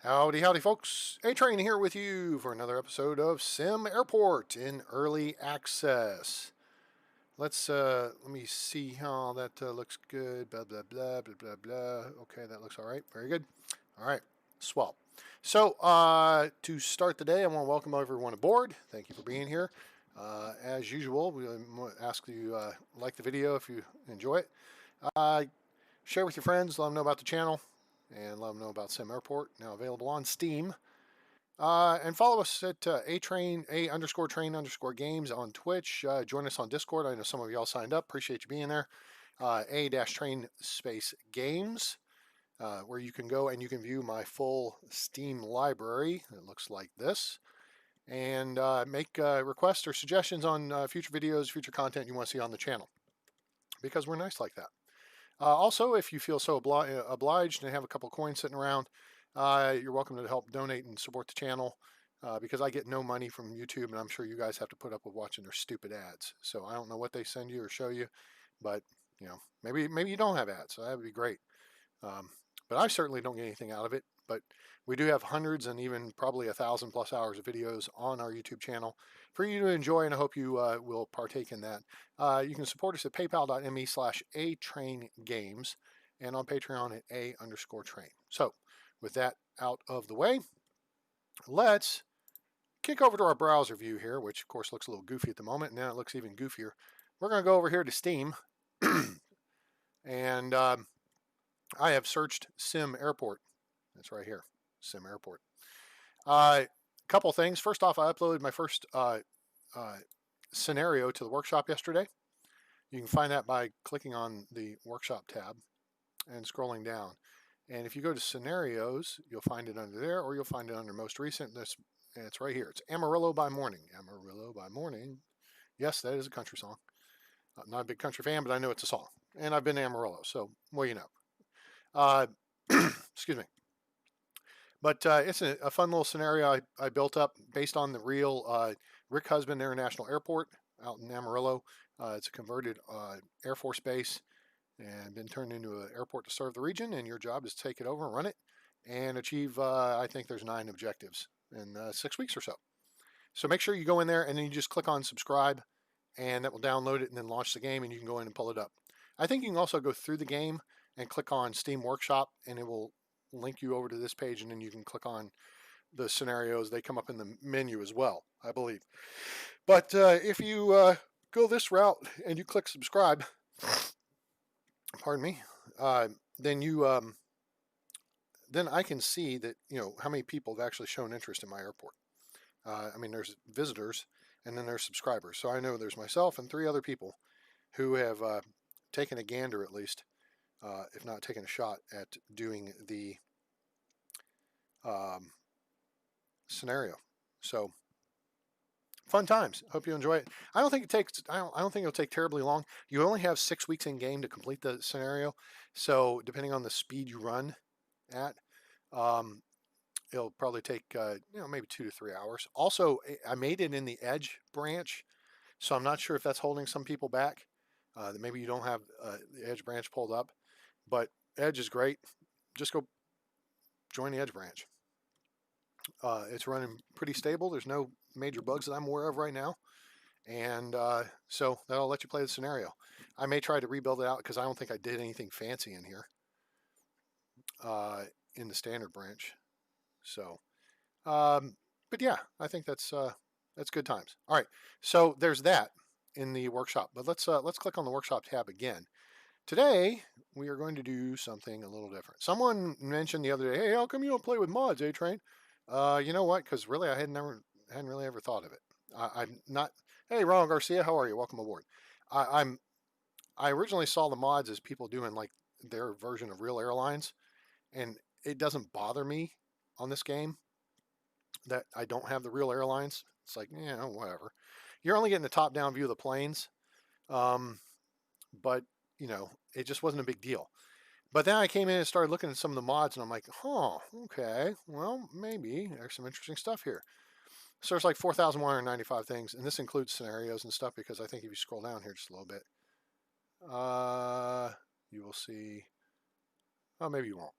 Howdy, howdy, folks. A-Train here with you for another episode of SimAirport in early access. Let me see how that looks good. Blah, blah, blah, blah, blah, blah. Okay, that looks all right. Very good. All right, swell. So, to start the day, I want to welcome everyone aboard. Thank you for being here. As usual, we ask you like the video if you enjoy it. Share with your friends, let them know about the channel, and let them know about SimAirport, now available on Steam. And follow us at A_train_games on Twitch. Join us on Discord. I know some of y'all signed up. Appreciate you being there. A-train space games, where you can go and you can view my full Steam library. It looks like this. And make requests or suggestions on future videos, future content you want to see on the channel. Because we're nice like that. Also, if you feel so obliged and have a couple coins sitting around, you're welcome to help donate and support the channel, because I get no money from YouTube, and I'm sure you guys have to put up with watching their stupid ads. So I don't know what they send you or show you, but maybe you don't have ads, so that would be great. But I certainly don't get anything out of it. But we do have hundreds and even probably 1,000+ hours of videos on our YouTube channel for you to enjoy, and I hope you will partake in that. You can support us at paypal.me/atraingames and on Patreon at A_train. So with that out of the way, let's kick over to our browser view here, which of course looks a little goofy at the moment. Now it looks even goofier. We're going to go over here to Steam, and I have searched SimAirport. That's right here, SimAirport. Couple things. First off, I uploaded my first scenario to the workshop yesterday. You can find that by clicking on the workshop tab and scrolling down. And if you go to scenarios, you'll find it under there, or you'll find it under most recent. It's right here. It's Amarillo by Morning. Amarillo by Morning. Yes, that is a country song. I'm not a big country fan, but I know it's a song. And I've been to Amarillo, so well, you know. Excuse me. But it's a fun little scenario I built up based on the real Rick Husband International Airport out in Amarillo. It's a converted Air Force base and been turned into an airport to serve the region, and your job is to take it over and run it and achieve, I think there's 9 objectives in 6 weeks or so. So make sure you go in there and then you just click on subscribe, and that will download it and then launch the game, and you can go in and pull it up. I think you can also go through the game and click on Steam Workshop, and it will link you over to this page, and then you can click on the scenarios. They come up in the menu as well, I believe. But if you go this route and you click subscribe, pardon me, then then I can see that how many people have actually shown interest in my airport. I mean, there's visitors and then there's subscribers. So I know there's myself and 3 other people who have taken a gander, at least, if not taken a shot at doing the scenario. So fun times. Hope you enjoy it. I don't think it'll take terribly long. You only have 6 weeks in game to complete the scenario, so depending on the speed you run at, it'll probably take maybe 2 to 3 hours. Also, I made it in the Edge branch, so I'm not sure if that's holding some people back. That maybe you don't have the Edge branch pulled up, but Edge is great. Just go join the Edge branch. It's running pretty stable. There's no major bugs that I'm aware of right now, and so that'll let you play the scenario. I may try to rebuild it out because I don't think I did anything fancy in here in the standard branch. So, but yeah, I think that's good times. All right, so there's that in the workshop. But let's click on the workshop tab again. Today we are going to do something a little different. Someone mentioned the other day, "Hey, how come you don't play with mods, A-Train?" You know what? Because really, I hadn't really ever thought of it. I'm not. Hey, Ronald Garcia, how are you? Welcome aboard. I originally saw the mods as people doing like their version of real airlines, and it doesn't bother me on this game that I don't have the real airlines. It's like, whatever. You're only getting the top-down view of the planes, but it just wasn't a big deal. But then I came in and started looking at some of the mods, and I'm like, okay, well, maybe there's some interesting stuff here. So there's like 4,195 things, and this includes scenarios and stuff, because I think if you scroll down here just a little bit, you will see, maybe you won't.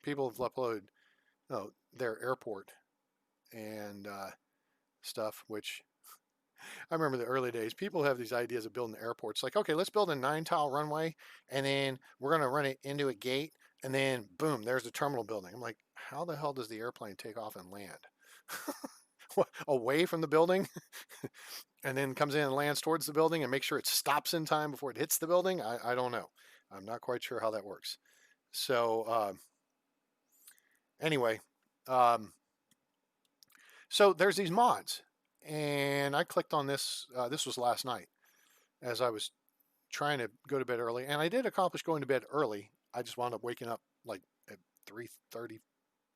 people have uploaded, their airport and stuff, which I remember the early days. People have these ideas of building airports. Like, okay, let's build a 9-tile runway, and then we're going to run it into a gate, and then boom, there's the terminal building. I'm like, how the hell does the airplane take off and land? Away from the building, and then comes in and lands towards the building and make sure it stops in time before it hits the building? I don't know. I'm not quite sure how that works. So anyway, um, so there's these mods, and I clicked on this. This was last night as I was trying to go to bed early, and I did accomplish going to bed early. I just wound up waking up like at 3:30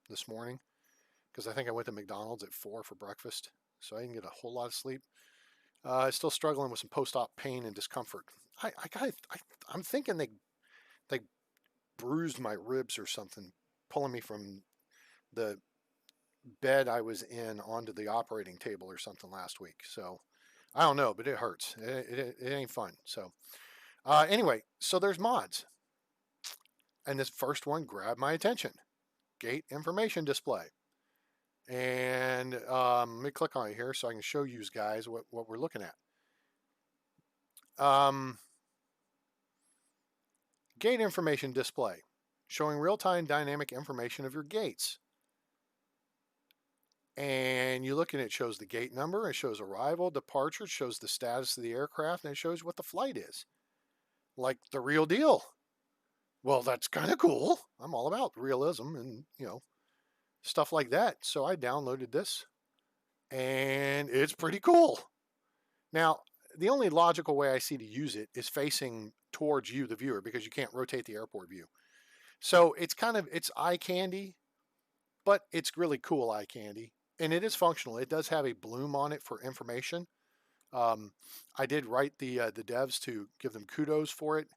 this morning because I think I went to McDonald's at 4 for breakfast, so I didn't get a whole lot of sleep. Still struggling with some post-op pain and discomfort. I'm thinking they bruised my ribs or something, pulling me from the bed I was in onto the operating table or something last week. So I don't know, but it hurts. It ain't fun. So anyway, so there's mods, and this first one grabbed my attention: gate information display. And let me click on it here so I can show you guys what we're looking at. Gate information display, showing real-time dynamic information of your gates. And you look and it shows the gate number, it shows arrival, departure, it shows the status of the aircraft, and it shows what the flight is. Like the real deal. Well, that's kind of cool. I'm all about realism and, stuff like that. So I downloaded this, and it's pretty cool. Now, the only logical way I see to use it is facing towards you, the viewer, because you can't rotate the airport view. So it's eye candy, but it's really cool eye candy. And it is functional. It does have a bloom on it for information. I did write the devs to give them kudos for it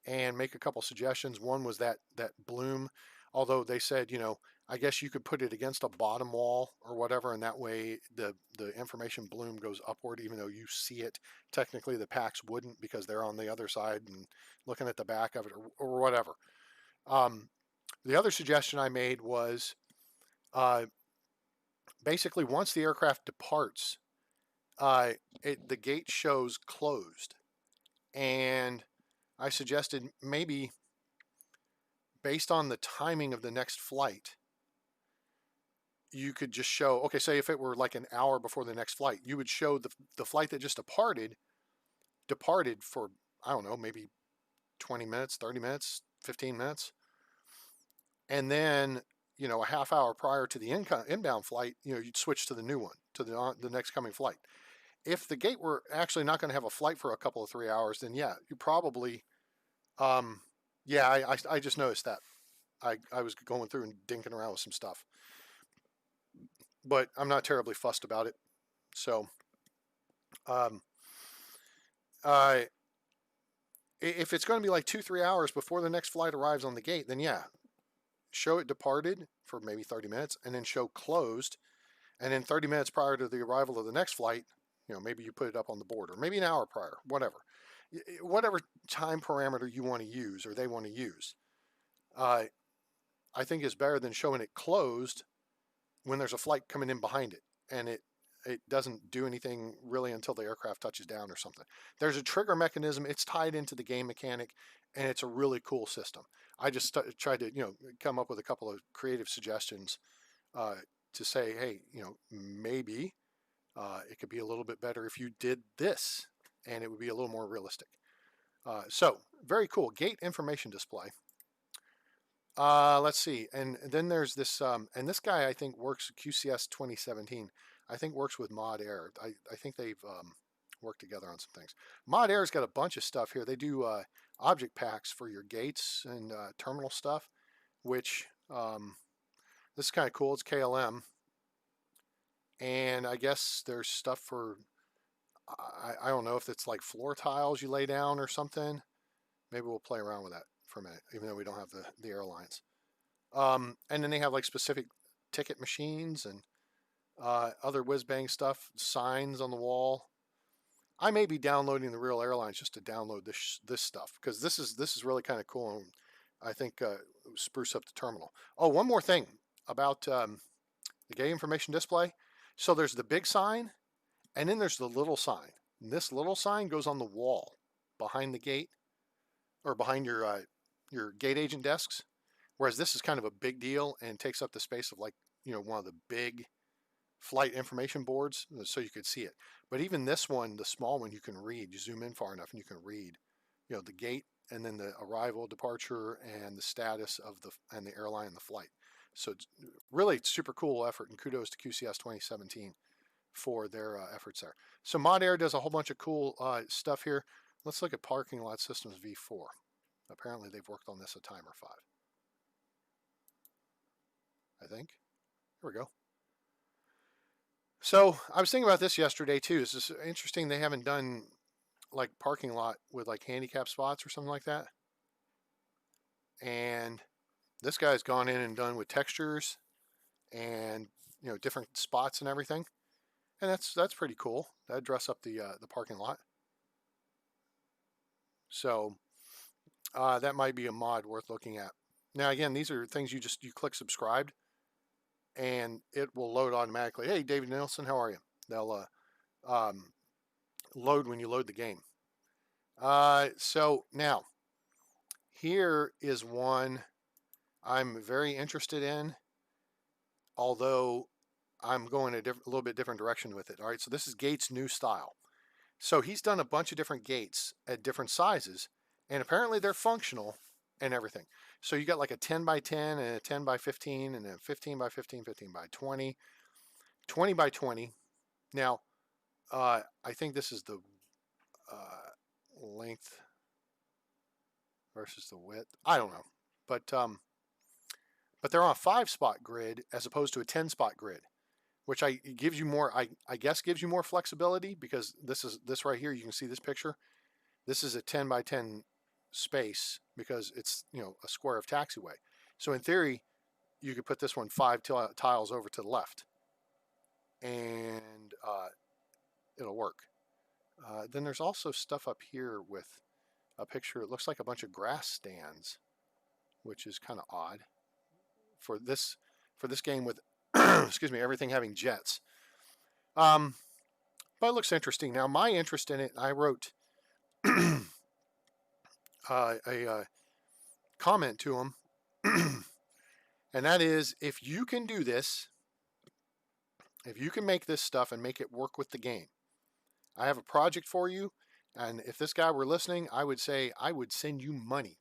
and make a couple suggestions. One was that bloom, although they said, I guess you could put it against a bottom wall or whatever, and that way the information bloom goes upward, even though you see it. Technically, the packs wouldn't because they're on the other side and looking at the back of it or whatever. The other suggestion I made was basically once the aircraft departs, the gate shows closed, and I suggested maybe based on the timing of the next flight, you could just show, okay, say if it were like an hour before the next flight, you would show the flight that just departed for, I don't know, maybe 20 minutes, 30 minutes, 15 minutes. And then, a half hour prior to the inbound flight, you'd switch to the new one, to the next coming flight. If the gate were actually not going to have a flight for a couple of 3 hours, then yeah, you probably, I just noticed that. I was going through and dinking around with some stuff, but I'm not terribly fussed about it. So, if it's going to be like 2-3 hours before the next flight arrives on the gate, then yeah, show it departed for maybe 30 minutes and then show closed. And then 30 minutes prior to the arrival of the next flight, maybe you put it up on the board, or maybe an hour prior, whatever time parameter you want to use or they want to use. I think is better than showing it closed when there's a flight coming in behind it and it doesn't do anything really until the aircraft touches down or something. There's a trigger mechanism. It's tied into the game mechanic, and it's a really cool system. I just tried to, come up with a couple of creative suggestions to say, hey, maybe it could be a little bit better if you did this, and it would be a little more realistic. So very cool. Gate information display. Let's see. And then there's this, and this guy I think works QCS 2017. I think works with Mod Air. I think they've worked together on some things. Mod Air's got a bunch of stuff here. They do object packs for your gates and terminal stuff, which this is kind of cool. It's KLM. And I guess there's stuff for, I don't know if it's like floor tiles you lay down or something. Maybe we'll play around with that for a minute, even though we don't have the airlines. And then they have like specific ticket machines and other whiz-bang stuff, signs on the wall. I may be downloading the real airlines just to download this stuff because this is really kind of cool. And I think spruce up the terminal. Oh, one more thing about the gate information display. So there's the big sign, and then there's the little sign. And this little sign goes on the wall behind the gate, or behind your gate agent desks. Whereas this is kind of a big deal and takes up the space of, like, one of the big flight information boards, so you could see it. But even this one, the small one, you can read. You zoom in far enough and you can read, the gate, and then the arrival, departure, and the status of the airline and the flight. So it's really super cool effort, and kudos to QCS 2017 for their efforts there. So Mod Air does a whole bunch of cool stuff here. Let's look at Parking Lot Systems V4. Apparently they've worked on this a time or 5. I think. Here we go. So I was thinking about this yesterday too. It's just interesting they haven't done like parking lot with like handicap spots or something like that. And this guy's gone in and done with textures and different spots and everything. And that's pretty cool. That'd dress up the parking lot. So that might be a mod worth looking at. Now again, these are things you click subscribed, and it will load automatically. Hey, David Nielsen, how are you? They'll load when you load the game. So now, here is one I'm very interested in, although I'm going a little bit different direction with it. All right, so this is Gates' new style. So he's done a bunch of different gates at different sizes, and apparently they're functional and everything. So you got like a 10 by 10 and a 10 by 15 and a 15 by 15, 15 by 20, 20 by 20. Now, I think this is the length versus the width. I don't know, but they're on a 5-spot grid as opposed to a 10-spot grid, which gives you more. I guess gives you more flexibility, because this right here. You can see this picture. This is a 10 by 10 space because it's a square of taxiway. So in theory, you could put this one 5 tiles over to the left, and it'll work. Then there's also stuff up here with a picture. It looks like a bunch of grass stands, which is kind of odd for this game with excuse me, everything having jets. But it looks interesting. Now my interest in it, I wrote a comment to him, and that is, if you can do this, if you can make this stuff and make it work with the game, I have a project for you. And if this guy were listening, I would say I would send you money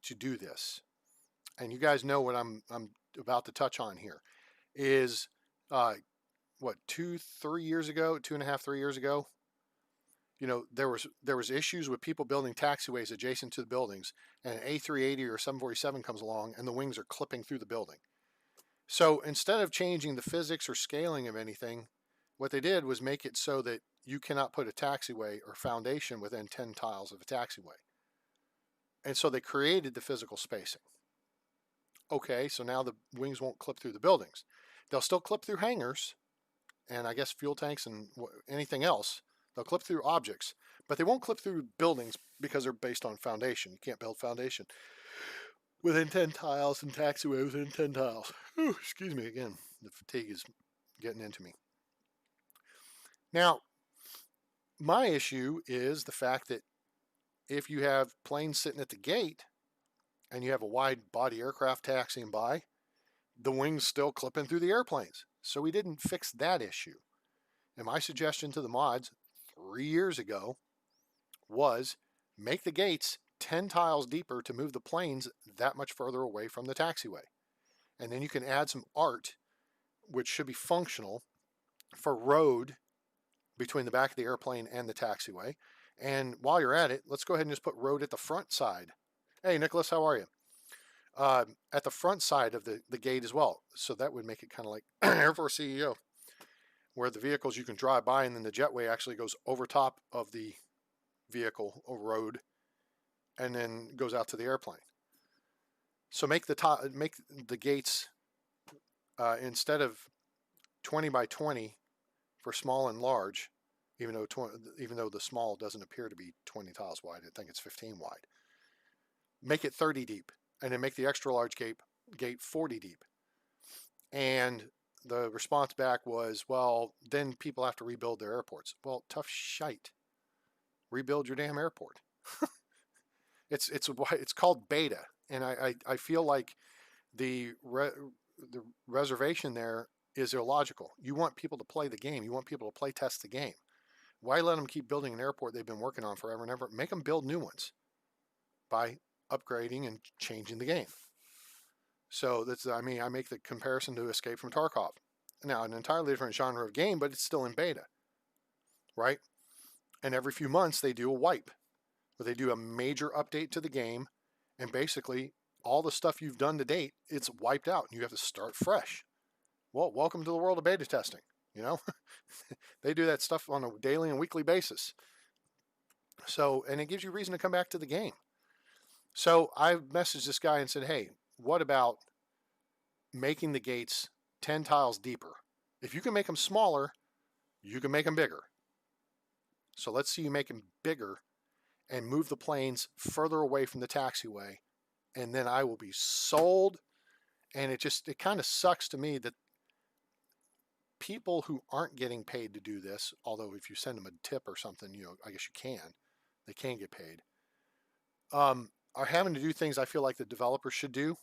to do this. And you guys know what I'm about to touch on here is what, 2-3 years ago, 2.5-3 years ago, there was issues with people building taxiways adjacent to the buildings, and an A380 or 747 comes along and the wings are clipping through the building. So instead of changing the physics or scaling of anything, what they did was make it so that you cannot put a taxiway or foundation within 10 tiles of a taxiway. And so they created the physical spacing. Okay, so now the wings won't clip through the buildings. They'll still clip through hangars and I guess fuel tanks and anything else. They'll clip through objects, but they won't clip through buildings because they're based on foundation. You can't build foundation within 10 tiles and taxiway within 10 tiles. Ooh, excuse me again. The fatigue is getting into me. Now, my issue is the fact that if you have planes sitting at the gate and you have a wide body aircraft taxiing by, the wings still clipping through the airplanes. So we didn't fix that issue. And my suggestion to the mods 3 years ago was make the gates 10 tiles deeper to move the planes that much further away from the taxiway. And then you can add some art, which should be functional, for road between the back of the airplane and the taxiway. And while you're at it, let's go ahead and just put road at the front side. Hey, Nicholas, how are you? At the front side of the gate as well. So that would make it kind of like Air Force CEO, where the vehicles you can drive by and then the jetway actually goes over top of the vehicle or road and then goes out to the airplane. So make the gates instead of 20 by 20 for small and large, even though the small doesn't appear to be 20 tiles wide. I think it's 15 wide. make it 30 deep, and then make the extra large gate 40 deep. And the response back was, well, then people have to rebuild their airports. Well, tough shite. Rebuild your damn airport. It's called beta, and I feel like the reservation there is illogical. You want people to play the game. You want people to play test the game. Why let them keep building an airport they've been working on forever and ever? Make them build new ones by upgrading and changing the game. So I make the comparison to Escape from Tarkov. Now, an entirely different genre of game, but it's still in beta, right? And every few months they do a wipe, where they do a major update to the game, and basically all the stuff you've done to date, it's wiped out, and you have to start fresh. Well, welcome to the world of beta testing. They do that stuff on a daily and weekly basis. So, and it gives you reason to come back to the game. So I messaged this guy and said, hey, what about making the gates 10 tiles deeper? If you can make them smaller, you can make them bigger. So let's see you make them bigger and move the planes further away from the taxiway, and then I will be sold. And it kind of sucks to me that people who aren't getting paid to do this, although if you send them a tip or something, I guess they can get paid, are having to do things I feel like the developers should do.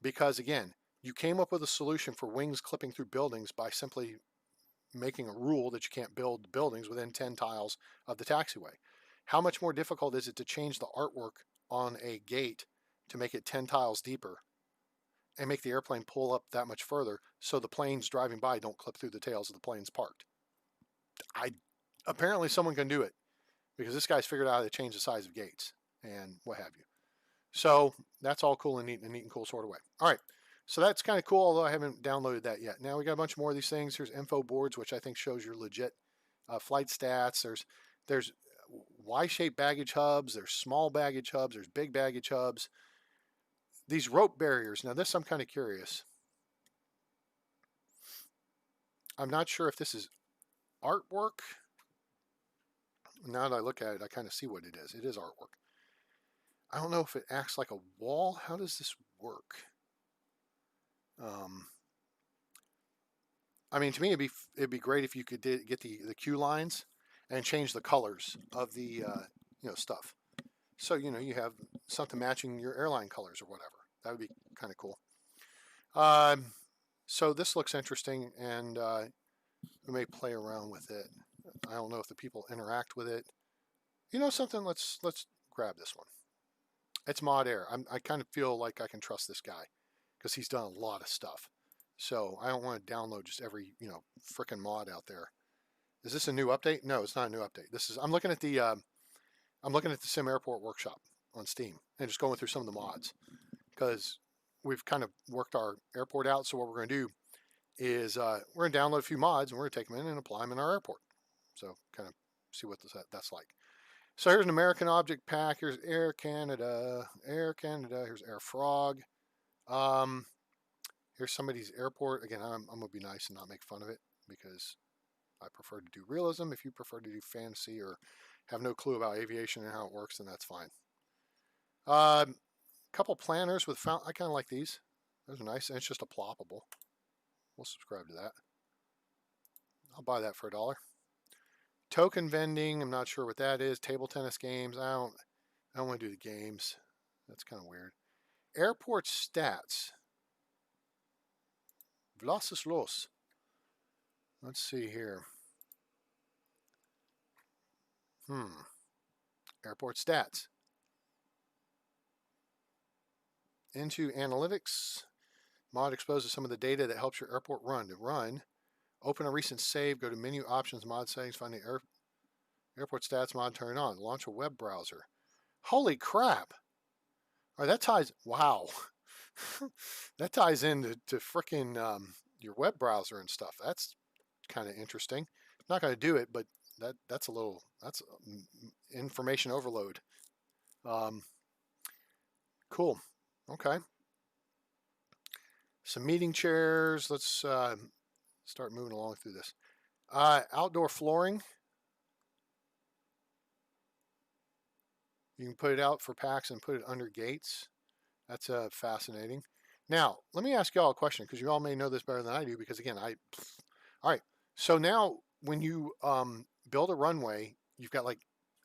Because again, you came up with a solution for wings clipping through buildings by simply making a rule that you can't build buildings within 10 tiles of the taxiway. How much more difficult is it to change the artwork on a gate to make it 10 tiles deeper and make the airplane pull up that much further so the planes driving by don't clip through the tails of the planes parked? Apparently someone can do it, because this guy's figured out how to change the size of gates and what have you. So that's all cool and neat in a neat and cool sort of way. All right. So that's kind of cool, although I haven't downloaded that yet. Now we got a bunch more of these things. Here's Infoboards, which I think shows your legit flight stats. There's Y-shaped baggage hubs. There's small baggage hubs. There's big baggage hubs. These rope barriers. Now this I'm kind of curious. I'm not sure if this is artwork. Now that I look at it, I kind of see what it is. It is artwork. I don't know if it acts like a wall. How does this work? I mean, to me, it'd be great if you could get the queue lines and change the colors of the stuff. So you have something matching your airline colors or whatever. That would be kind of cool. So this looks interesting, and we may play around with it. I don't know if the people interact with it. Something. Let's grab this one. It's Mod Air. I kind of feel like I can trust this guy because he's done a lot of stuff. So I don't want to download just every frickin' mod out there. Is this a new update? No, it's not a new update. I'm looking at the SimAirport Workshop on Steam and just going through some of the mods, because we've kind of worked our airport out. So what we're going to do is we're going to download a few mods and we're going to take them in and apply them in our airport. So kind of see what that's like. So here's an American Object Pack. Here's Air Canada. Here's Air Frog. Here's somebody's airport. Again, I'm going to be nice and not make fun of it, because I prefer to do realism. If you prefer to do fantasy or have no clue about aviation and how it works, then that's fine. Couple planners with I kind of like these. Those are nice, and it's just a ploppable. We'll subscribe to that. I'll buy that for $1. Token vending, I'm not sure what that is. Table tennis games, I don't want to do the games. That's kind of weird. Airport stats. Was ist los? Let's see here. Airport stats. Into analytics. Mod exposes some of the data that helps your airport run. To run, open a recent save, go to menu options, mod settings, find the airport stats mod, turn it on. Launch a web browser. Holy crap. All right, that ties, wow. That ties into frickin' your web browser and stuff. That's kind of interesting. I'm not going to do it, but that's information overload. Cool. Okay. Some meeting chairs. Let's start moving along through this. Outdoor flooring. You can put it out for packs and put it under gates. That's fascinating. Now, let me ask y'all a question because you all may know this better than I do because, again, all right. So now when you build a runway, you've got like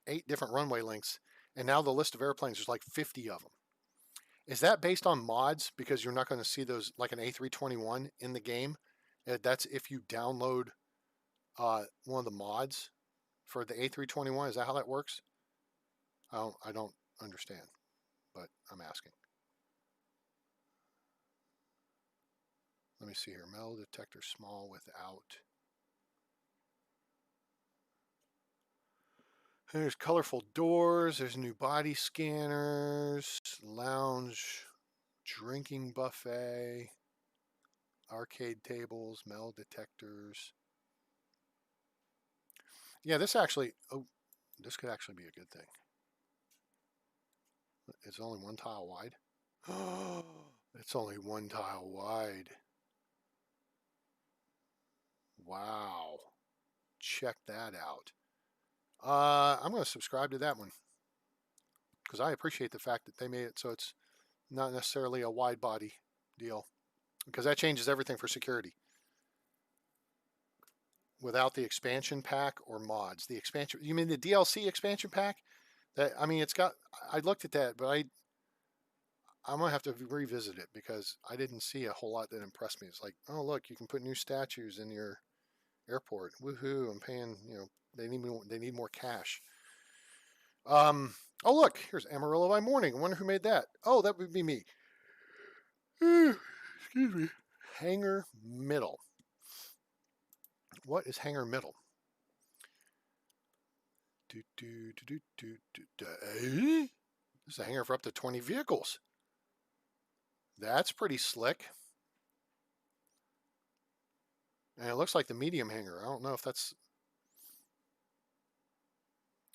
8 different runway lengths, and now the list of airplanes, there's like 50 of them. Is that based on mods? Because you're not going to see those like an A321 in the game. That's if you download one of the mods for the A321. Is that how that works? I don't understand, but I'm asking. Let me see here. Metal detector small without. There's colorful doors. There's new body scanners. Lounge drinking buffet. Arcade tables. Metal detectors. Yeah, this actually. Oh, this could actually be a good thing. It's only 1 tile wide. Oh, it's only 1 tile wide. Wow. Check that out. I'm going to subscribe to that one because I appreciate the fact that they made it so it's not necessarily a wide body deal because that changes everything for security. Without the expansion pack or mods, the expansion, you mean the DLC expansion pack? That, I mean, it's got, I looked at that, but I'm going to have to revisit it because I didn't see a whole lot that impressed me. It's like, oh, look, you can put new statues in your airport. Woohoo, I'm paying, they need more cash. Oh, look, here's Amarillo by Morning. I wonder who made that. Oh, that would be me. Excuse me. Hangar Middle. What is Hangar Middle? This is a hangar for up to 20 vehicles. That's pretty slick. And it looks like the medium hangar. I don't know if that's...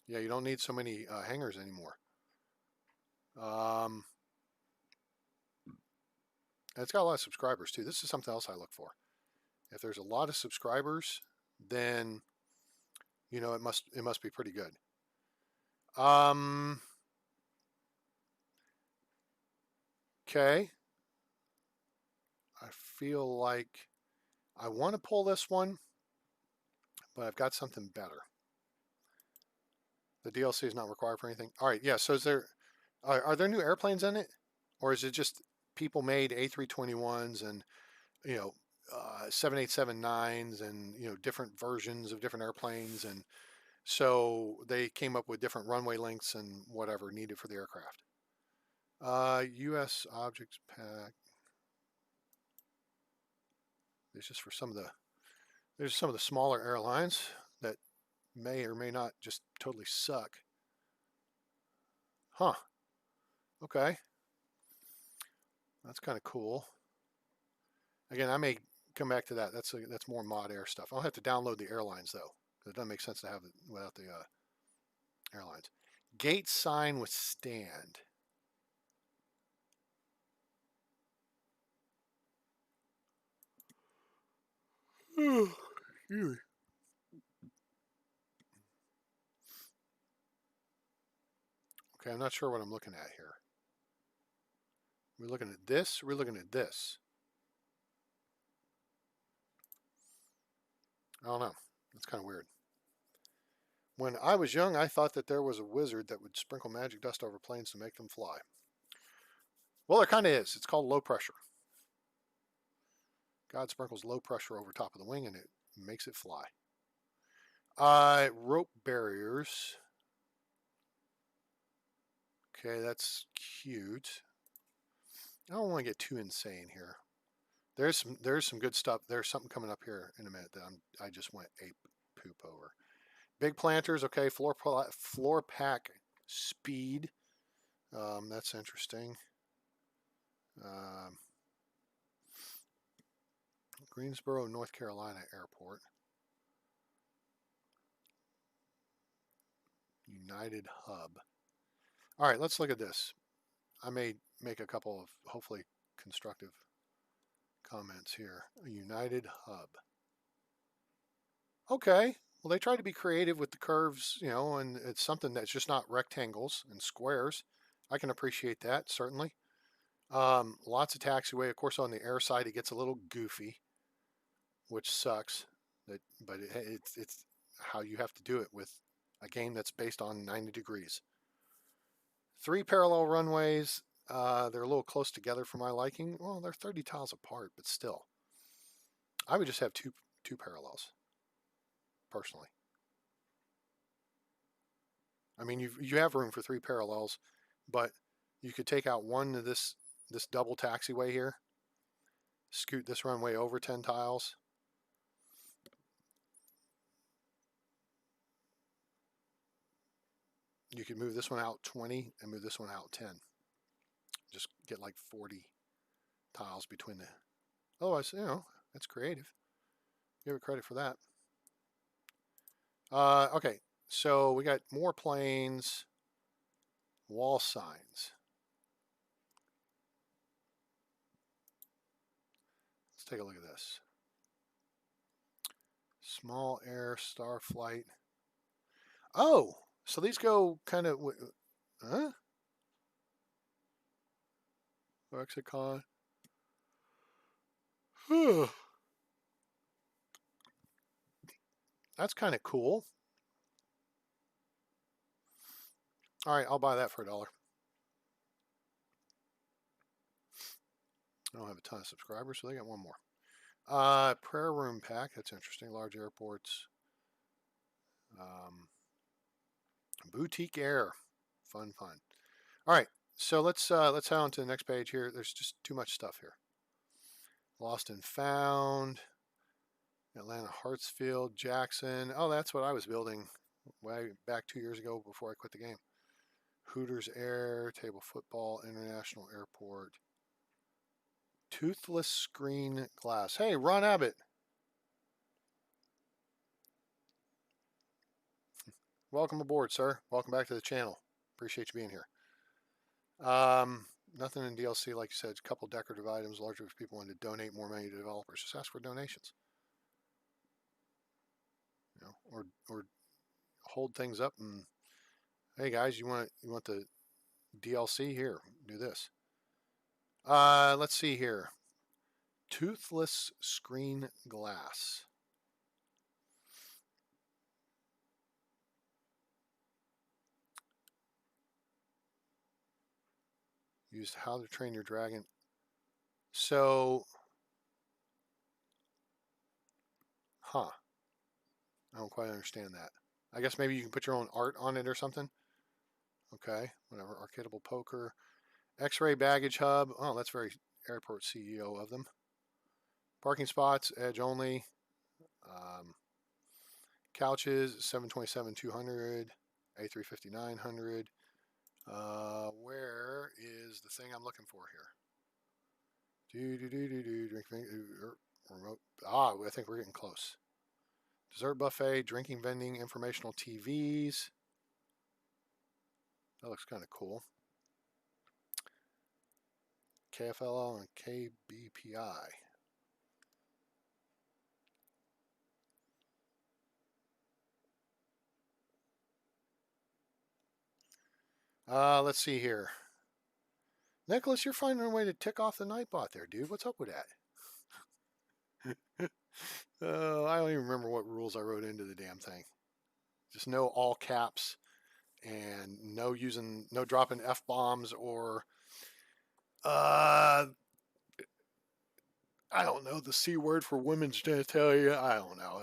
Yeah, you don't need so many hangars anymore. It's got a lot of subscribers too. This is something else I look for. If there's a lot of subscribers, then it must be pretty good. Okay. I feel like I want to pull this one, but I've got something better. The DLC is not required for anything. All right, yeah. So are there new airplanes in it, or is it just people made A321s and 787-9s and different versions of different airplanes, and so they came up with different runway lengths and whatever needed for the aircraft. U.S. objects pack. There's just for some of the smaller airlines that may or may not just totally suck. Huh. Okay. That's kind of cool. Again, I may come back to that. That's more mod air stuff. I'll have to download the airlines though, because it doesn't make sense to have it without the airlines. Gate sign with stand. Okay, I'm not sure what I'm looking at here. We're looking at this. We're looking at this. I don't know. It's kind of weird. When I was young, I thought that there was a wizard that would sprinkle magic dust over planes to make them fly. Well, there kind of is. It's called low pressure. God sprinkles low pressure over top of the wing and it makes it fly. Rope barriers. Okay, that's cute. I don't want to get too insane here. There's some good stuff. There's something coming up here in a minute that I just went ape poop over. Big planters. Okay, floor pack speed. That's interesting. Greensboro, North Carolina Airport. United Hub. All right, let's look at this. I may make a couple of hopefully constructive comments here. A United Hub. Okay, Well, they try to be creative with the curves, you know, and it's something that's just not rectangles and squares. I can appreciate that, certainly. Lots of taxiway. Of course, on the air side, it gets a little goofy, which sucks. But it's how you have to do it with a game that's based on 90 degrees. 3 parallel runways. They're a little close together for my liking. Well, they're 30 tiles apart, but still. I would just have two parallels, personally. I mean, you have room for 3 parallels, but you could take out one of this double taxiway here, scoot this runway over 10 tiles. You could move this one out 20 and move this one out 10. Just get like 40 tiles between the. Otherwise, you know, that's creative. Give it credit for that. Okay, so we got more planes, wall signs. Let's take a look at this. Small air, star flight. Oh, so these go kind of, huh? Lexicon. That's kind of cool. All right, I'll buy that for $1. I don't have a ton of subscribers, so they got one more. Prayer room pack. That's interesting. Large airports. Boutique air. Fun. All right, so let's head on to the next page here. There's just too much stuff here. Lost and Found. Atlanta Hartsfield, Jackson. Oh, that's what I was building way back 2 years ago before I quit the game. Hooters Air, Table Football, International Airport. Toothless Screen Glass. Hey, Ron Abbott. Welcome aboard, sir. Welcome back to the channel. Appreciate you being here. Nothing in DLC, like you said. A couple decorative items, largely if people want to donate more money to developers. Just ask for donations. You know, or hold things up and hey guys, you want the DLC here? Do this. Let's see here. Toothless Screen Glass. Used How to Train Your Dragon. So, I don't quite understand that. I guess maybe you can put your own art on it or something. Okay, whatever. Arcadeable poker. X-ray baggage hub. Oh, that's very airport CEO of them. Parking spots, edge only. Couches, 727-200, A350 900. Where is the thing I'm looking for here? Drink remote. I think we're getting close. Dessert buffet, drinking vending, informational TVs. That looks kind of cool. KFLL and KBPI. Let's see here. Nicholas, you're finding a way to tick off the Nightbot there, dude. What's up with that? I don't even remember what rules I wrote into the damn thing. Just no all caps and no dropping F-bombs or I don't know, the C word for women's genitalia. I don't know.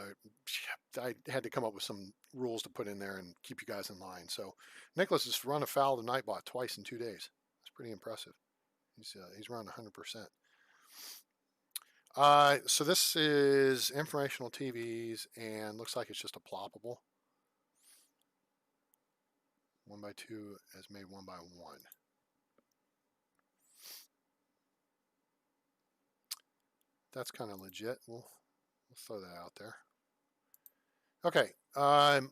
I had to come up with some rules to put in there and keep you guys in line. So Nicholas has run afoul of the Nightbot twice in 2 days. That's pretty impressive. He's around 100%. So this is informational TVs and looks like it's just a ploppable. 1x2 as made 1x1. That's kind of legit. We'll throw that out there. Okay,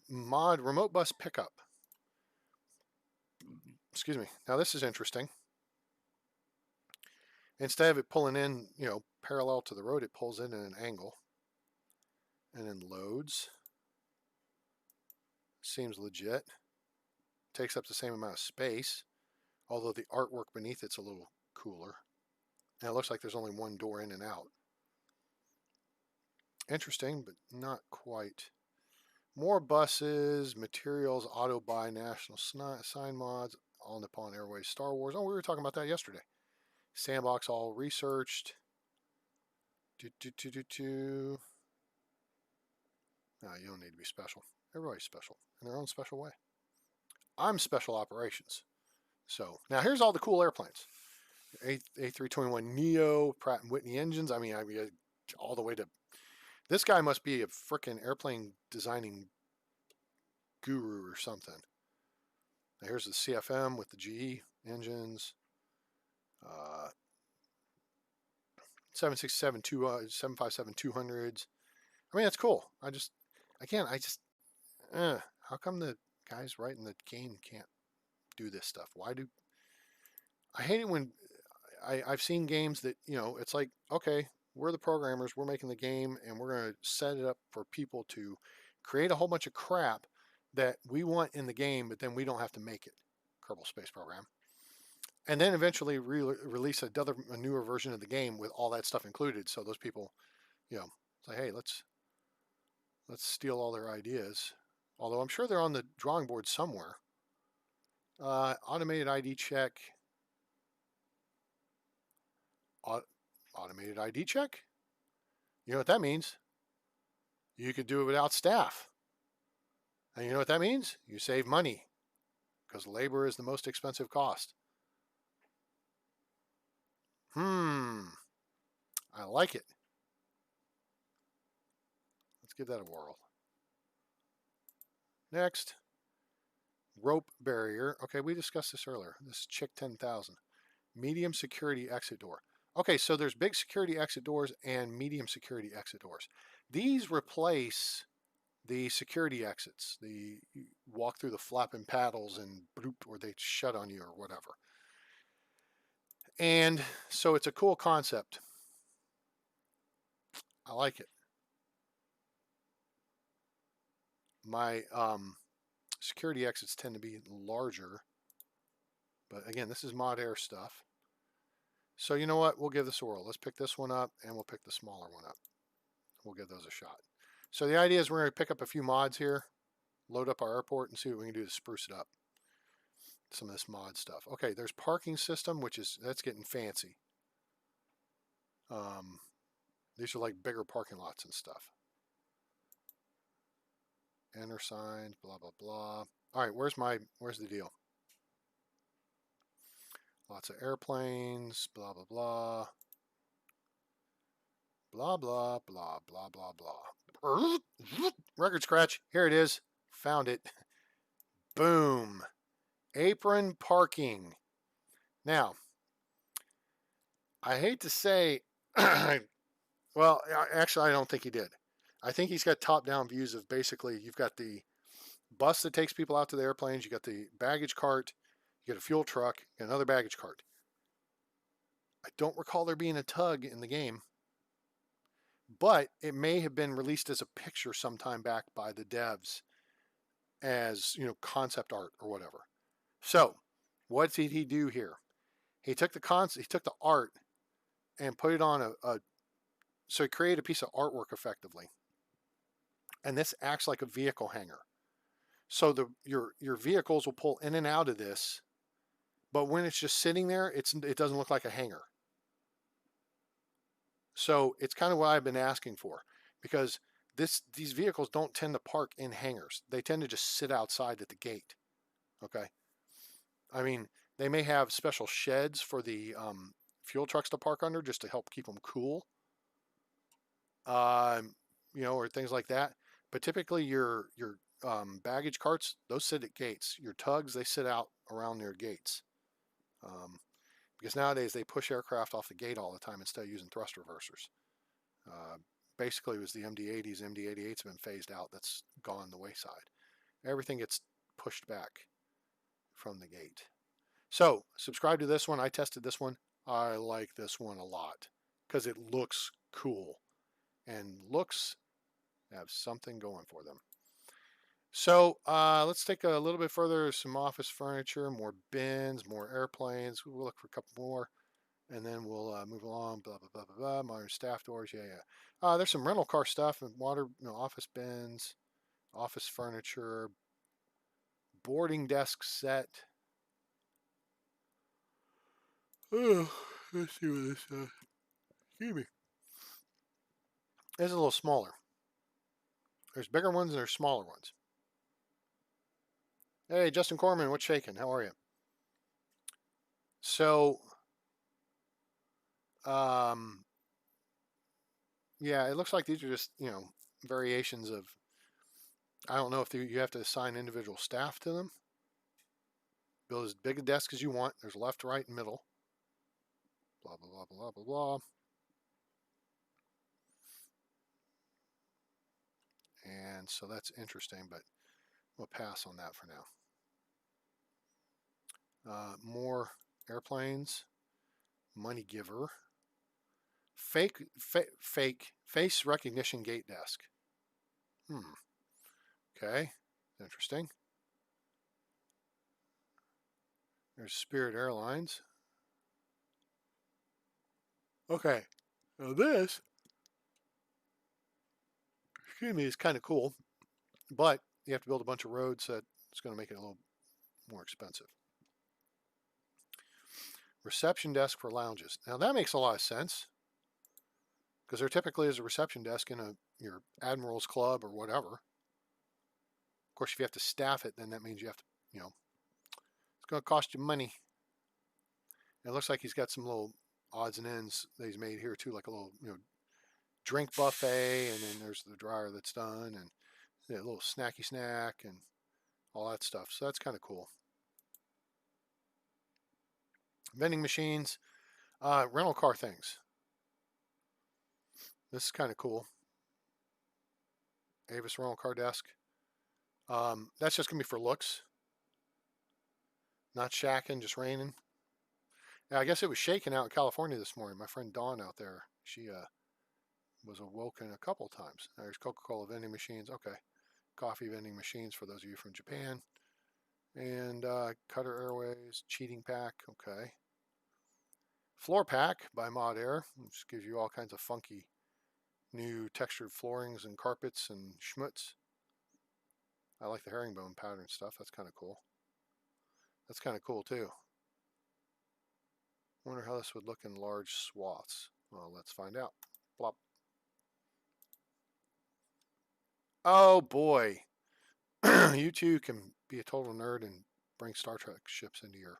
mod remote bus pickup. Excuse me. Now this is interesting. Instead of it pulling in, you know, parallel to the road, it pulls in at an angle and then loads. Seems legit. Takes up the same amount of space, although the artwork beneath it's a little cooler. And it looks like there's only one door in and out. Interesting, but not quite. More buses, materials, auto buy, national sign mods, All Nippon Airways, Star Wars. Oh, we were talking about that yesterday. Sandbox all researched. No, you don't need to be special. Everybody's special in their own special way. I'm special operations. So now here's all the cool airplanes. A321neo, Pratt & Whitney engines. I mean, all the way to... This guy must be a frickin' airplane designing guru or something. Now here's the CFM with the GE engines. 757, 757 200s. I mean, that's cool. How come the guys writing the game can't do this stuff? I hate it when I've seen games that, it's like, okay, we're the programmers, we're making the game, and we're going to set it up for people to create a whole bunch of crap that we want in the game, but then we don't have to make it. Kerbal Space Program. And then eventually release a newer version of the game with all that stuff included. So those people, say, hey, let's steal all their ideas. Although I'm sure they're on the drawing board somewhere. Automated ID check. Automated ID check? You know what that means? You could do it without staff. And you know what that means? You save money. Because labor is the most expensive cost. I like it. Let's give that a whirl. Next. Rope barrier. Okay, we discussed this earlier. This is Chick 10,000. Medium security exit door. Okay, so there's big security exit doors and medium security exit doors. These replace the security exits. You walk through the flapping paddles and bloop, or they shut on you or whatever. And so it's a cool concept. I like it. My security exits tend to be larger. But again, this is Mod Air stuff. So you know what? We'll give this a whirl. Let's pick this one up, and we'll pick the smaller one up. We'll give those a shot. So the idea is we're going to pick up a few mods here, load up our airport, and see what we can do to spruce it up. Some of this mod stuff. Okay, there's parking system, that's getting fancy. These are like bigger parking lots and stuff. Enter signs, blah, blah, blah. All right, where's the deal? Lots of airplanes, blah, blah, blah. Blah, blah, blah, blah, blah, blah. Record scratch. Here it is. Found it. Boom. Apron Parking. Now, I hate to say, well, actually, I don't think he did. I think he's got top-down views of basically, you've got the bus that takes people out to the airplanes, you got the baggage cart, you got a fuel truck, and another baggage cart. I don't recall there being a tug in the game, but it may have been released as a picture sometime back by the devs as, concept art or whatever. So, what did he do here? He took the art and put it on so he created a piece of artwork effectively. And this acts like a vehicle hanger. So your vehicles will pull in and out of this, but when it's just sitting there, it doesn't look like a hanger. So it's kind of what I've been asking for, because these vehicles don't tend to park in hangars. They tend to just sit outside at the gate. Okay. I mean, they may have special sheds for the fuel trucks to park under just to help keep them cool, or things like that. But typically your baggage carts, those sit at gates. Your tugs, they sit out around their gates. Because nowadays they push aircraft off the gate all the time instead of using thrust reversers. Basically, it was the MD-80s, MD-88s have been phased out. That's gone the wayside. Everything gets pushed back from the gate. So, subscribe to this one. I tested this one. I like this one a lot because it looks cool, and looks have something going for them. So let's take a little bit further. Some office furniture, more bins, more airplanes. We'll look for a couple more, and then we'll move along. Blah blah blah blah blah. Modern staff doors. Yeah, yeah. There's some rental car stuff and water, office bins, office furniture, boarding desk set. Oh, let's see what this. Excuse me. This is a little smaller. There's bigger ones and there's smaller ones. Hey, Justin Corman, what's shaking? How are you? So, um, yeah, it looks like these are just, variations of, I don't know if you have to assign individual staff to them. Build as big a desk as you want. There's left, right, and middle. Blah, blah, blah, blah, blah, blah. And so that's interesting, but we'll pass on that for now. More airplanes. Money giver. Fake face recognition gate desk. Okay, interesting. There's Spirit Airlines. Okay, now this, excuse me, is kind of cool, but you have to build a bunch of roads that it's going to make it a little more expensive. Reception desk for lounges. Now that makes a lot of sense because there typically is a reception desk in your Admiral's Club or whatever. Of course, if you have to staff it, then that means you have to, it's going to cost you money. And it looks like he's got some little odds and ends that he's made here too, like a little, drink buffet, and then there's the dryer that's done, and a little snacky snack and all that stuff. So that's kind of cool. Vending machines, rental car things. This is kind of cool. Avis rental car desk. That's just gonna be for looks, not shacking, just raining. Yeah, I guess it was shaking out in California this morning. My friend Dawn out there, she was awoken a couple times. There's Coca-Cola vending machines. Okay, coffee vending machines for those of you from Japan. And Cutter Airways cheating pack. Okay. Floor pack by Mod Air, which gives you all kinds of funky new textured floorings and carpets and schmutz. I like the herringbone pattern stuff. That's kind of cool. That's kind of cool too. Wonder how this would look in large swaths. Well, let's find out. Plop. Oh boy. You too can be a total nerd and bring Star Trek ships into your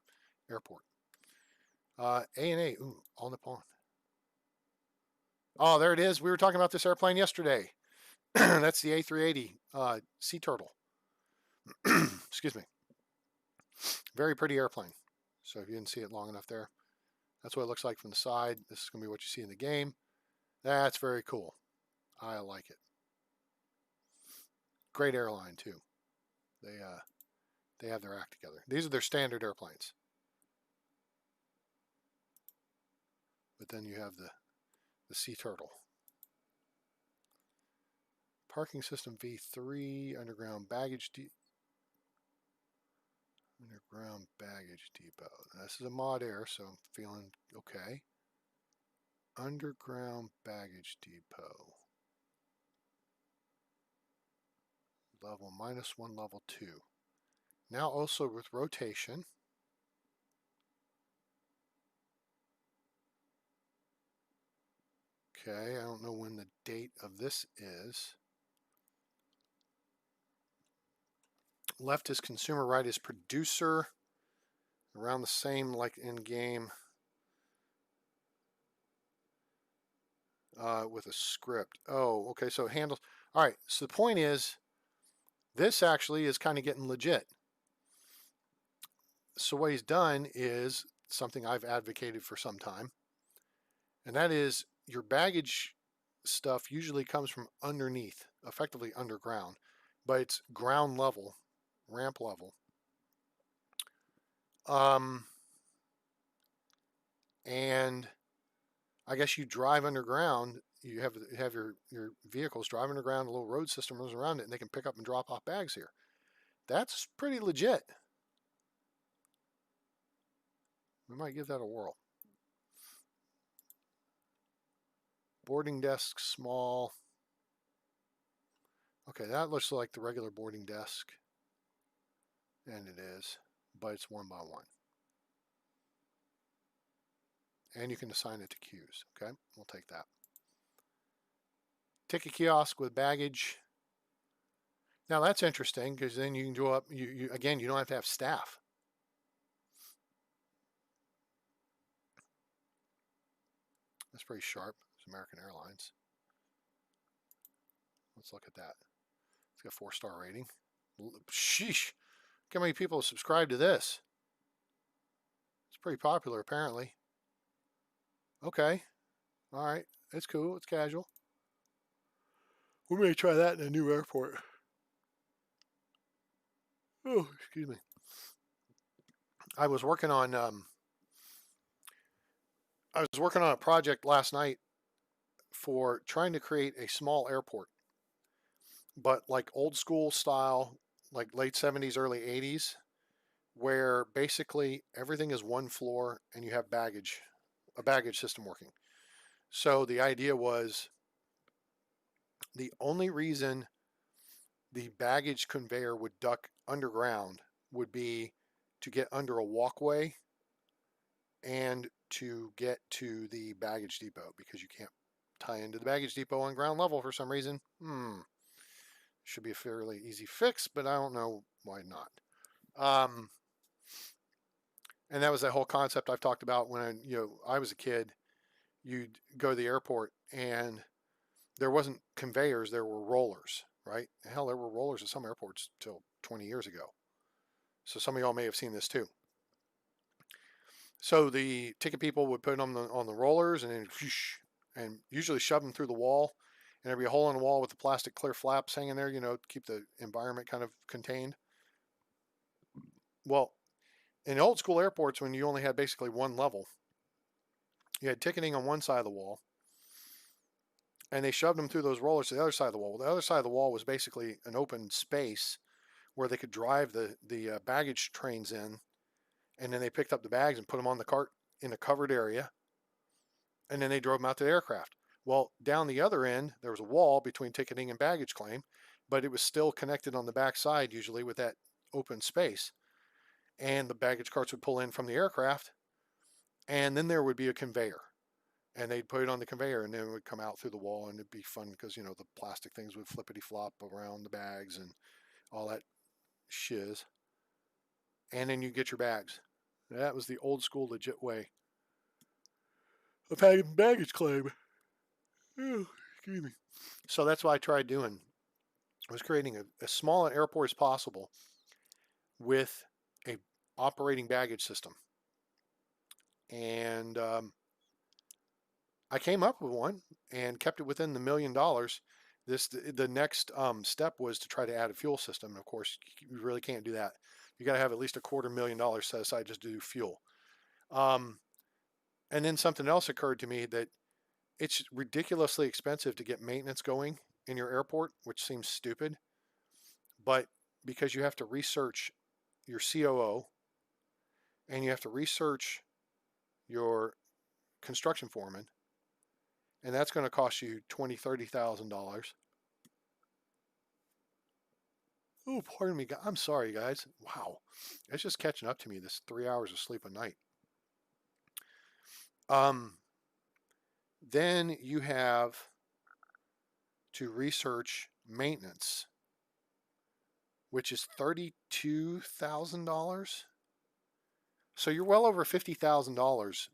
airport. A&A, ooh, all Nippon. Oh, there it is. We were talking about this airplane yesterday. That's the A380 Sea Turtle. Excuse me. Very pretty airplane. So if you didn't see it long enough there, that's what it looks like from the side. This is going to be what you see in the game. That's very cool. I like it. Great airline too. They have their act together. These are their standard airplanes. But then you have the Sea Turtle. Parking system V3, underground baggage depot. This is a Mod Air, so I'm feeling okay. Underground baggage depot. Level -1, level 2. Now also with rotation. Okay, I don't know when the date of this is. Left is consumer, right is producer. Around the same like in game with a script. Oh, okay, so it handles. All right, so the point is, this actually is kind of getting legit. So what he's done is something I've advocated for some time, and that is your baggage stuff usually comes from underneath, effectively underground, but it's ground level, ramp level. And I guess you drive underground. You have your vehicles drive underground. A little road system runs around it, and they can pick up and drop off bags here. That's pretty legit. We might give that a whirl. Boarding desk, small. Okay, that looks like the regular boarding desk. And it is, but it's 1 by 1. And you can assign it to queues. Okay, we'll take that. Ticket kiosk with baggage. Now that's interesting because then you can go up. Again, you don't have to have staff. That's pretty sharp. It's American Airlines. Let's look at that. It's got 4-star rating. Sheesh. Look how many people subscribe to this. It's pretty popular, apparently. Okay. All right. It's cool. It's casual. We may try that in a new airport. Oh, excuse me. I was working on a project last night for trying to create a small airport, but like old school style, like late 70s, early 80s, where basically everything is one floor and you have a baggage system working. So the idea was the only reason the baggage conveyor would duck underground would be to get under a walkway and to get to the baggage depot, because you can't tie into the baggage depot on ground level for some reason. Should be a fairly easy fix, but I don't know why not. And that was that whole concept I've talked about when I was a kid. You'd go to the airport and there wasn't conveyors, there were rollers, right? Hell, there were rollers at some airports till 20 years ago. So some of y'all may have seen this too. So the ticket people would put them on the rollers and then whoosh, and usually shove them through the wall. And there'd be a hole in the wall with the plastic clear flaps hanging there, to keep the environment kind of contained. Well, in old school airports, when you only had basically one level, you had ticketing on one side of the wall, and they shoved them through those rollers to the other side of the wall. Well, the other side of the wall was basically an open space where they could drive the baggage trains in, and then they picked up the bags and put them on the cart in a covered area, and then they drove them out to the aircraft. Well, down the other end, there was a wall between ticketing and baggage claim, but it was still connected on the back side, usually with that open space. And the baggage carts would pull in from the aircraft, and then there would be a conveyor. And they'd put it on the conveyor, and then it would come out through the wall, and it'd be fun because, the plastic things would flippity flop around the bags and all that shiz. And then you get your bags. That was the old school legit way of having baggage claim. Oh, excuse me. So that's what I tried doing. I was creating as small an airport as possible with a operating baggage system. And I came up with one and kept it within the $1 million. The next step was to try to add a fuel system. And of course, you really can't do that. You got to have at least $250,000 set aside just to do fuel. And then something else occurred to me, that it's ridiculously expensive to get maintenance going in your airport, which seems stupid. But because you have to research your COO and you have to research your construction foreman, and that's going to cost you $20,000, $30,000. Oh, pardon me. I'm sorry, guys. Wow. It's just catching up to me, this 3 hours of sleep a night. Then you have to research maintenance, which is $32,000. So you're well over $50,000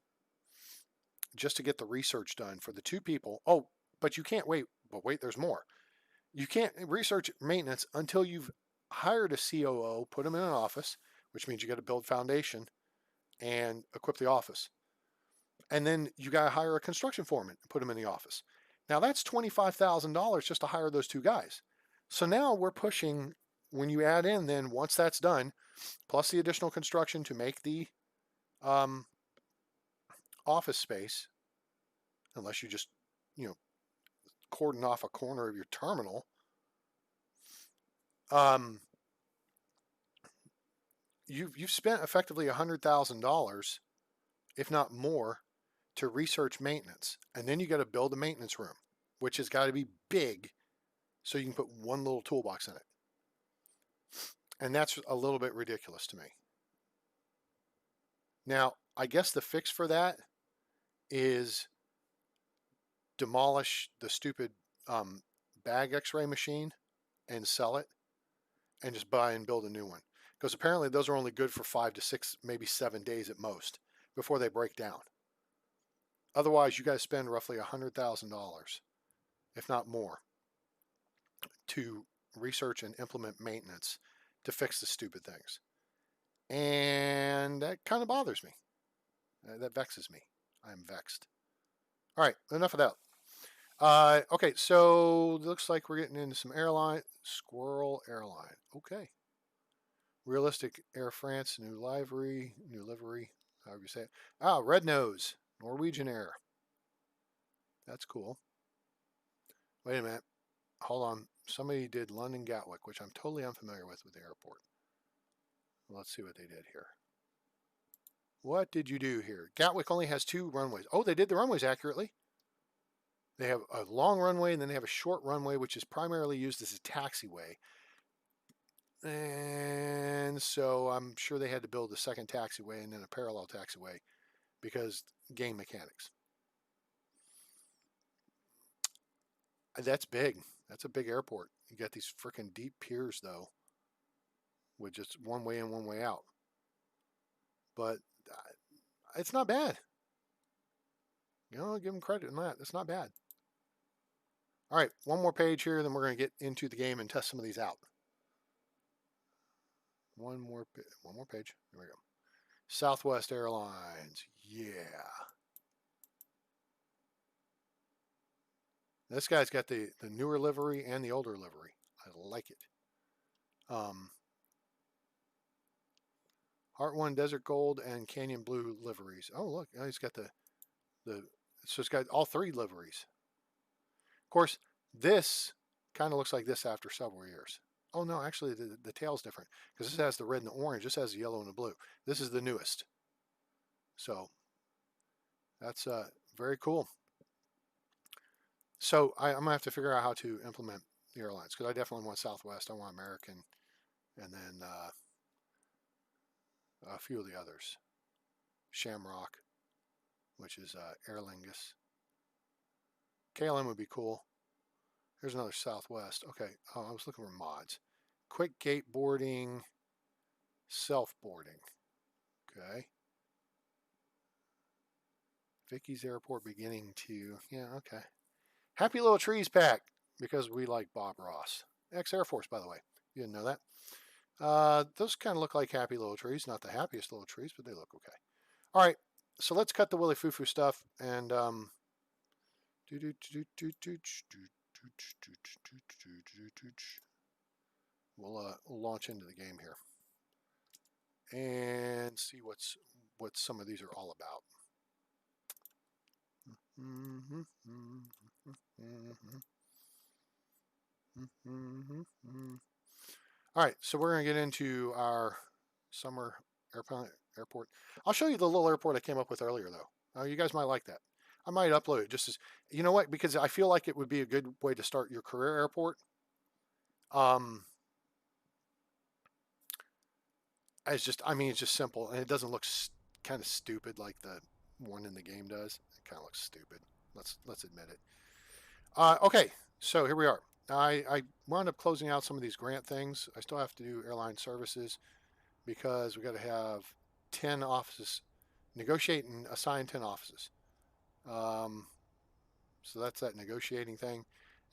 just to get the research done for the two people. Oh, but you can't wait. But wait, there's more. You can't research maintenance until you've hired a COO, put them in an office, which means you got to build foundation and equip the office. And then you got to hire a construction foreman and put them in the office. Now that's $25,000 just to hire those two guys. So now we're pushing, when you add in then, once that's done, plus the additional construction to make the office space, unless you just, cordon off a corner of your terminal, you've spent effectively $100,000, if not more, to research maintenance, and then you got to build a maintenance room, which has got to be big, so you can put one little toolbox in it, and that's a little bit ridiculous to me. Now, I guess the fix for that is demolish the stupid bag X-ray machine and sell it, and just buy and build a new one. Because apparently those are only good for 5 to 6, maybe 7 days at most before they break down. Otherwise, you guys spend roughly $100,000, if not more, to research and implement maintenance to fix the stupid things. And that kind of bothers me. That vexes me. I'm vexed. All right, enough of that. Okay, so looks like we're getting into some airline. Squirrel Airline. Okay. Realistic Air France, new livery, however you say it. Ah, Red Nose, Norwegian Air. That's cool. Wait a minute. Hold on. Somebody did London Gatwick, which I'm totally unfamiliar with the airport. Let's see what they did here. What did you do here? Gatwick only has 2 runways. Oh, they did the runways accurately. They have a long runway, and then they have a short runway, which is primarily used as a taxiway. And so I'm sure they had to build a second taxiway and then a parallel taxiway because game mechanics. That's big. That's a big airport. You got these freaking deep piers, though, with just one way in, one way out. But it's not bad. You know, I'll give them credit on that. It's not bad. All right, one more page here, then we're going to get into the game and test some of these out. One more page. There we go. Southwest Airlines. Yeah. This guy's got the newer livery and the older livery. I like it. Heart One Desert Gold and Canyon Blue liveries. Oh, look. Oh, he's got so it's got all 3 liveries. Of course, this kind of looks like this after several years. Oh, no, actually, the tail's different because this has the red and the orange. This has the yellow and the blue. This is the newest. So that's very cool. So I'm going to have to figure out how to implement the airlines because I definitely want Southwest. I want American, and then a few of the others. Shamrock, which is Aer Lingus. KLM would be cool. Here's another Southwest. Okay, I was looking for mods. Quick gate boarding, self-boarding. Okay. Vicky's Airport beginning to, yeah, okay. Happy Little Trees pack, because we like Bob Ross. Ex-Air Force, by the way. You didn't know that? Those kind of look like happy little trees. Not the happiest little trees, but they look okay. All right, so let's cut the Willy Foo-Foo stuff and we'll launch into the game here and see what some of these are all about. All right, so we're going to get into our summer airport. I'll show you the little airport I came up with earlier, though. You guys might like that. I might upload it just as, you know what, because I feel like it would be a good way to start your career airport. It's just simple, and it doesn't look kind of stupid like the one in the game does. It kind of looks stupid. Let's admit it. Okay, so here we are. I wound up closing out some of these grant things. I still have to do airline services because we got to have 10 offices, negotiate and assign 10 offices. So that's that negotiating thing.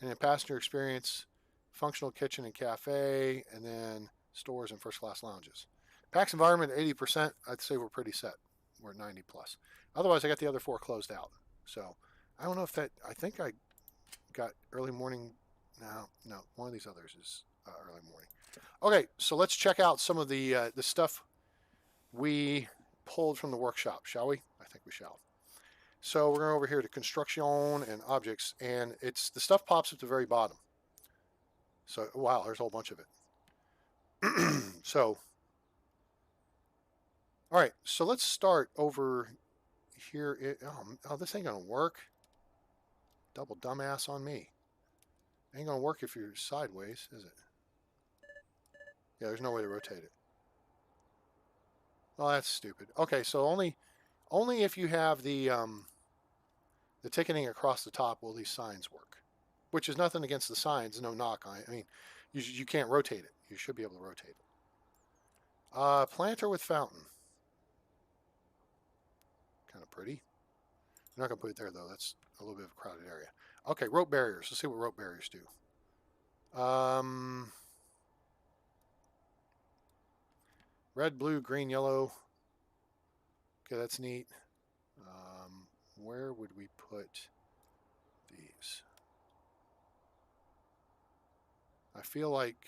And then passenger experience, functional kitchen and cafe, and then stores and first class lounges. PAX environment at 80%, I'd say we're pretty set. We're at 90 plus. Otherwise, I got the other 4 closed out. So I don't know if that, I think I got early morning. No, one of these others is early morning. Okay, so let's check out some of the stuff we pulled from the workshop, shall we? I think we shall. So we're going over here to construction and objects, and it's the stuff pops at the very bottom. So wow, there's a whole bunch of it. So All right, so let's start over here. Oh, this ain't gonna work. Double dumbass on me. Ain't gonna work if you're sideways, is it? Yeah, there's no way to rotate it. Oh, that's stupid. Okay, so only if you have the ticketing across the top will these signs work. Which is nothing against the signs, no knock on it. I mean, you can't rotate it. You should be able to rotate it. Planter with fountain. Kind of pretty. I'm not gonna put it there though. That's a little bit of a crowded area. Okay, rope barriers. Let's see what rope barriers do. Red, blue, green, yellow. Okay, that's neat. Where would we put these? I feel like,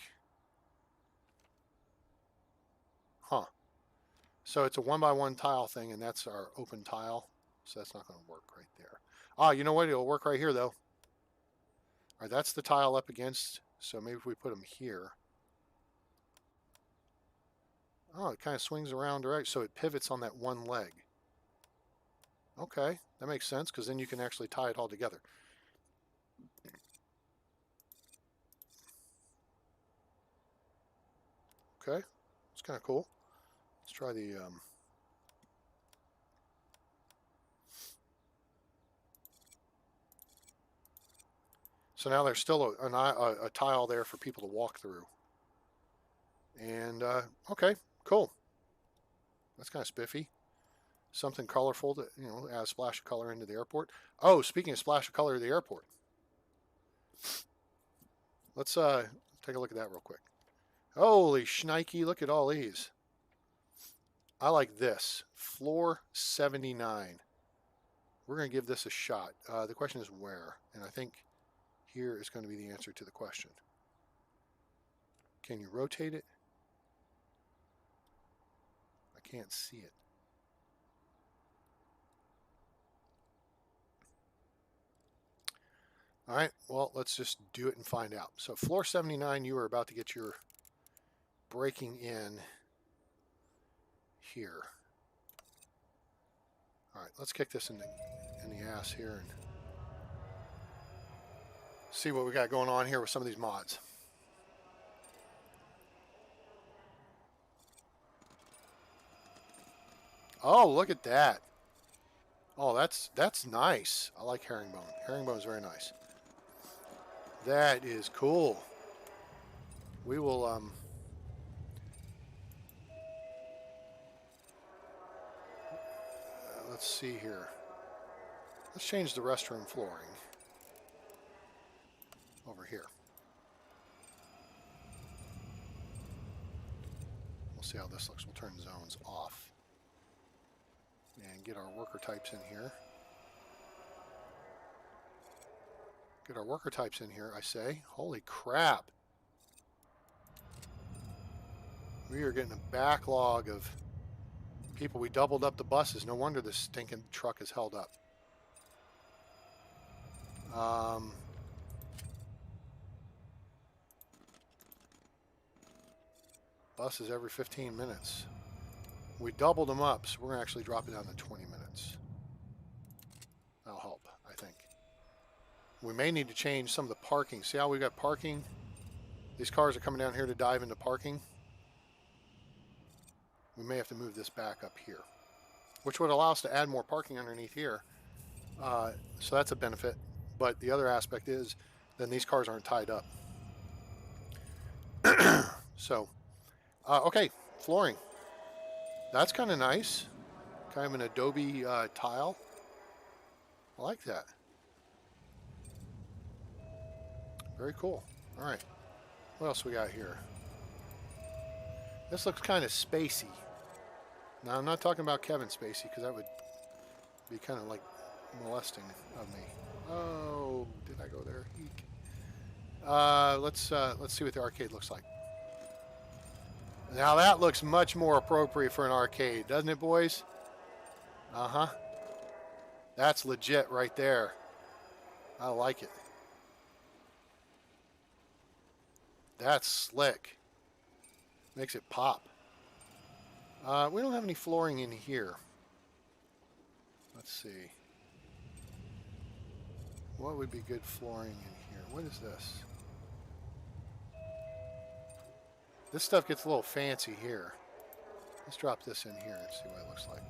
So it's a 1x1 tile thing, and that's our open tile. So that's not going to work right there. Ah, you know what? It'll work right here, though. All right, that's the tile up against. So maybe if we put them here. Oh, it kind of swings around direct, so it pivots on that one leg. Okay, that makes sense, because then you can actually tie it all together. Okay, it's kind of cool. Let's try the... So now there's still a tile there for people to walk through. And, okay, cool. That's kind of spiffy. Something colorful to, add a splash of color into the airport. Oh, speaking of splash of color to the airport. Let's take a look at that real quick. Holy shnikey, look at all these. I like this. Floor 79. We're going to give this a shot. The question is where? And I think here is going to be the answer to the question. Can you rotate it? I can't see it. All right, well, let's just do it and find out. So floor 79, you are about to get your breaking in here. All right, let's kick this in the ass here and see what we got going on here with some of these mods. Oh, look at that. Oh, that's nice. I like herringbone. Herringbone is very nice. That is cool. We will let's see here. Let's change the restroom flooring over here. We'll see how this looks. We'll turn zones off and get our worker types in here. Get our worker types in here, I say. Holy crap. We are getting a backlog of people. We doubled up the buses. No wonder this stinking truck is held up. Buses every 15 minutes. We doubled them up, so we're going to actually drop it down to 20 minutes. That'll help, I think. We may need to change some of the parking. See how we got parking? These cars are coming down here to dive into parking. We may have to move this back up here, which would allow us to add more parking underneath here. So that's a benefit. But the other aspect is then these cars aren't tied up. So, okay, flooring. That's kind of nice. Kind of an adobe tile. I like that. Very cool. All right. What else we got here? This looks kind of spacey. Now, I'm not talking about Kevin Spacey because that would be kind of like molesting of me. Oh, did I go there? Eek. Let's see what the arcade looks like. Now that looks much more appropriate for an arcade, doesn't it, boys? Uh-huh. That's legit right there. I like it. That's slick. Makes it pop. We don't have any flooring in here. Let's see. What would be good flooring in here? What is this? This stuff gets a little fancy here. Let's drop this in here and see what it looks like.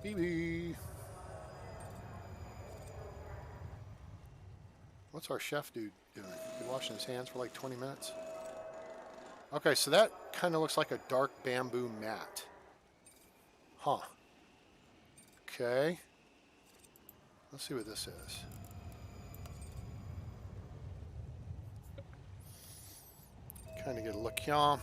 BB. What's our chef dude doing? He's washing his hands for like 20 minutes. Okay, so that kind of looks like a dark bamboo mat. Huh. Okay. Let's see what this is. Kind of get a look here.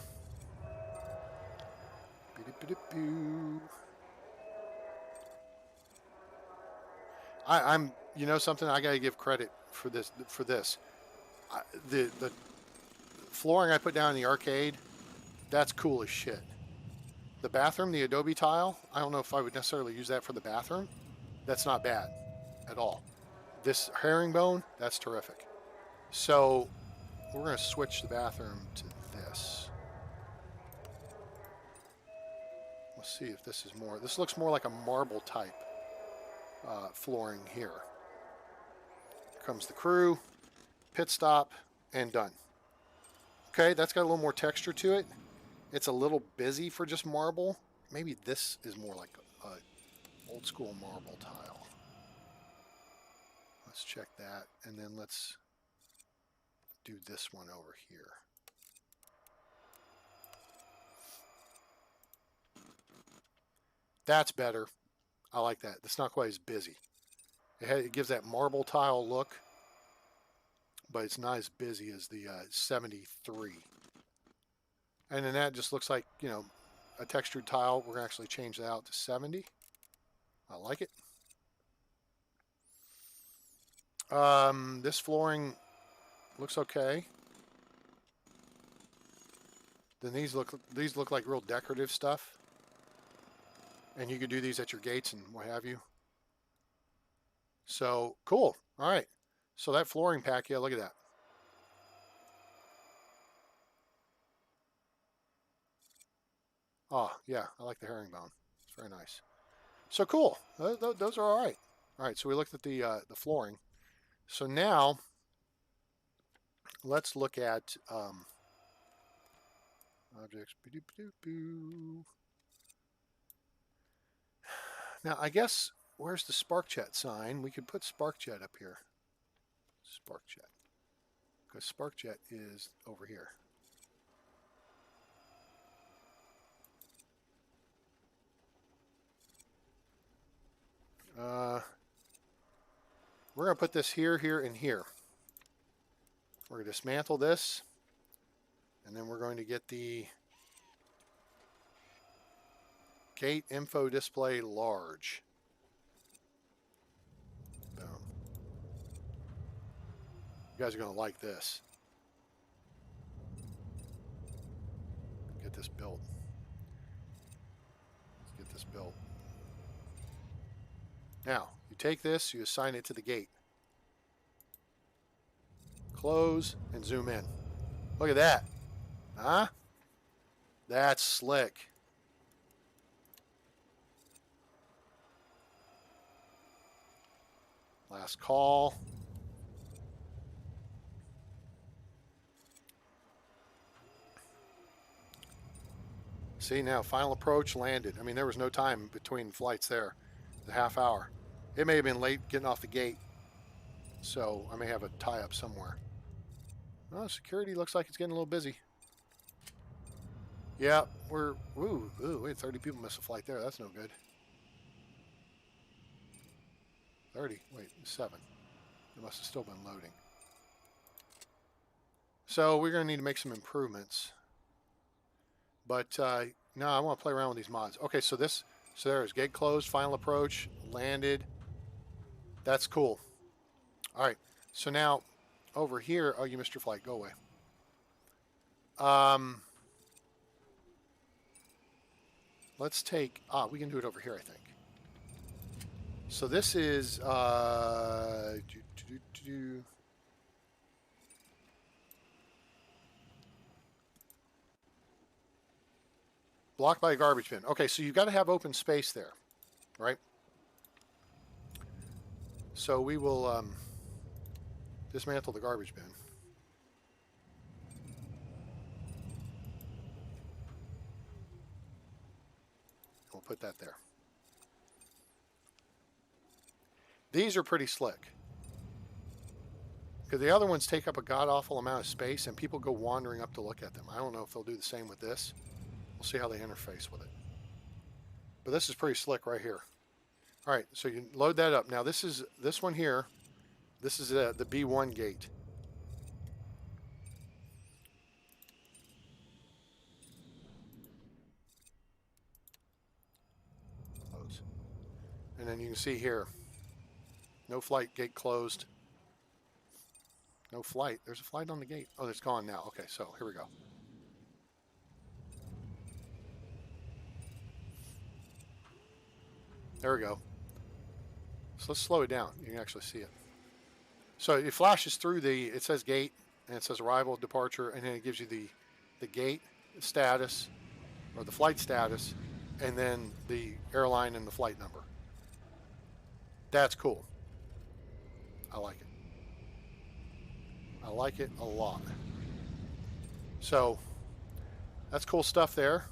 I'm, you know something, I gotta give credit for this. The flooring I put down in the arcade, that's cool as shit. The bathroom, the adobe tile, I don't know if I would necessarily use that for the bathroom. That's not bad at all. This herringbone, that's terrific. So we're going to switch the bathroom to this. Let's see if this is more. This looks more like a marble type flooring here. Here comes the crew, pit stop, and done. Okay, that's got a little more texture to it. It's a little busy for just marble. Maybe this is more like a old school marble tile. Let's check that, and then let's do this one over here. That's better. I like that. It's not quite as busy. It gives that marble tile look, but it's not as busy as the 73. And then that just looks like, you know, a textured tile. We're going to actually change that out to 70. I like it. This flooring looks okay. Then these look like real decorative stuff. And you could do these at your gates and what have you. So, cool. All right. So that flooring pack, yeah, look at that. Oh, yeah, I like the herringbone. It's very nice. So cool. Those are all right. All right, so we looked at the flooring. So now, let's look at objects. Now, I guess, where's the SparkJet sign? We could put SparkJet up here. SparkJet. Because SparkJet is over here. We're going to put this here, here, and here. We're going to dismantle this. And then we're going to get the gate info display large. Boom. You guys are going to like this. Get this built. Let's get this built. Now, you take this, you assign it to the gate. Close and zoom in. Look at that. Huh? That's slick. Last call. See now, final approach landed. I mean, there was no time between flights there. The half hour. It may have been late getting off the gate, so I may have a tie-up somewhere. Oh, security looks like it's getting a little busy. Yeah, we're... Ooh, wait, 30 people missed a flight there. That's no good. 30? Wait, 7. It must have still been loading. So we're going to need to make some improvements. But, no, I want to play around with these mods. Okay, so this... So there's gate closed, final approach, landed. That's cool. All right. So now over here, oh, you missed your flight. Go away. Let's take, we can do it over here, I think. So this is, Blocked by a garbage bin. Okay, so you've got to have open space there, right? So we will dismantle the garbage bin. We'll put that there. These are pretty slick. Because the other ones take up a god-awful amount of space and people go wandering up to look at them. I don't know if they'll do the same with this. We'll see how they interface with it. But this is pretty slick right here. All right, so you load that up. Now this one here. This is the B1 gate. Close. And then you can see here, no flight, gate closed. No flight. There's a flight on the gate. Oh, it's gone now. Okay, so here we go. There we go. So let's slow it down. You can actually see it. So it flashes through it says gate, and it says arrival, departure, and then it gives you the gate status, or the flight status, and then the airline and the flight number. That's cool. I like it. I like it a lot. So that's cool stuff there.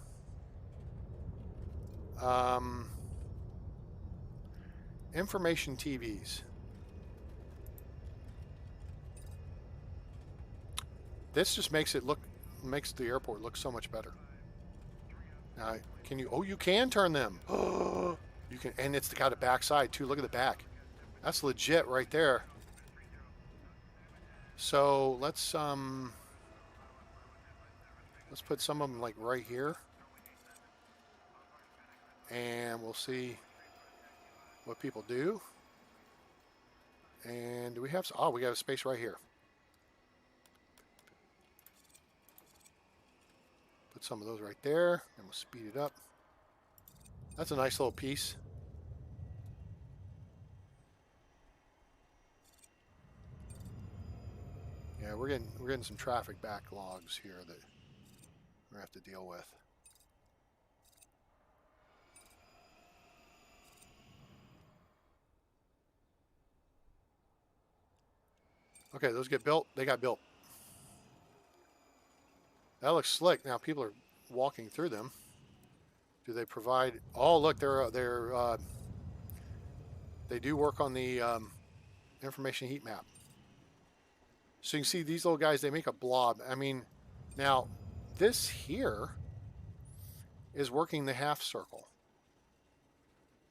Information TVs. This just makes the airport look so much better. Now, you can turn them. You can, and it's got a backside too. Look at the back. That's legit right there. So let's put some of them like right here, and we'll see what people do. And do we have? Oh, we got a space right here. Put some of those right there, and we'll speed it up. That's a nice little piece. Yeah, we're getting some traffic backlogs here that we're gonna have to deal with. Okay, those get built. They got built. That looks slick. Now people are walking through them. Do they provide? Oh, look, they do work on the information heat map. So you can see these little guys. They make a blob. I mean, now this here is working the half circle.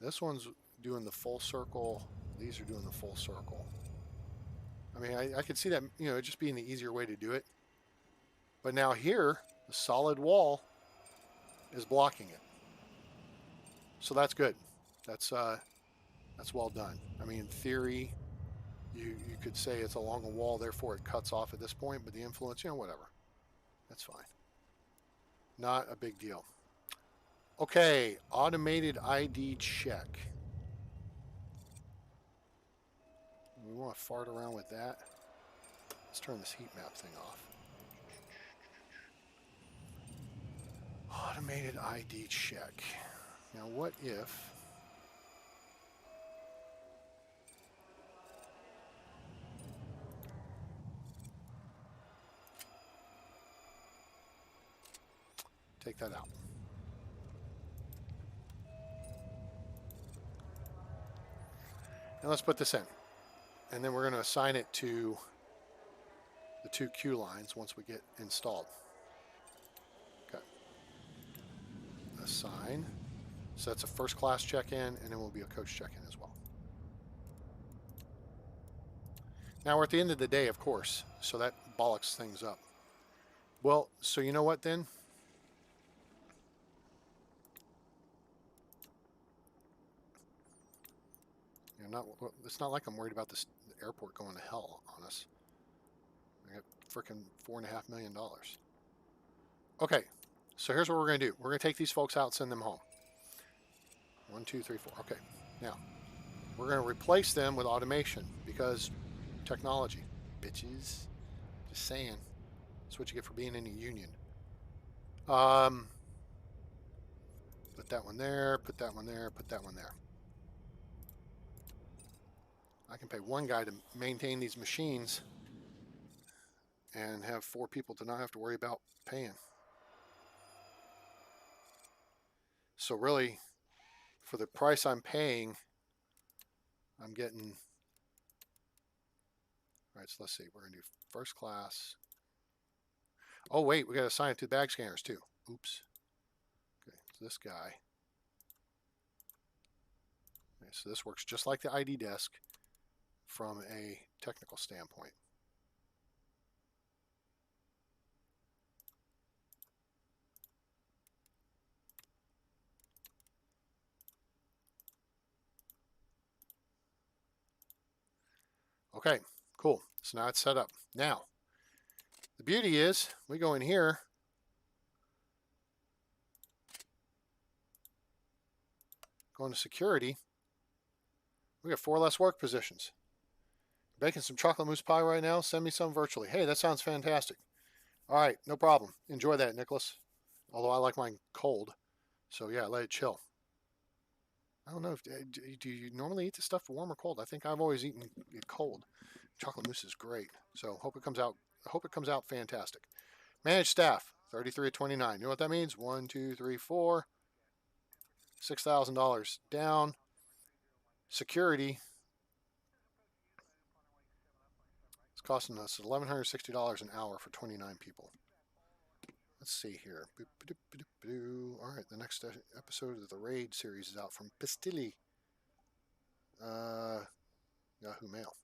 This one's doing the full circle. These are doing the full circle. I mean, I could see that, it just being the easier way to do it. But now here, the solid wall is blocking it. So that's good. That's well done. I mean, in theory, you could say it's along a wall, therefore it cuts off at this point, but the influence, whatever. That's fine. Not a big deal. Okay, automated ID check. We want to fart around with that. Let's turn this heat map thing off. Automated ID check. Now what if... Take that out. And let's put this in. And then we're going to assign it to the 2 queue lines once we get installed. Okay. Assign. So that's a first class check-in, and then will be a coach check-in as well. Now we're at the end of the day, of course, so that bollocks things up. Well, so you know what then? It's not like I'm worried about this airport going to hell on us. I got freaking $4.5 million. Okay, so here's what we're going to do. We're going to take these folks out, send them home. 1, 2, 3, 4. Okay, now we're going to replace them with automation because technology, bitches. Just saying. That's what you get for being in a union. Put that one there, put that one there, put that one there. I can pay one guy to maintain these machines and have 4 people to not have to worry about paying. So really, for the price I'm paying, I'm getting, all right, so let's see, we're gonna do first class. Oh wait, we gotta assign it to bag scanners too. Oops. Okay, so this guy. Okay, so this works just like the ID desk from a technical standpoint. Okay, cool. So now it's set up. Now, the beauty is we go in here, go into security. We got 4 less work positions. Baking some chocolate mousse pie right now. Send me some virtually. Hey, that sounds fantastic. All right, no problem. Enjoy that, Nicholas. Although I like mine cold. So yeah, let it chill. I don't know if do you normally eat the stuff warm or cold? I think I've always eaten it cold. Chocolate mousse is great. So hope it comes out fantastic. Managed staff, 33 at 29. You know what that means? 1, 2, 3, 4. $6,000 down. Security. It's costing us $1,160 an hour for 29 people. Let's see here. All right, the next episode of the Raid series is out from Pistilli. Yahoo Mail.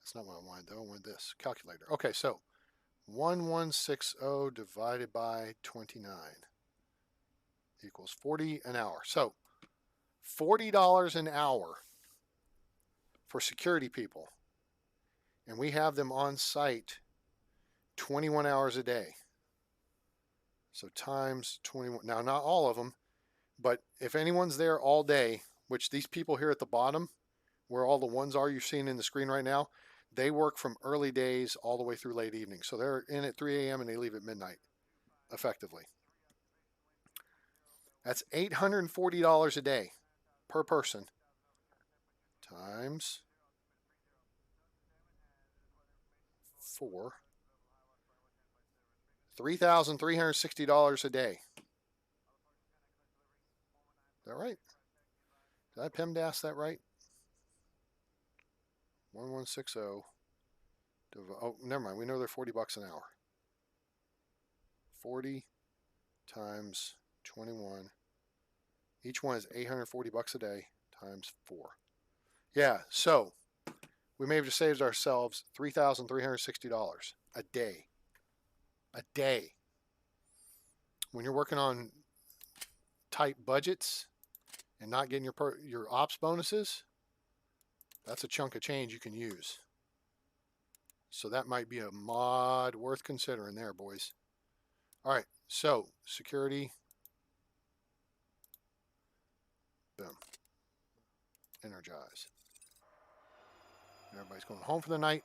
That's not what I wanted, though. I wanted this. Calculator. Okay, so 1160 divided by 29 equals 40 an hour. So $40 an hour for security people. And we have them on site 21 hours a day. So times 21. Now, not all of them, but if anyone's there all day, which these people here at the bottom, where all the ones are you're seeing in the screen right now, they work from early days all the way through late evening. So they're in at 3 a.m. and they leave at midnight, effectively. That's $840 a day per person times 4. $3,360 a day. Is that right? Did I PEMDAS that right? 1160. Oh, never mind. We know they're $40 an hour. 40 times 21. Each one is $840 a day times 4. Yeah, so we may have just saved ourselves $3,360 a day. A day. When you're working on tight budgets and not getting your ops bonuses, that's a chunk of change you can use. So that might be a mod worth considering there, boys. All right, so security. Boom. Energize. Everybody's going home for the night.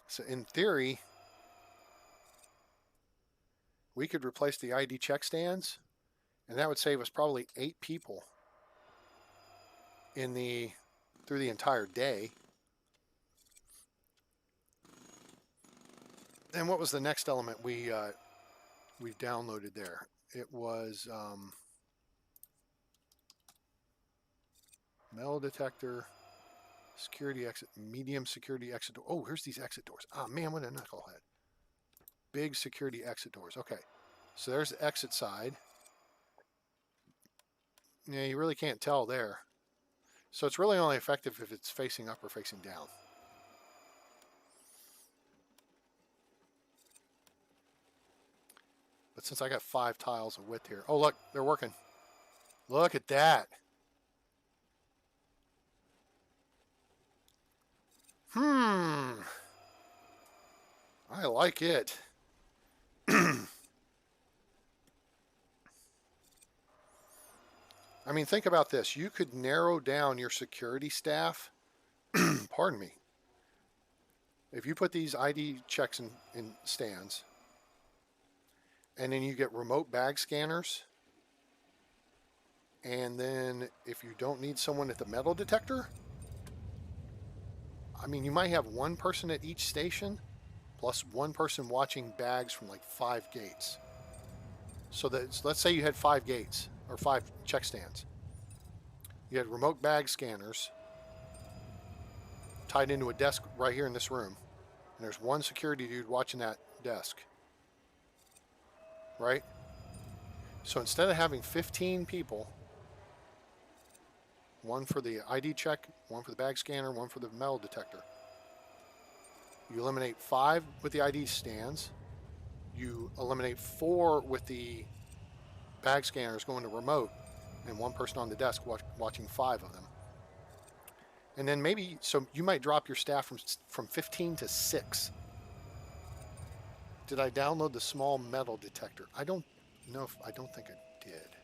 So in theory, we could replace the ID check stands, and that would save us probably 8 people through the entire day. And what was the next element we downloaded there? It was metal detector, security exit, medium security exit door. Oh, here's these exit doors. Ah, man, what a knucklehead. Big security exit doors. Okay, so there's the exit side. Yeah, you really can't tell there. So it's really only effective if it's facing up or facing down. But since I got 5 tiles of width here. Oh, look, they're working. Look at that. I like it. I mean, think about this. You could narrow down your security staff pardon me, if you put these ID checks in stands, and then you get remote bag scanners, and then if you don't need someone at the metal detector, I mean, you might have one person at each station, plus one person watching bags from like 5 gates. So let's say you had 5 gates, or 5 check stands. You had remote bag scanners tied into a desk right here in this room. And there's one security dude watching that desk. Right? So instead of having 15 people, one for the ID check, one for the bag scanner, one for the metal detector, you eliminate 5 with the ID stands. You eliminate 4 with the bag scanners going to remote, and one person on the desk watching 5 of them. And then maybe, so you might drop your staff from 15 to 6. Did I download the small metal detector? I don't know I don't think I did.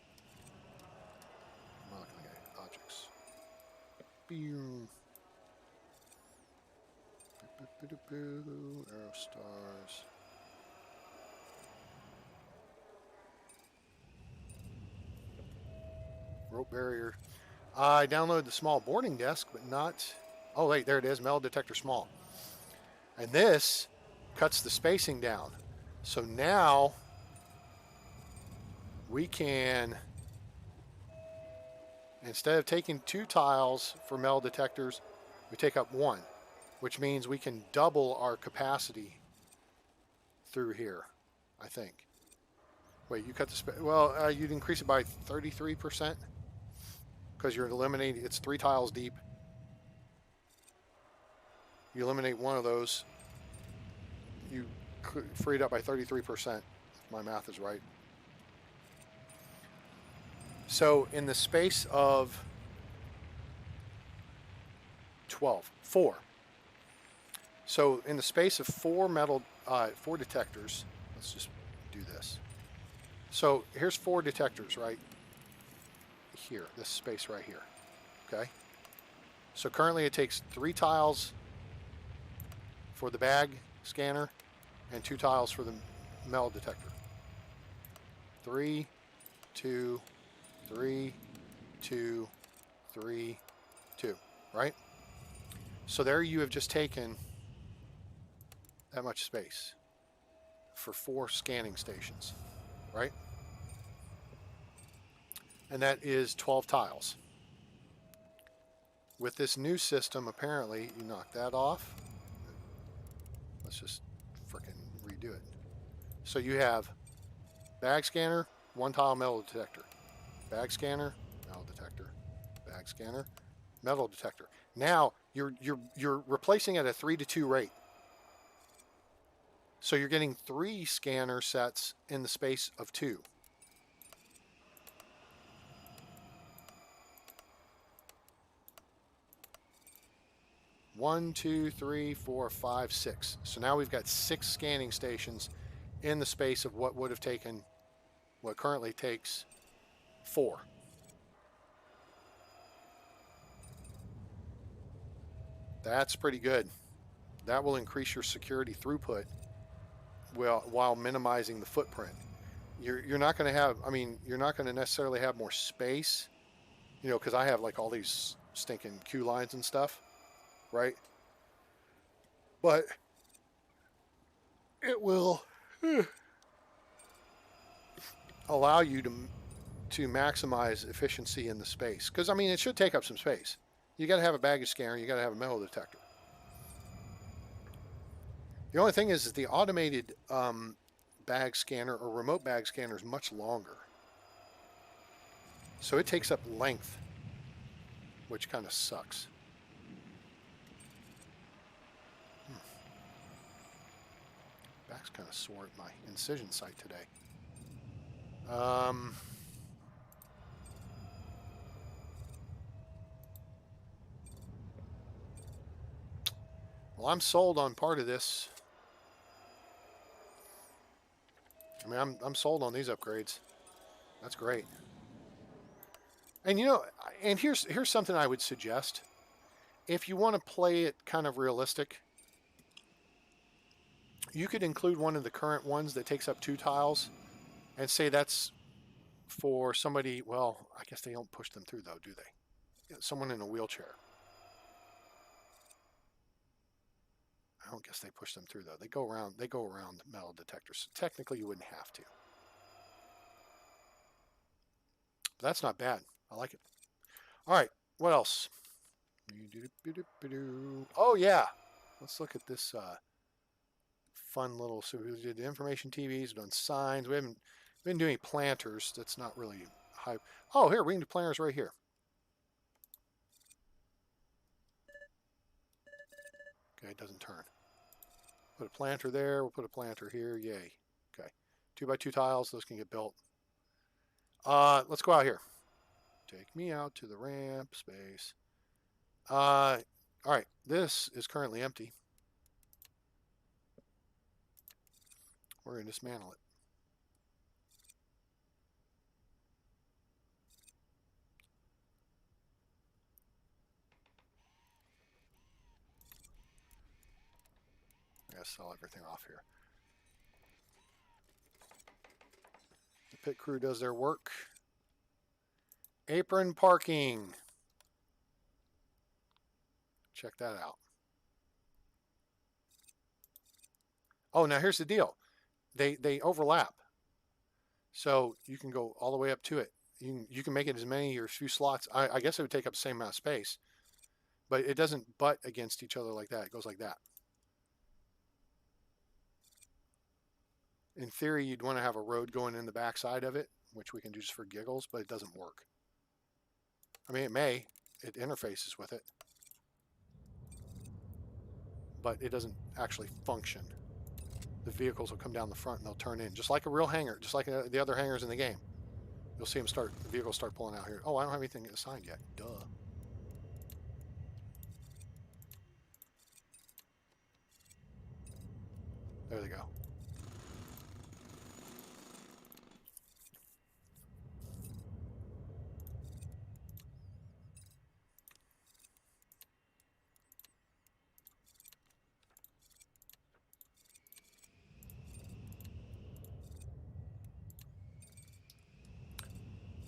I'm not looking at objects. Arrow stars. Rope barrier. I downloaded the small boarding desk, but not... Oh, wait, there it is. Metal detector small. And this cuts the spacing down. So now we can, instead of taking 2 tiles for metal detectors, we take up 1, which means we can double our capacity through here, I think. Wait, you cut the space. Well, you'd increase it by 33%. Because you're eliminating, it's 3 tiles deep. You eliminate one of those, you free it up by 33%, if my math is right. So in the space of 4. So in the space of 4 detectors, let's just do this. So here's 4 detectors, right? Here, this space right here, okay? So currently it takes 3 tiles for the bag scanner and 2 tiles for the metal detector. 3, 2, 3, 2, 3, 2, right? So there you have just taken that much space for 4 scanning stations, right? And that is 12 tiles. With this new system, apparently, you knock that off. Let's just frickin' redo it. So you have bag scanner, 1 tile metal detector. Bag scanner, metal detector. Bag scanner, metal detector. Now you're replacing at a 3-to-2 rate. So you're getting 3 scanner sets in the space of 2. One, 2, 3, 4, 5, 6. So now we've got 6 scanning stations in the space of what would have taken, what currently takes 4. That's pretty good. That will increase your security throughput while minimizing the footprint. You're not going to have, I mean, you're not going to necessarily have more space, you know, because I have like all these stinking queue lines and stuff, right? But it will allow you to maximize efficiency in the space. Because, I mean, it should take up some space. You got to have a baggage scanner. You got to have a metal detector. The only thing is the automated bag scanner or remote bag scanner is much longer. So it takes up length, which kind of sucks. Back's kind of sore at my incision site today. Well, I'm sold on part of this. I mean, I'm sold on these upgrades. That's great. And you know, and here's something I would suggest. if you want to play it kind of realistic, you could include one of the current ones that takes up 2 tiles and say that's for somebody. Well, I guess they don't push them through though, do they? Someone in a wheelchair. I don't guess they push them through though. They go around metal detectors. So technically you wouldn't have to. But that's not bad. I like it. All right, what else? Oh yeah, let's look at this fun little. So we did information TVs, we've done signs. We haven't been doing planters. That's not really high. Oh, here we can do planters right here. Okay, it doesn't turn. Put a planter there. We'll put a planter here. Yay. Okay, 2x2 tiles. Those can get built. Let's go out here. Take me out to the ramp space. All right, this is currently empty. We're going to dismantle it. I gotta sell everything off here. The pit crew does their work. Apron Parking. Check that out. Oh, now here's the deal. They overlap. So you can go all the way up to it. You can make it as many or as few slots. I guess it would take up the same amount of space. But it doesn't butt against each other like that. It goes like that. In theory, you'd want to have a road going in the backside of it, which we can do just for giggles, but it doesn't work. I mean, it may. It interfaces with it. But it doesn't actually function. The vehicles will come down the front and they'll turn in, just like a real hangar, just like the other hangars in the game. You'll see them start, the vehicles start pulling out here. Oh, I don't have anything assigned yet. Duh. There they go.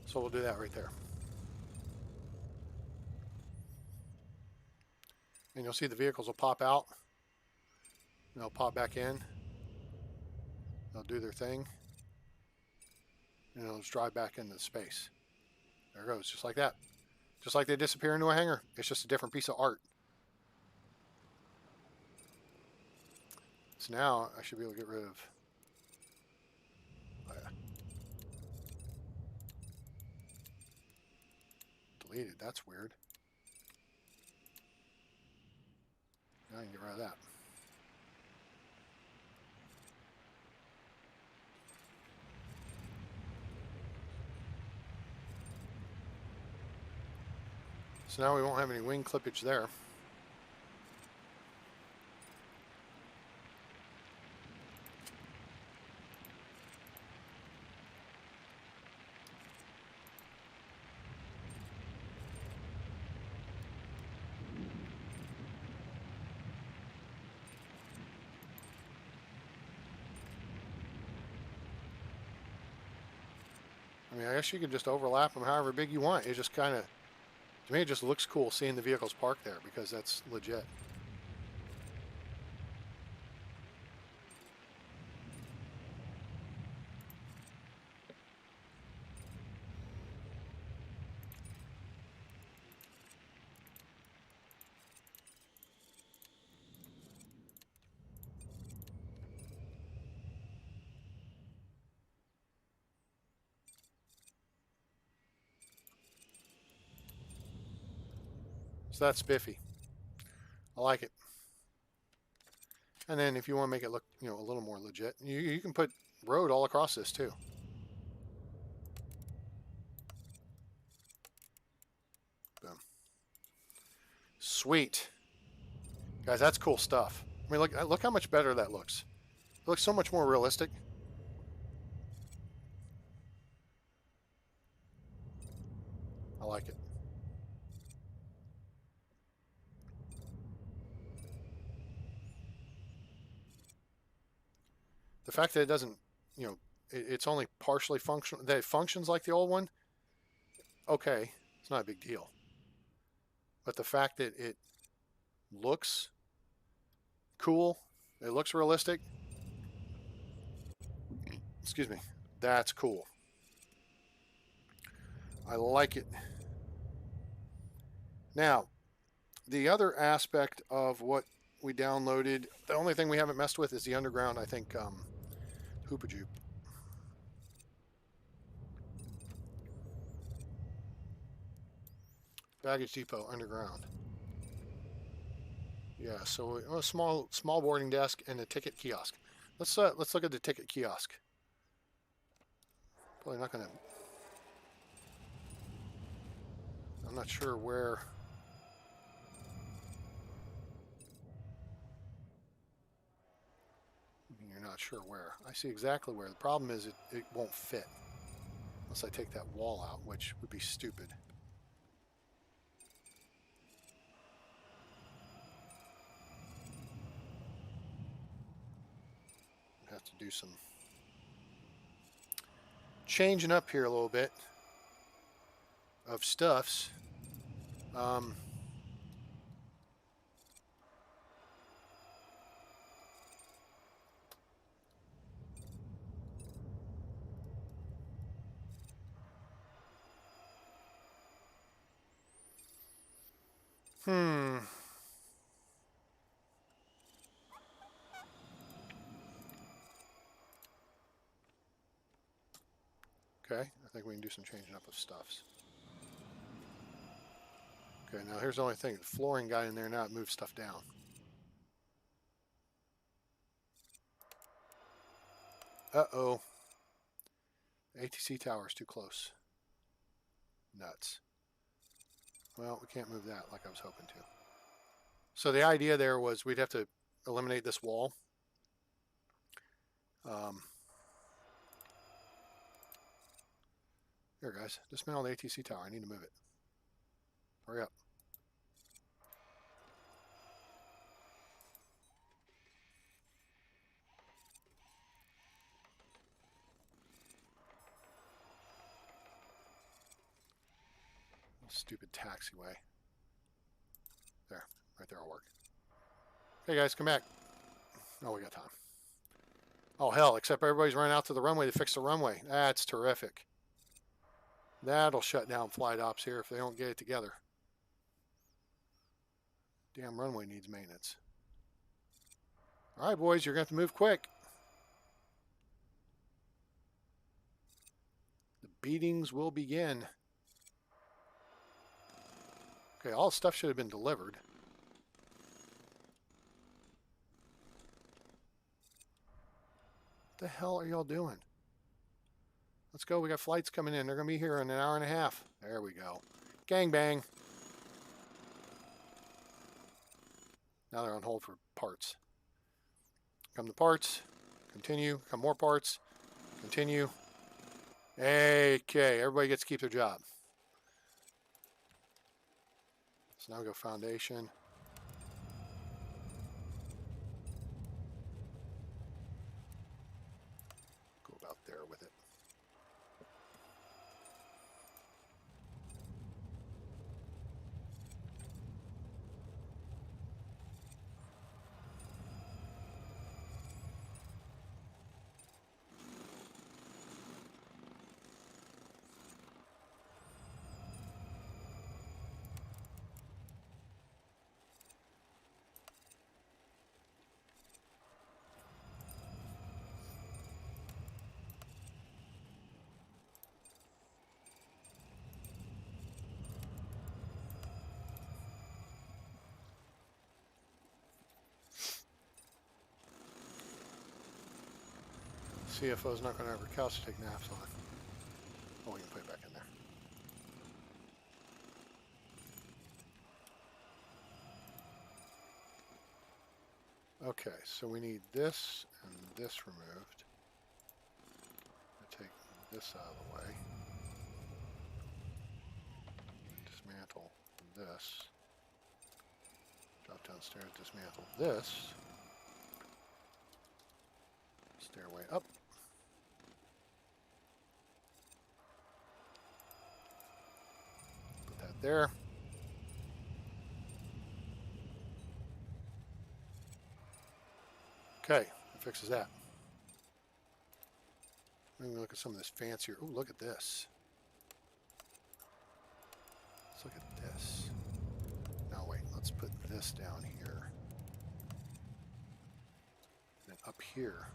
So we'll do that right there. And you'll see the vehicles will pop out. They'll pop back in. They'll do their thing. And it'll just drive back into the space. There it goes, just like that. Just like they disappear into a hangar. It's just a different piece of art. So now I should be able to get rid of... Oh, yeah. Deleted, that's weird. Now I can get rid of that. So now we won't have any wing clippage there. I mean, I guess you could just overlap them however big you want. It just kind of, to me, it just looks cool seeing the vehicles parked there because that's legit. So that's spiffy. I like it. And then if you want to make it look, a little more legit, you can put road all across this too. Boom. Sweet. Guys, that's cool stuff. I mean, look how much better that looks. It looks so much more realistic. I like it. The fact that it doesn't, you know, it's only partially functional, that it functions like the old one, okay, it's not a big deal. But the fact that it looks cool, it looks realistic, excuse me, that's cool. I like it. Now, the other aspect of what we downloaded, the only thing we haven't messed with is the underground, I think, Hoopajoop. Baggage depot underground. Yeah, so a small boarding desk and a ticket kiosk. Let's look at the ticket kiosk. Probably not gonna. I'm not sure where. You're not sure where. I see exactly where. The problem is it won't fit unless I take that wall out, which would be stupid. Have to do some changing up here a little bit of stuffs. Okay, I think we can do some changing up of stuffs. Okay, now here's the only thing. The flooring got in there now, it moves stuff down. Uh-oh. The ATC tower is too close. Nuts. Well, we can't move that like I was hoping to. So the idea there was we'd have to eliminate this wall. Here, guys. Dismantle the ATC tower. I need to move it. Hurry up. Stupid taxiway. There. Right there will work. Hey, guys. Come back. Oh, we got time. Oh, hell. Except everybody's running out to the runway to fix the runway. That's terrific. That'll shut down flight ops here if they don't get it together. Damn runway needs maintenance. All right, boys, you're going to have to move quick. The beatings will begin. Okay, all the stuff should have been delivered. What the hell are y'all doing? Let's go. We got flights coming in. They're going to be here in an hour and a half. There we go. Gangbang. Now they're on hold for parts. Come the parts. Continue. Come more parts. Continue. Okay. Everybody gets to keep their job. So now we go foundation. Go about there with it. CFO's not going to have her couch to take naps on. Oh, we can put it back in there. Okay, so we need this and this removed. I take this out of the way. Dismantle this. Drop downstairs, dismantle this. Stairway up. Put that there. Okay, that fixes that. Let me look at some of this fancier. Oh, look at this. Let's look at this. Now wait, let's put this down here. And then up here,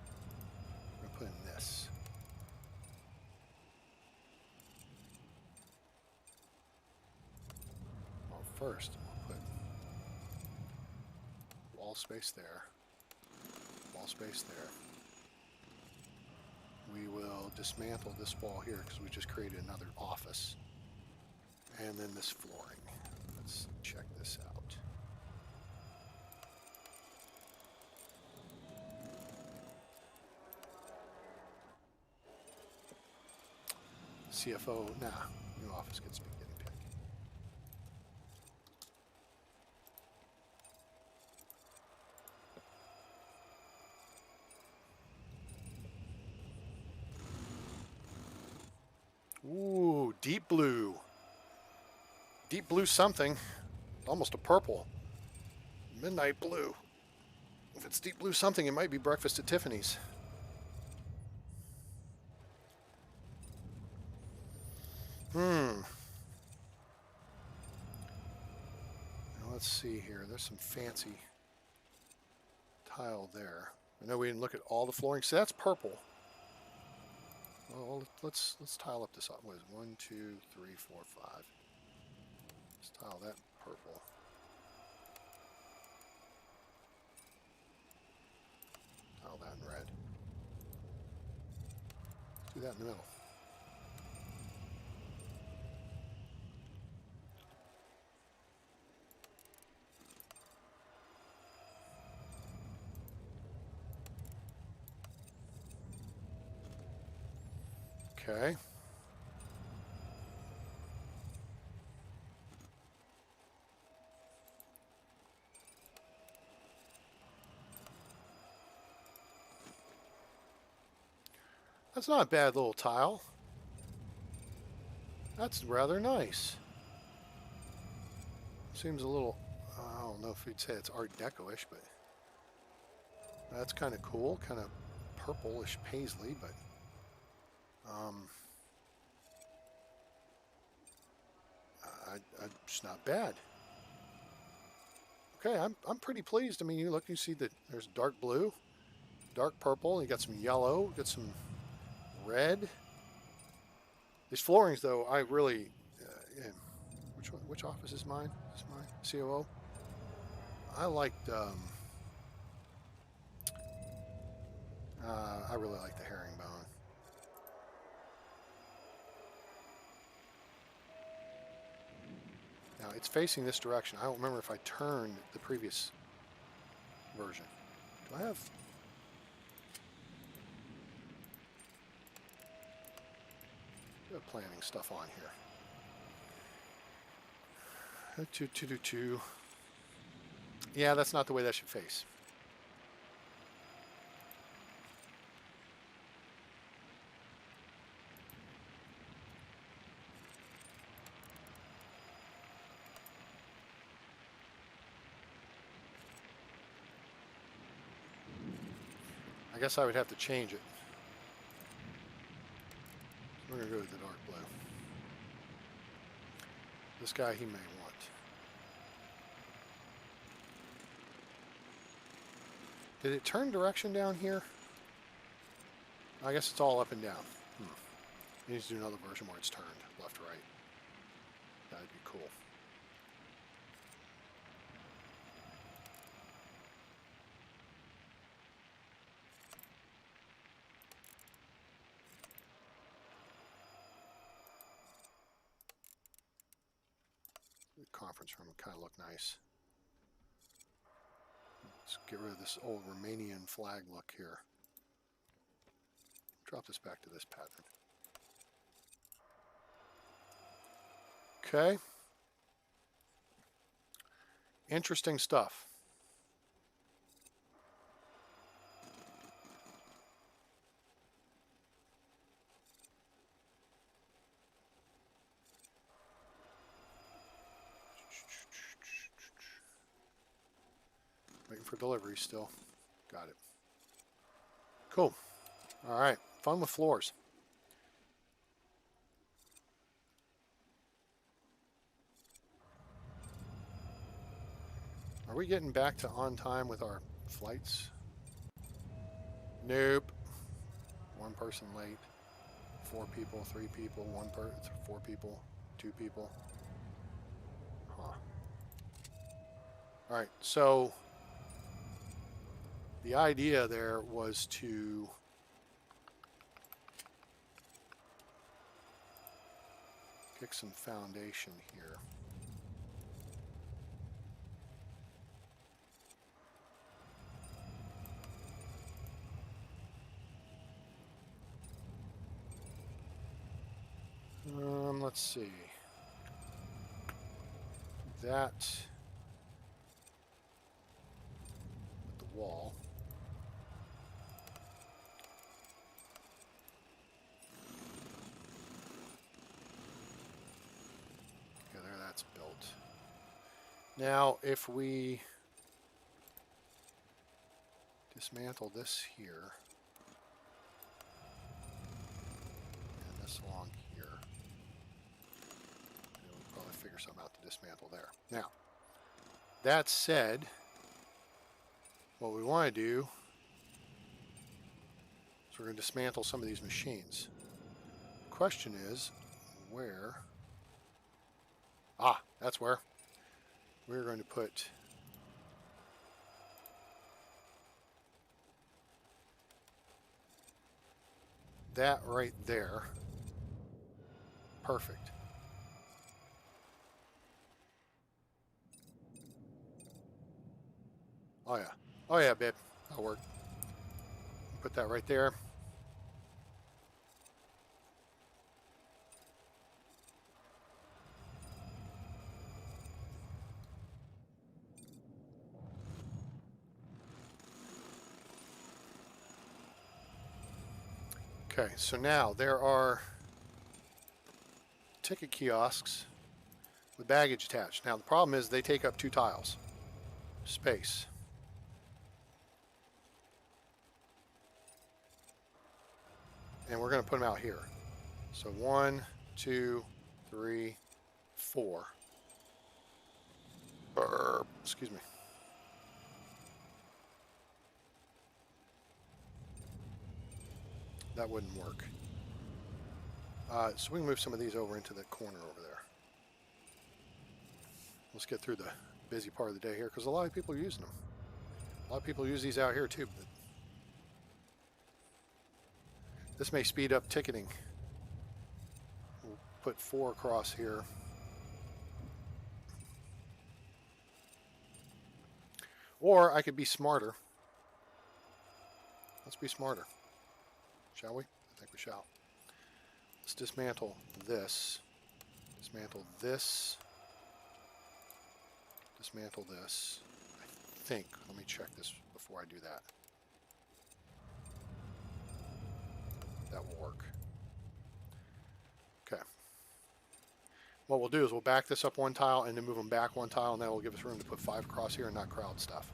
we're going to put in this. Well, first, we'll put wall space there. Wall space there. We will dismantle this wall here because we just created another office. And then this flooring. Let's check this out. CFO, nah, new office gets me guinea pig. Ooh, deep blue. Deep blue something. Almost a purple. Midnight blue. If it's deep blue something, it might be Breakfast at Tiffany's. Now let's see here. There's some fancy tile there. I know we didn't look at all the flooring. So that's purple. Well, let's tile up this up. What is it? 1, 2, 3, 4, 5. Let's tile that purple. Tile that in red. Let's do that in the middle. Okay. That's not a bad little tile. That's rather nice. Seems a little, I don't know if you'd say it's Art Deco-ish, but that's kind of cool, kind of purplish paisley, but it's not bad. Okay, I'm pretty pleased. I mean, you look, you see that there's dark blue, dark purple. You got some yellow, got some red. These floorings, though, I really. Yeah. Which office is mine? Is mine COO? I liked. I really like the herringbone. Now it's facing this direction. I don't remember if I turned the previous version. Do I have? Planning stuff on here. 2. Yeah, that's not the way that should face. I guess I would have to change it. We're going to go with the dark blue. This guy he may want. Did it turn direction down here? I guess it's all up and down. It needs to do another version where it's turned left to right. That'd be cool. The conference room would kind of look nice. Let's get rid of this old Romanian flag look here. Drop this back to this pattern. Okay. Interesting stuff. Waiting for delivery still. Got it. Cool. All right. Fun with floors. Are we getting back to on time with our flights? Nope. One person late. 4 people, 3 people, 4 people, 2 people. Huh. All right, so the idea there was to kick some foundation here. Let's see. That with the wall. Okay, there, that's built. Now, if we dismantle this here, and this along here, we'll probably figure something out to dismantle there. Now, that said, what we want to do is we're going to dismantle some of these machines. The question is, where? Ah, that's where. We're going to put that right there. Perfect. Oh yeah. Oh yeah, babe. That'll work. Put that right there. Okay, so now there are ticket kiosks with baggage attached. Now the problem is they take up 2 tiles space. And we're going to put them out here. So 1, 2, 3, 4. Excuse me. That wouldn't work. So we can move some of these over into the corner over there. Let's get through the busy part of the day here because a lot of people are using them. A lot of people use these out here too. But this may speed up ticketing. We'll put 4 across here. Or I could be smarter. Let's be smarter. Shall we? I think we shall. Let's dismantle this. Dismantle this. Dismantle this. I think. Let me check this before I do that. That will work. Okay. What we'll do is we'll back this up 1 tile and then move them back 1 tile, and that will give us room to put 5 across here and not crowd stuff.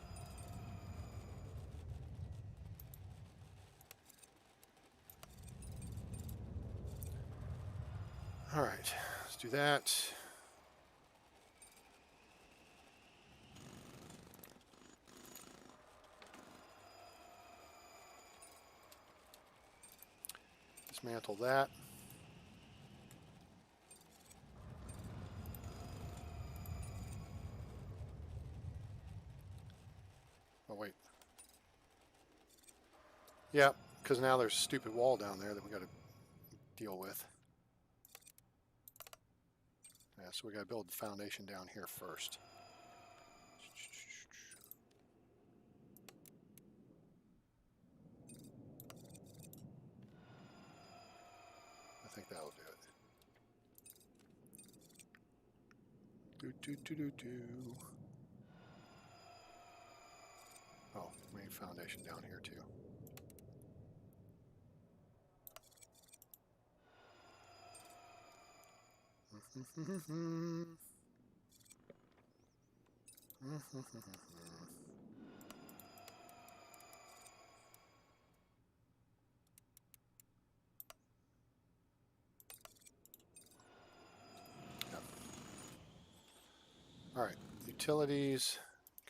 All right, let's do that. Dismantle that. Oh, wait. Yeah, because now there's a stupid wall down there that we got to deal with. Yeah, so we got to build the foundation down here first. I think that'll do it. Oh, we need foundation down here too. utilities,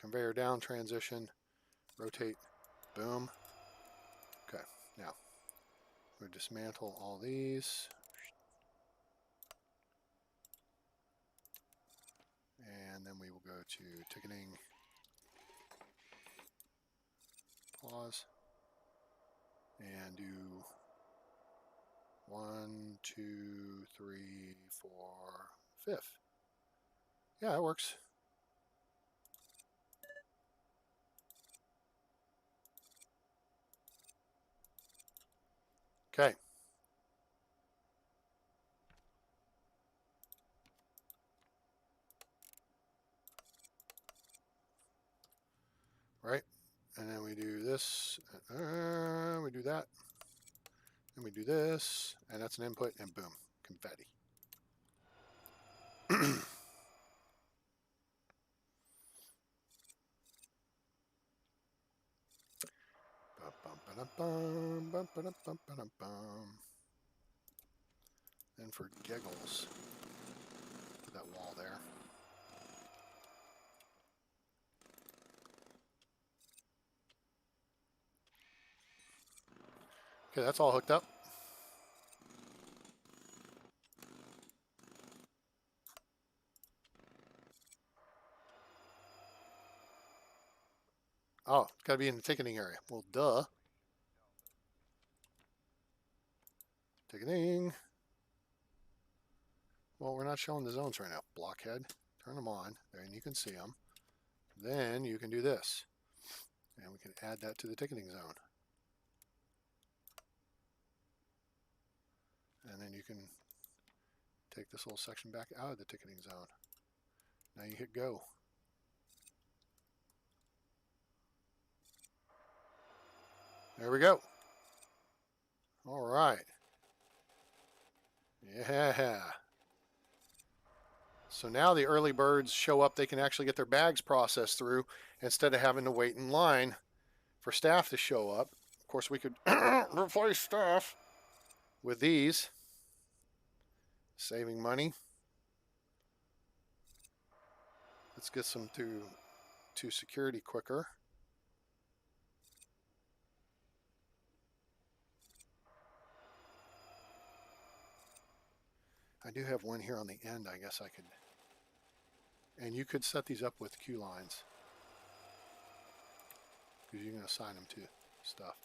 conveyor down transition, rotate, boom. Okay, now we dismantle all these. And then we will go to ticketing, pause, and do 1, 2, 3, 4, 5th. Yeah, it works. Okay. Right. And then we do this. We do that. And we do this. And that's an input. And boom. Confetti. Then for giggles, put that wall there. Okay, that's all hooked up. Oh, it's got to be in the ticketing area. Well, duh. Ticketing. Well, we're not showing the zones right now. Blockhead. Turn them on. There, and you can see them. Then you can do this. And we can add that to the ticketing zone. And then you can take this little section back out of the ticketing zone. Now you hit go. There we go. All right. Yeah. So now the early birds show up. They can actually get their bags processed through instead of having to wait in line for staff to show up. Of course, we could replace staff with these, saving money. Let's get some to security quicker. I do have one here on the end. I guess I could. And you could set these up with queue lines, because you can assign them to stuff.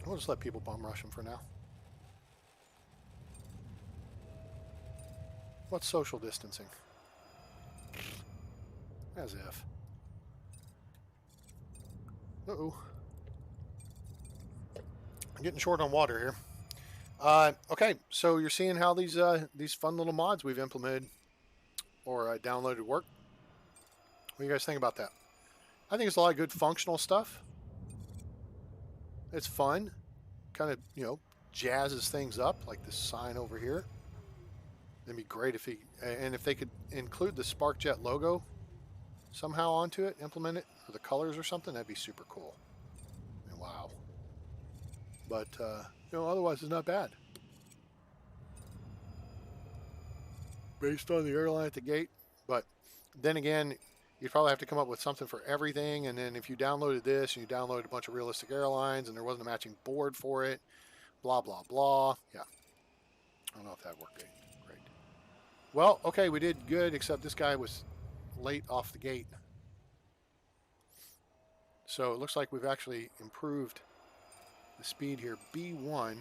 We'll just let people bum rush them for now. What's social distancing? As if. Uh-oh. I'm getting short on water here. Okay, so you're seeing how these fun little mods we've implemented or downloaded work. What do you guys think about that? I think it's a lot of good functional stuff. It's fun. Kind of, you know, jazzes things up, like this sign over here. It'd be great if they could include the SparkJet logo somehow onto it, implement it, or the colors or something. That'd be super cool. I mean, wow. But you know, otherwise it's not bad. Based on the airline at the gate, but then again, you'd probably have to come up with something for everything. And then if you downloaded this and you downloaded a bunch of realistic airlines and there wasn't a matching board for it, blah blah blah. Yeah, I don't know if that worked great. Well, okay, we did good, except this guy was late off the gate. So it looks like we've actually improved the speed here. B1.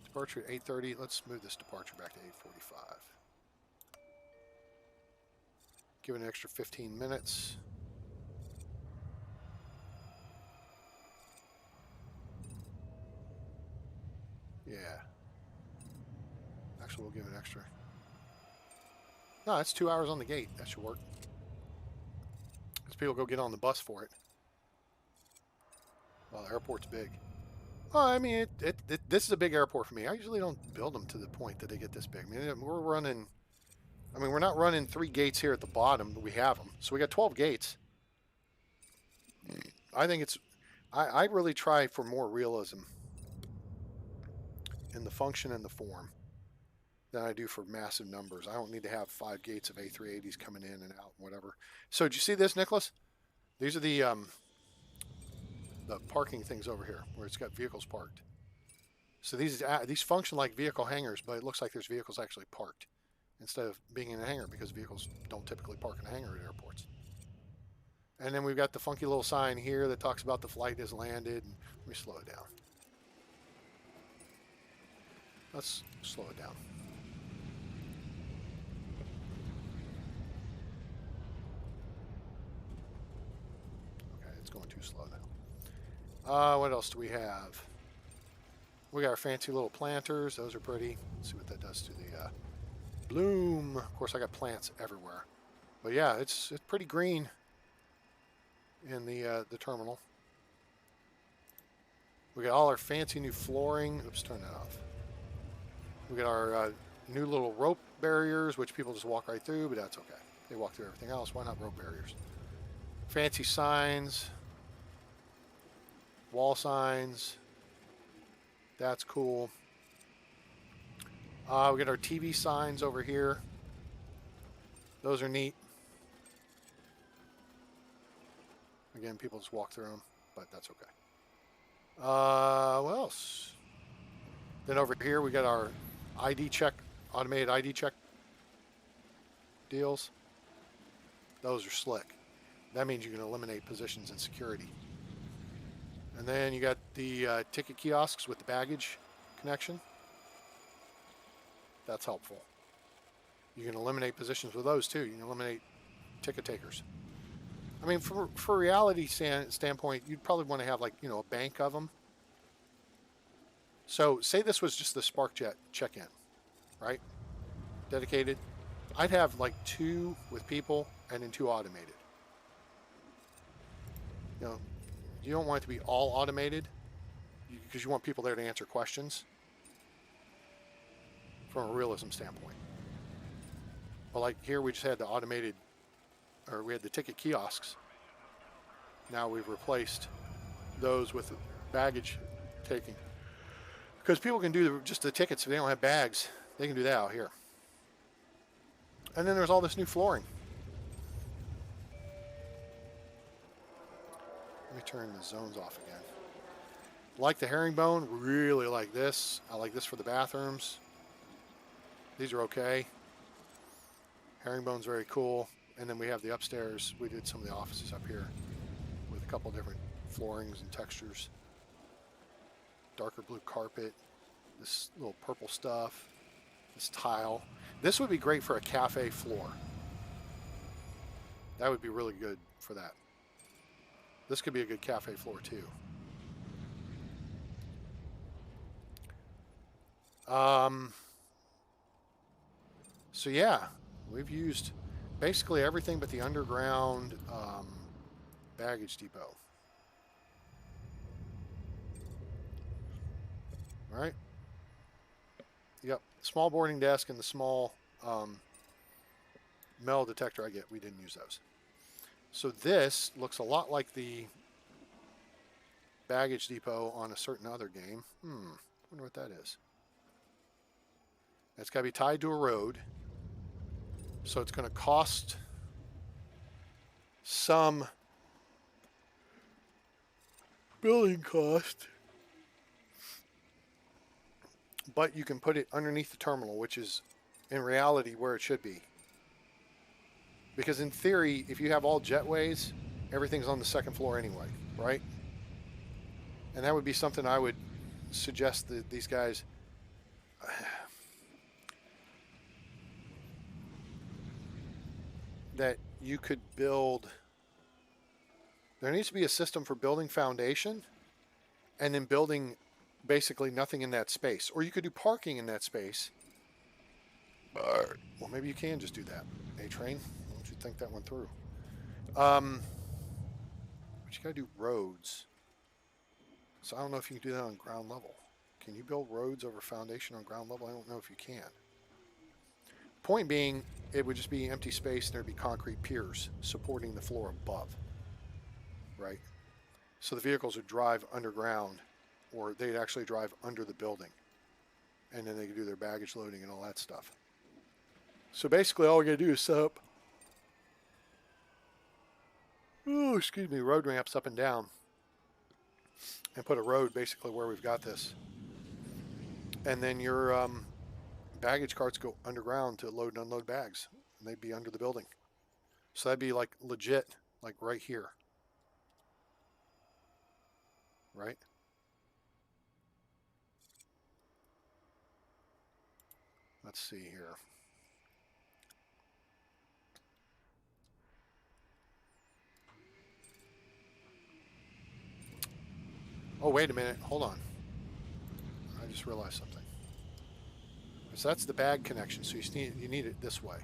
Departure at 8:30. Let's move this departure back to 8:45. Give it an extra 15 minutes. Yeah. Actually, we'll give it extra. No, that's 2 hours on the gate. That should work. Because people go get on the bus for it. Well, the airport's big. Well, I mean, this is a big airport for me. I usually don't build them to the point that they get this big. I mean, we're running I mean, we're not running 3 gates here at the bottom, but we have them. So we got 12 gates. I think it's, I really try for more realism in the function and the form than I do for massive numbers. I don't need to have 5 gates of A380s coming in and out, whatever. So did you see this, Nicholas? These are the parking things over here where it's got vehicles parked. So these function like vehicle hangars, but it looks like there's vehicles actually parked instead of being in a hangar because vehicles don't typically park in a hangar at airports. And then we've got the funky little sign here that talks about the flight has landed. And let me slow it down. Let's slow it down. Okay, it's going too slow now. What else do we have? We got our fancy little planters. Those are pretty. Let's see what that does to the bloom. Of course, I got plants everywhere. But yeah, it's pretty green in the terminal. We got all our fancy new flooring. Oops, turn that off. We got our new little rope barriers, which people just walk right through, but that's okay. They walk through everything else. Why not rope barriers? Fancy signs. Wall signs. That's cool. We got our TV signs over here. Those are neat. Again, people just walk through them, but that's okay. What else? Then over here we got our ID check, automated ID check deals. Those are slick. That means you can eliminate positions in security. And then you got the ticket kiosks with the baggage connection. That's helpful. You can eliminate positions with those too. You can eliminate ticket takers. I mean, for reality standpoint, you'd probably want to have like, a bank of them. So say this was just the SparkJet check-in, right? Dedicated. I'd have like 2 with people and then 2 automated. You don't want it to be all automated because you want people there to answer questions from a realism standpoint. But like here, we just had the automated, or we had the ticket kiosks. Now we've replaced those with baggage taking. Because people can do just the tickets if they don't have bags. They can do that out here. And then there's all this new flooring. Let me turn the zones off again. Like the herringbone, really like this. I like this for the bathrooms. These are okay. Herringbone's very cool. And then we have the upstairs. We did some of the offices up here with a couple different floorings and textures. Darker blue carpet. This little purple stuff. This tile. This would be great for a cafe floor. That would be really good for that. This could be a good cafe floor too. So yeah, we've used basically everything but the underground baggage depot. All right. Yep, small boarding desk and the small metal detector I get. We didn't use those. So this looks a lot like the baggage depot on a certain other game. Wonder what that is. It's got to be tied to a road. So it's going to cost some building cost. But you can put it underneath the terminal, which is in reality where it should be. Because in theory, if you have all jetways, everything's on the second floor anyway, right? And that would be something I would suggest that these guys that you could build. There needs to be a system for building foundation and then building basically nothing in that space. Or you could do parking in that space. Well, maybe you can just do that. A-Train, why don't you think that one through? But you gotta do roads. So I don't know if you can do that on ground level. Can you build roads over foundation on ground level? I don't know if you can. point being, it would just be empty space and there'd be concrete piers supporting the floor above, right? So the vehicles would drive underground, or they'd actually drive under the building, and then they could do their baggage loading and all that stuff. So basically all we're going to do is set up, road ramps up and down, and put a road basically where we've got this. And then your baggage carts go underground to load and unload bags, and they'd be under the building. So that'd be like legit, like right here. Right? Let's see here. Oh, wait a minute. Hold on. I just realized something. So that's the bag connection. So you need it this way.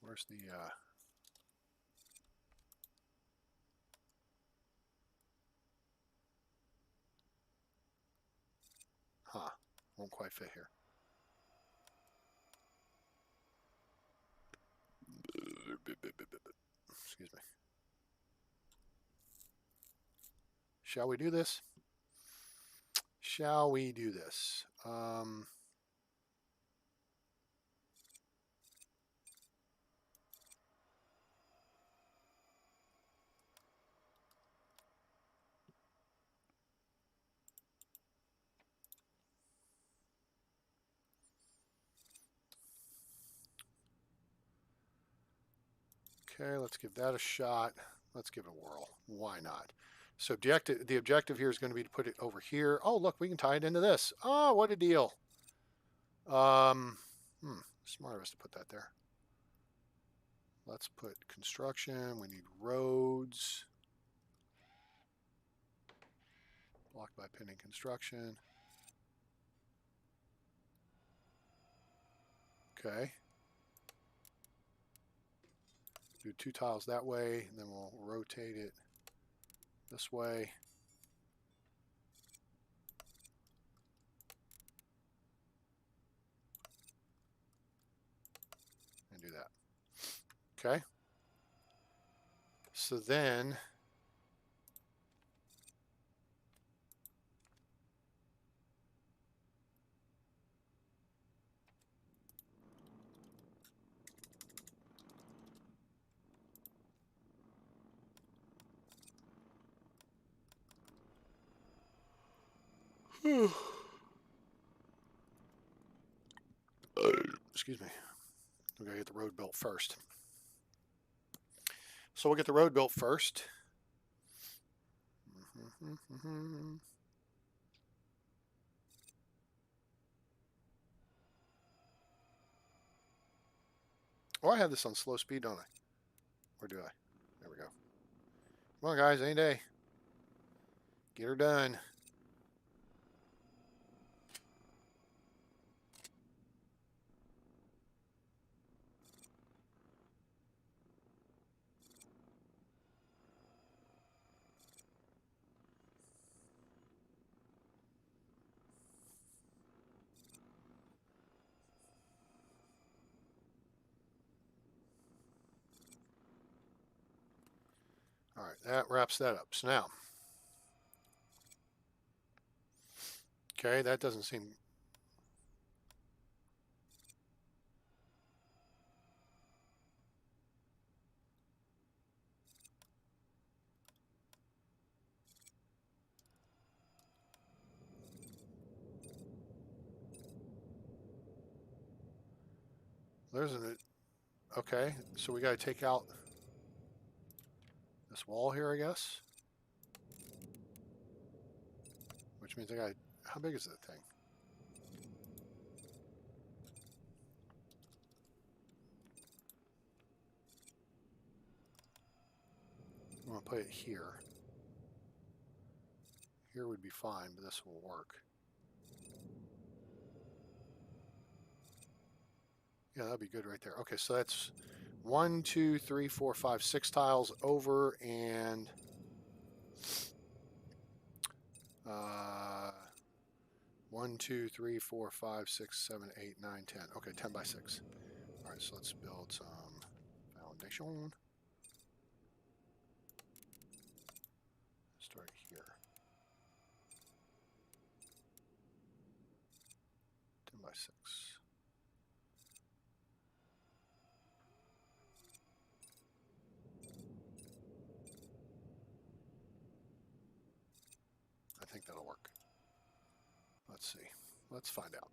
Where's the... Won't quite fit here. Excuse me. Shall we do this? Shall we do this? Okay, let's give that a shot. Let's give it a whirl. Why not? So the objective here is going to be to put it over here. Oh, look, we can tie it into this. Oh, what a deal. Smart of us to put that there. Let's put construction. We need roads. Blocked by pending construction. Okay. Do 2 tiles that way, and then we'll rotate it this way. And do that. Okay. So then excuse me. We gotta get the road built first. So we'll get the road built first. Oh, I have this on slow speed, don't I? Or do I? There we go. Come on, guys, any day. Get her done. All right, that wraps that up. So now, okay, that doesn't seem... There's an... Okay, so we got to take out this wall here, I guess. Which means I got... How big is that thing? I'm going to put it here. Here would be fine, but this will work. Yeah, that'd be good right there. Okay, so that's 1, 2, 3, 4, 5, 6 tiles over, and 1, 2, 3, 4, 5, 6, 7, 8, 9, 10. Okay, 10 by 6. All right, so let's build some foundation. Start here. 10 by 6. I think that'll work. Let's see. Let's find out.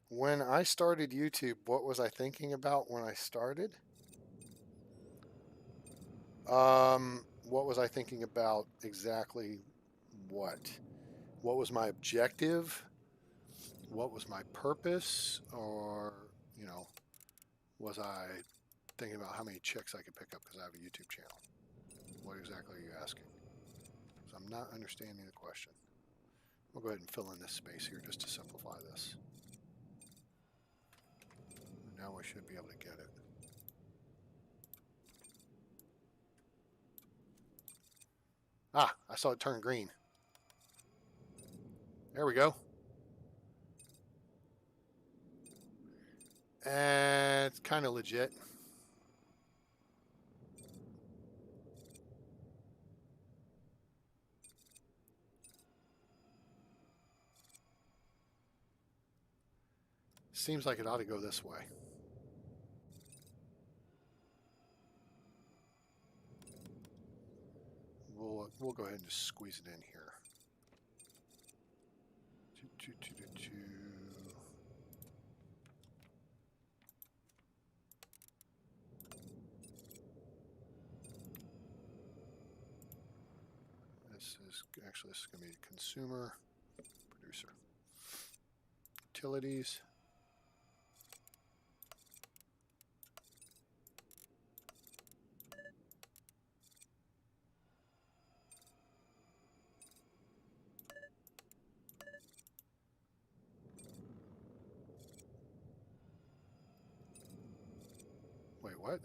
When I started YouTube, what was I thinking about when I started? What was I thinking about exactly? What was my objective? What was my purpose? Or, you know, was I thinking about how many chicks I could pick up because I have a YouTube channel? What exactly are you asking? Because I'm not understanding the question. We'll go ahead and fill in this space here just to simplify this. Now we should be able to get it. Ah, I saw it turn green. There we go. And it's kind of legit. Seems like it ought to go this way. We'll go ahead and just squeeze it in here. This is going to be consumer, producer, utilities. Wait, what?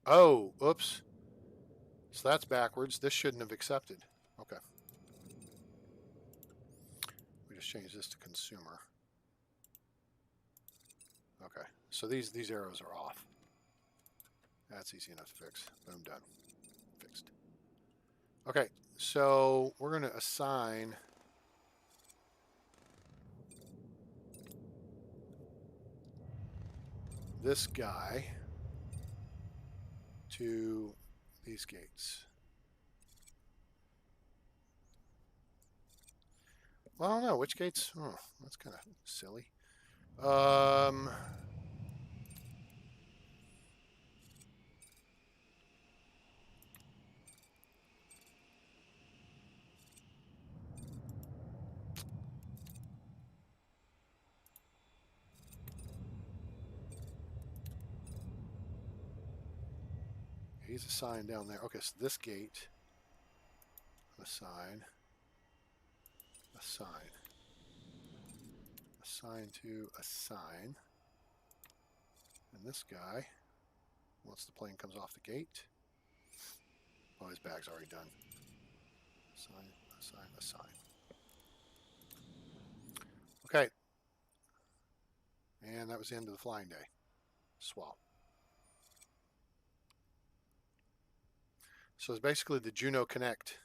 Oh, oops. So that's backwards. This shouldn't have accepted. Okay. We just changed this to consumer. Okay. So these arrows are off. That's easy enough to fix. Boom, done. Fixed. Okay. So we're going to assign this guy to these gates. Well, I don't know. Which gates? Oh, that's kind of silly. He's assigned down there. Okay, so this gate, assign, assign, assign to assign. And this guy, once the plane comes off the gate, oh, his bag's already done. Assign, assign, assign. Okay. And that was the end of the flying day. Swap. So it's basically the Juno Connect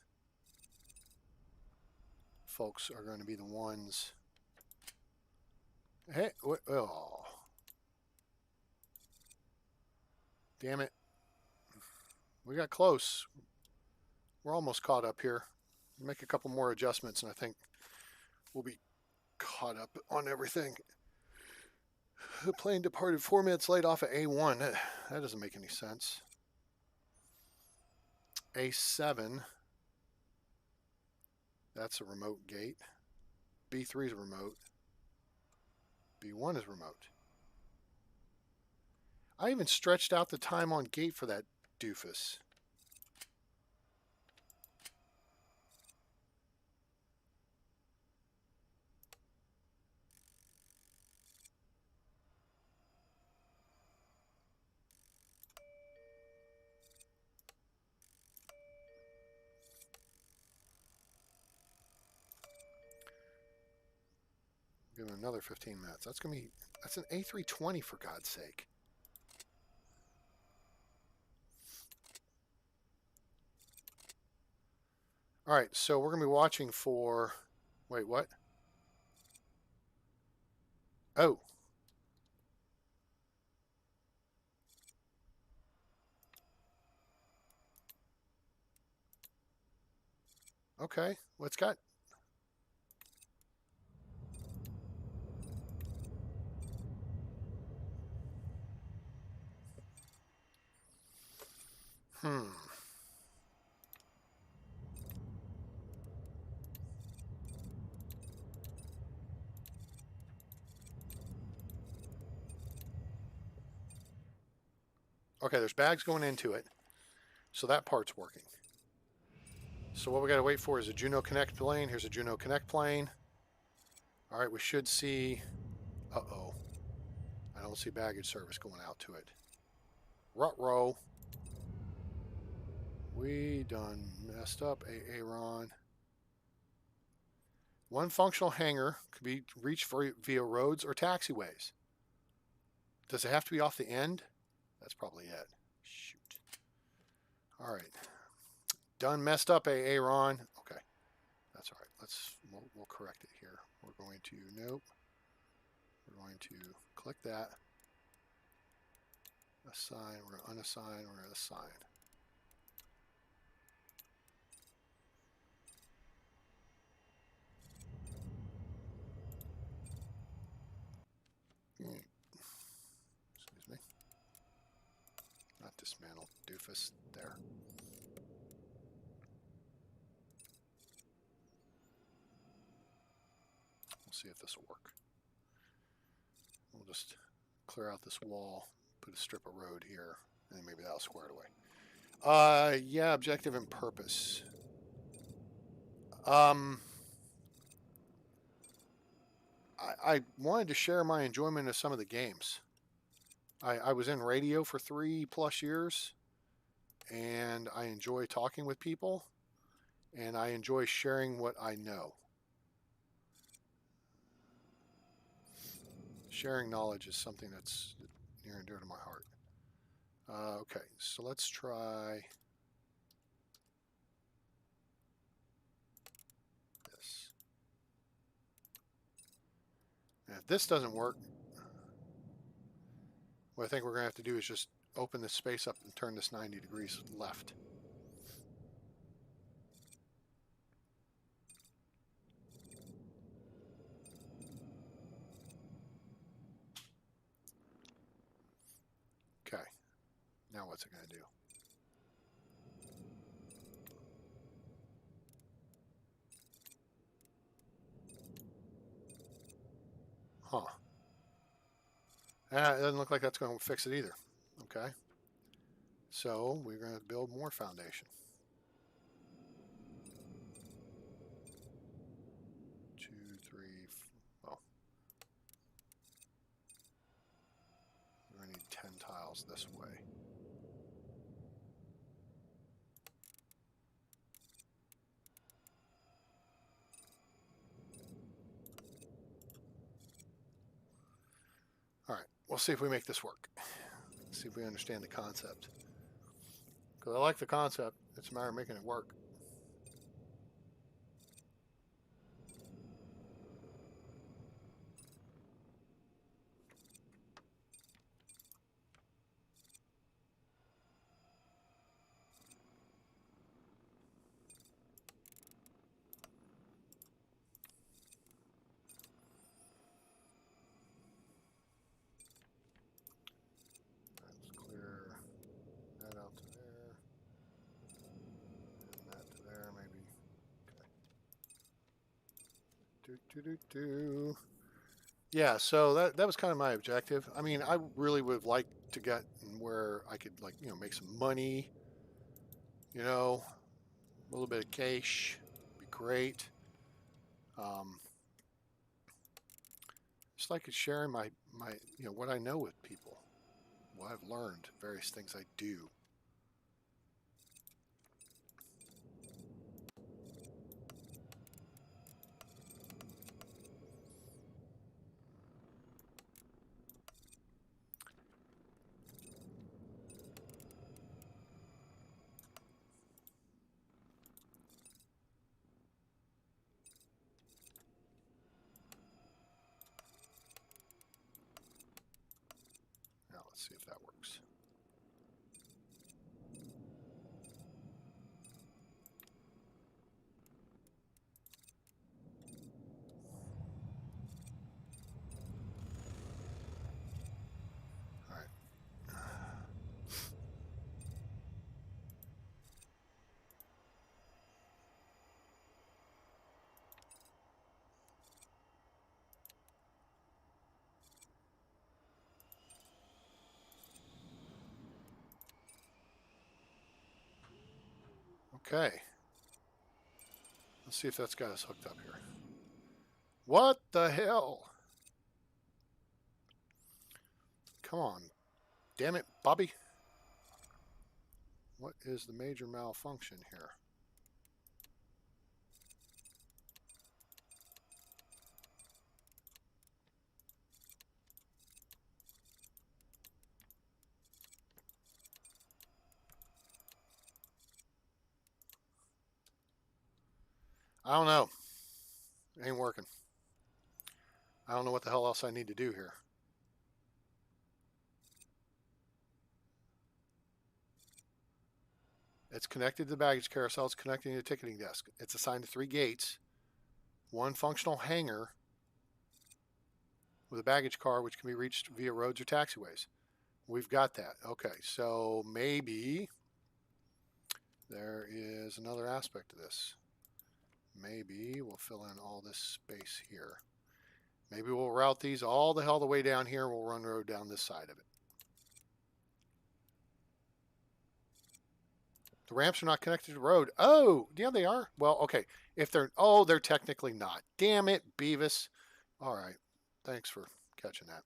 folks are going to be the ones. Hey, oh. Damn it. We got close. We're almost caught up here. Make a couple more adjustments and I think we'll be caught up on everything. The plane departed 4 minutes late off of A1. That doesn't make any sense. A7. That's a remote gate. B3 is remote. B1 is remote. I even stretched out the time on gate for that doofus. Give him another 15 minutes. That's an A320 for God's sake. All right, so we're going to be watching for, wait, what? Oh. Okay, what's got? Okay, there's bags going into it, so that part's working. So what we got to wait for is a Juno Connect plane. Here's a Juno Connect plane. All right, we should see, uh-oh. I don't see baggage service going out to it. Ruh-roh. We done messed up, Aaron. One functional hangar could be reached via roads or taxiways. Does it have to be off the end? That's probably it. Shoot. All right. Done messed up, Aaron. Okay. That's all right. We'll correct it here. We're going to, nope. We're going to click that. Assign, we're going to unassign, we're going to assign. Excuse me. Not dismantle, doofus. There. We'll see if this will work. We'll just clear out this wall, put a strip of road here, and maybe that'll square it away. Yeah, objective and purpose. I wanted to share my enjoyment of some of the games. I was in radio for 3+ years, and I enjoy talking with people, and I enjoy sharing what I know. Sharing knowledge is something that's near and dear to my heart. Okay, so let's try this. And if this doesn't work, what I think we're going to have to do is just open this space up and turn this 90 degrees left. Okay, now what's it going to do? Huh. It doesn't look like that's going to fix it either. Okay. So we're going to build more foundation. 2, 3, well. We're going to need 10 tiles this way. All right, we'll see if we make this work. See if we understand the concept. Because I like the concept. It's a matter of making it work. Yeah, so that was kind of my objective. I mean, I really would have liked to get where I could, like, you know, make some money, you know, a little bit of cash would be great. Just like sharing my, you know, what I know with people, what I've learned, various things I do. Now let's see if that works. All right. Okay. Let's see if that's got us hooked up here. What the hell? Come on. Damn it, Bobby. What is the major malfunction here? I don't know. It ain't working. I don't know what the hell else I need to do here. It's connected to the baggage carousel. It's connecting to the ticketing desk. It's assigned to 3 gates, 1 functional hangar with a baggage car which can be reached via roads or taxiways. We've got that. Okay, so maybe there is another aspect to this. Maybe we'll fill in all this space here. Maybe we'll route these all the hell the way down here. We'll run road down this side of it. The ramps are not connected to the road. Oh, yeah, they are. Well, okay. If they're, oh, they're technically not. Damn it, Beavis. All right. Thanks for catching that.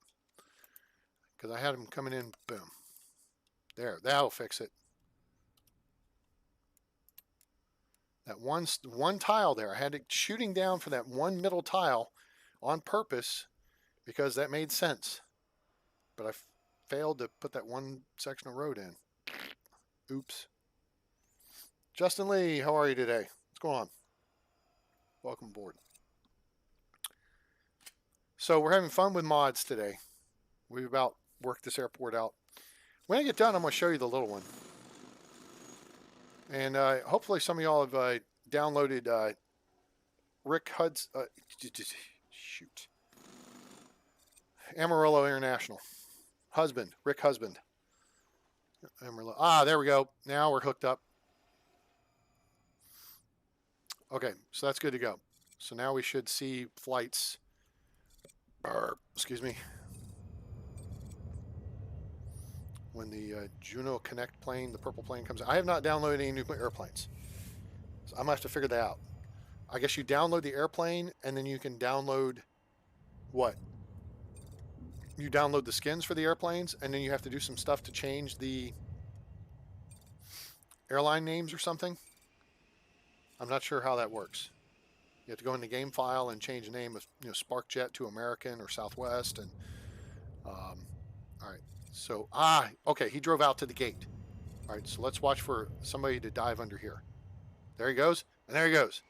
Because I had them coming in. Boom. There. That'll fix it. That one tile there. I had it shooting down for that one middle tile on purpose because that made sense. But I failed to put that one section of road in. Oops. Justin Lee, how are you today? What's going on? Welcome aboard. So we're having fun with mods today. We've about worked this airport out. When I get done, I'm going to show you the little one. And hopefully some of y'all have downloaded Rick Hud's, shoot. Amarillo International. Rick Husband. Amarillo. Ah, there we go. Now we're hooked up. Okay, so that's good to go. So now we should see flights. Excuse me. When the Juno Connect plane, the purple plane comes out. I have not downloaded any new airplanes. So I'm going to have to figure that out. I guess you download the airplane and then you can download what? You download the skins for the airplanes and then you have to do some stuff to change the airline names or something. I'm not sure how that works. You have to go in the game file and change the name of, you know, SparkJet to American or Southwest. And all right. So, okay, he drove out to the gate. All right, so let's watch for somebody to dive under here. There he goes, and there he goes.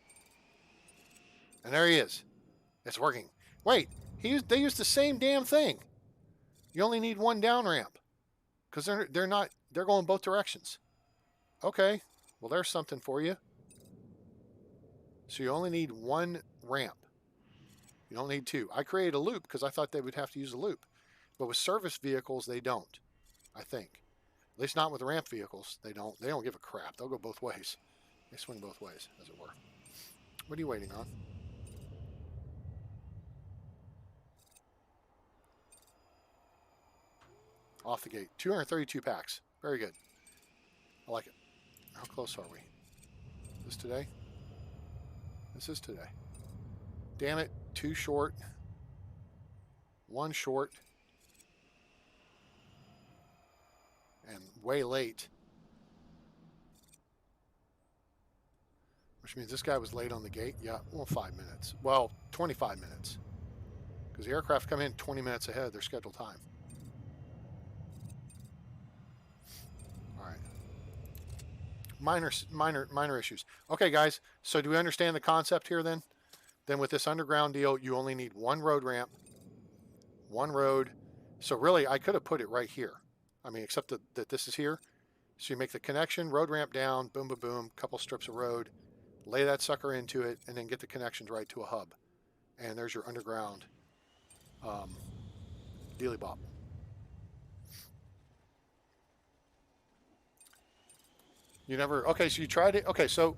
And there he is. It's working. Wait, they used the same damn thing. You only need 1 down ramp because they're going both directions. Okay, well, there's something for you. So you only need 1 ramp. You don't need 2. I created a loop because I thought they would have to use a loop. But with service vehicles, they don't, I think. At least not with ramp vehicles. They don't give a crap. They'll go both ways. They swing both ways, as it were. What are you waiting on? off the gate. 232 packs. Very good. I like it. How close are we? This today? This is today. Damn it. 2 short. 1 short. And way late. Which means this guy was late on the gate. Yeah, well, 5 minutes. Well, 25 minutes. Because the aircraft come in 20 minutes ahead of their scheduled time. All right. Minor issues. Okay, guys. So do we understand the concept here then? Then with this underground deal, you only need 1 road ramp, 1 road. So really, I could have put it right here. I mean, except that this is here. So you make the connection, road ramp down, boom, boom, boom, couple strips of road, lay that sucker into it, and then get the connections right to a hub. And there's your underground dealy bop. You never, okay, so you tried it. Okay, so,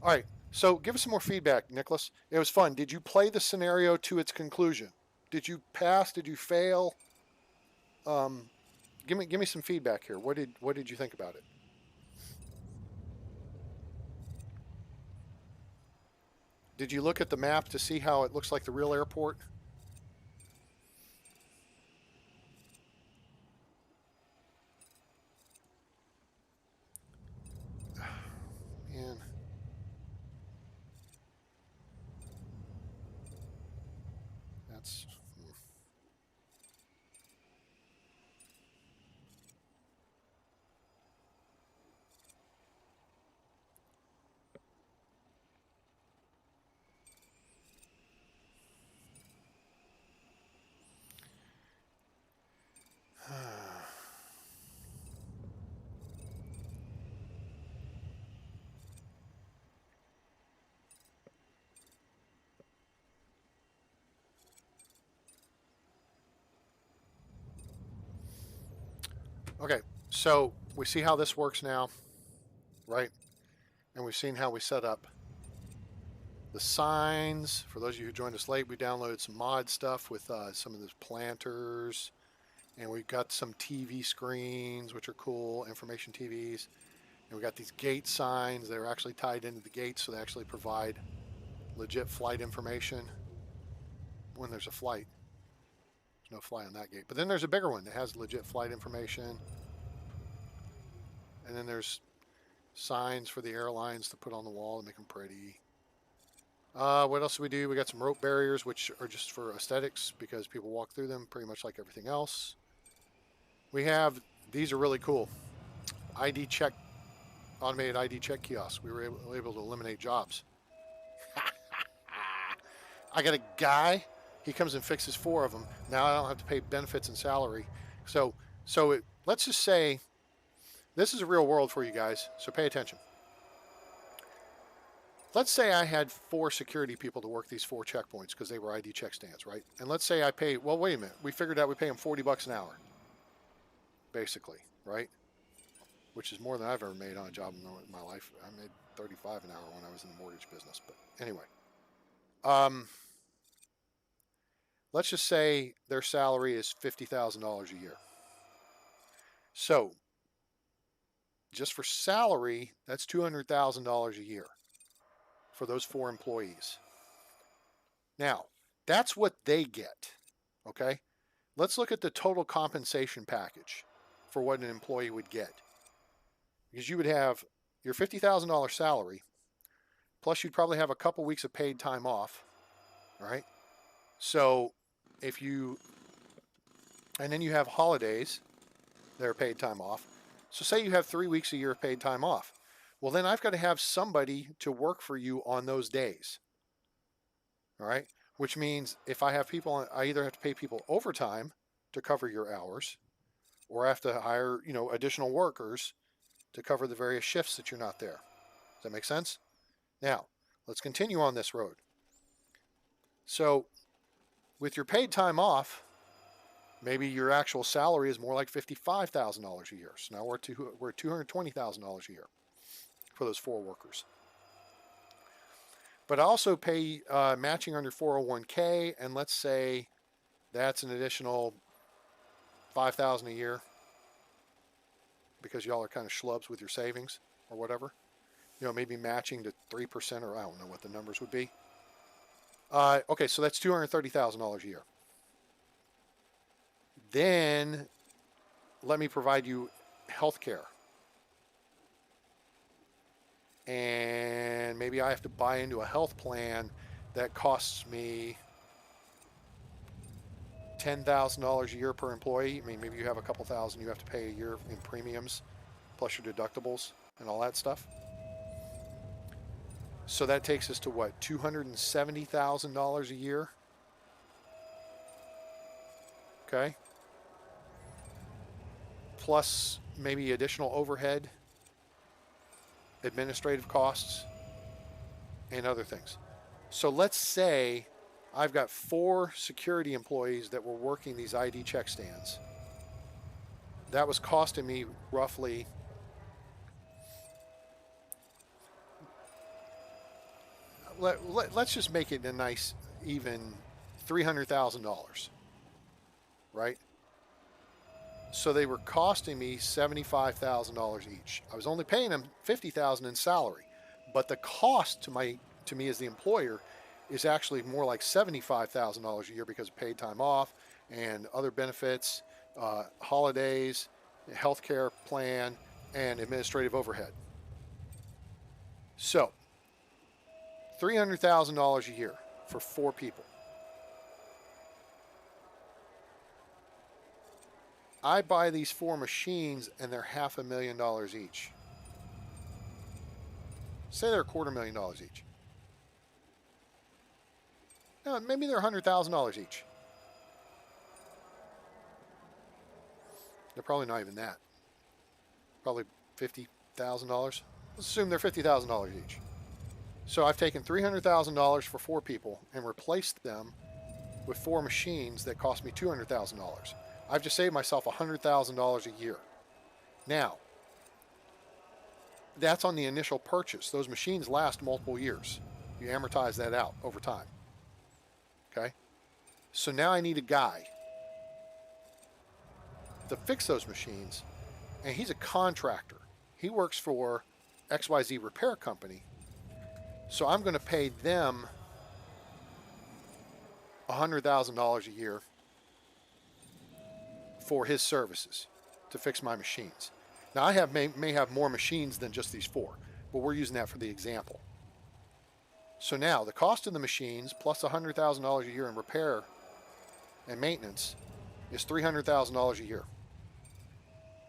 all right. So give us some more feedback, Nicholas. It was fun. Did you play the scenario to its conclusion? Did you pass? Did you fail? Give me some feedback here. What did you think about it? Did you look at the map to see how it looks like the real airport? Man. That's... Okay, so we see how this works now, right? And we've seen how we set up the signs. For those of you who joined us late, we downloaded some mod stuff with some of those planters. And we've got some TV screens, which are cool, information TVs. And we got these gate signs that are actually tied into the gates, so they actually provide legit flight information when there's a flight. There's no flight on that gate. But then there's a bigger one that has legit flight information. And then there's signs for the airlines to put on the wall to make them pretty. What else do we do? We got some rope barriers, which are just for aesthetics because people walk through them pretty much like everything else. We have, these are really cool. ID check, automated ID check kiosks. We were able to eliminate jobs. I got a guy, he comes and fixes 4 of them. Now I don't have to pay benefits and salary. So let's just say, this is a real world for you guys, so pay attention. Let's say I had 4 security people to work these 4 checkpoints because they were ID check stands, right? And let's say I pay, well, wait a minute. We figured out we pay them $40 an hour, basically, right? Which is more than I've ever made on a job in my life. I made $35 an hour when I was in the mortgage business. But anyway, let's just say their salary is $50,000 a year. So just for salary, that's $200,000 a year for those 4 employees. Now, that's what they get, okay? Let's look at the total compensation package for what an employee would get. Because you would have your $50,000 salary, plus you'd probably have a couple weeks of paid time off, right? So if you, and then you have holidays that are paid time off. So say you have 3 weeks a year of paid time off. Well, then I've got to have somebody to work for you on those days. All right. Which means if I have people, I either have to pay people overtime to cover your hours, or I have to hire, additional workers to cover the various shifts that you're not there. Does that make sense? Now, let's continue on this road. So with your paid time off, maybe your actual salary is more like $55,000 a year. So now we're at $220,000 a year for those 4 workers. But I also pay matching on your 401k, and let's say that's an additional $5,000 a year. because y'all are kind of schlubs with your savings or whatever. You know, maybe matching to 3%, or I don't know what the numbers would be. Okay, so that's $230,000 a year. Then let me provide you health care. And maybe I have to buy into a health plan that costs me $10,000 a year per employee. I mean, maybe you have a couple thousand you have to pay a year in premiums, plus your deductibles and all that stuff. So that takes us to what, $270,000 a year? Okay. Plus maybe additional overhead, administrative costs, and other things. So let's say I've got 4 security employees that were working these ID check stands. That was costing me roughly let's just make it a nice even $300,000, right? So they were costing me $75,000 each. I was only paying them $50,000 in salary, but the cost to me as the employer is actually more like $75,000 a year because of paid time off and other benefits, holidays, healthcare plan, and administrative overhead. So $300,000 a year for 4 people. I buy these 4 machines and they're $500,000 each. Say they're $250,000 each. No, maybe they're $100,000 each. They're probably not even that. Probably $50,000. Let's assume they're $50,000 each. So I've taken $300,000 for 4 people and replaced them with 4 machines that cost me $200,000. I've just saved myself $100,000 a year. Now, that's on the initial purchase. Those machines last multiple years. You amortize that out over time. Okay? So now I need a guy to fix those machines, and he's a contractor. He works for XYZ Repair Company. So I'm going to pay them $100,000 a year for his services to fix my machines. Now I may have more machines than just these 4, but we're using that for the example. So now the cost of the machines plus $100,000 a year in repair and maintenance is $300,000 a year.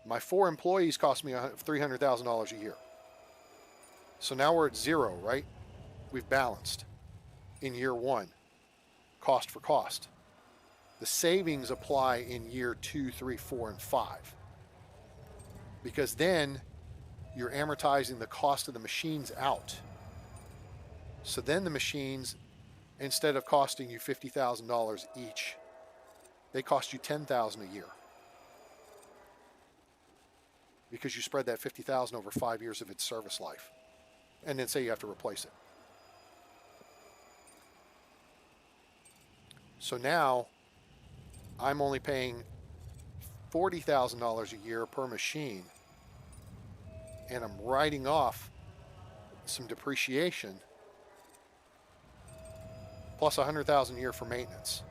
My 4 employees cost me $300,000 a year. So now we're at 0, right? We've balanced in year 1, cost for cost. The savings apply in year 2, 3, 4, and 5. Because then you're amortizing the cost of the machines out. So then the machines, instead of costing you $50,000 each, they cost you $10,000 a year. Because you spread that $50,000 over 5 years of its service life. And then say you have to replace it. So now I'm only paying $40,000 a year per machine, and I'm writing off some depreciation plus $100,000 a year for maintenance.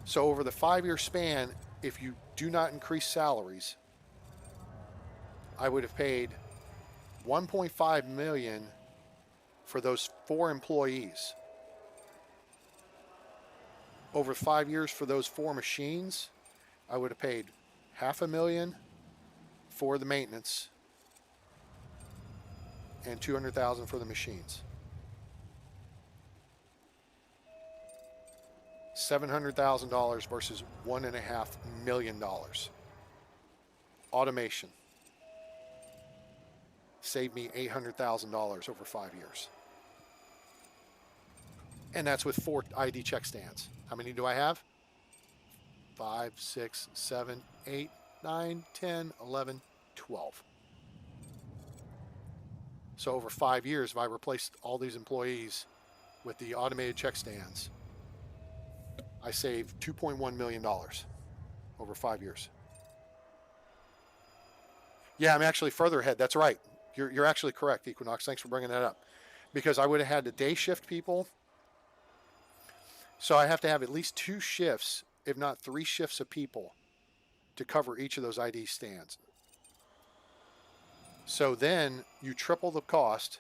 So over the 5-year span, if you do not increase salaries, I would have paid $1.5 million for those 4 employees. Over 5 years for those 4 machines, I would have paid $500,000 for the maintenance and $200,000 for the machines. $700,000 versus $1.5 million. Automation saved me $800,000 over 5 years. And that's with 4 ID check stands. How many do I have? 5, 6, 7, 8, 9, 10, 11, 12. So over 5 years, if I replaced all these employees with the automated check stands, I saved $2.1 million over 5 years. Yeah, I'm actually further ahead. That's right. You're actually correct, Equinox. Thanks for bringing that up. Because I would have had to day shift people. So I have to have at least 2 shifts, if not 3 shifts of people to cover each of those ID stands. So then you triple the cost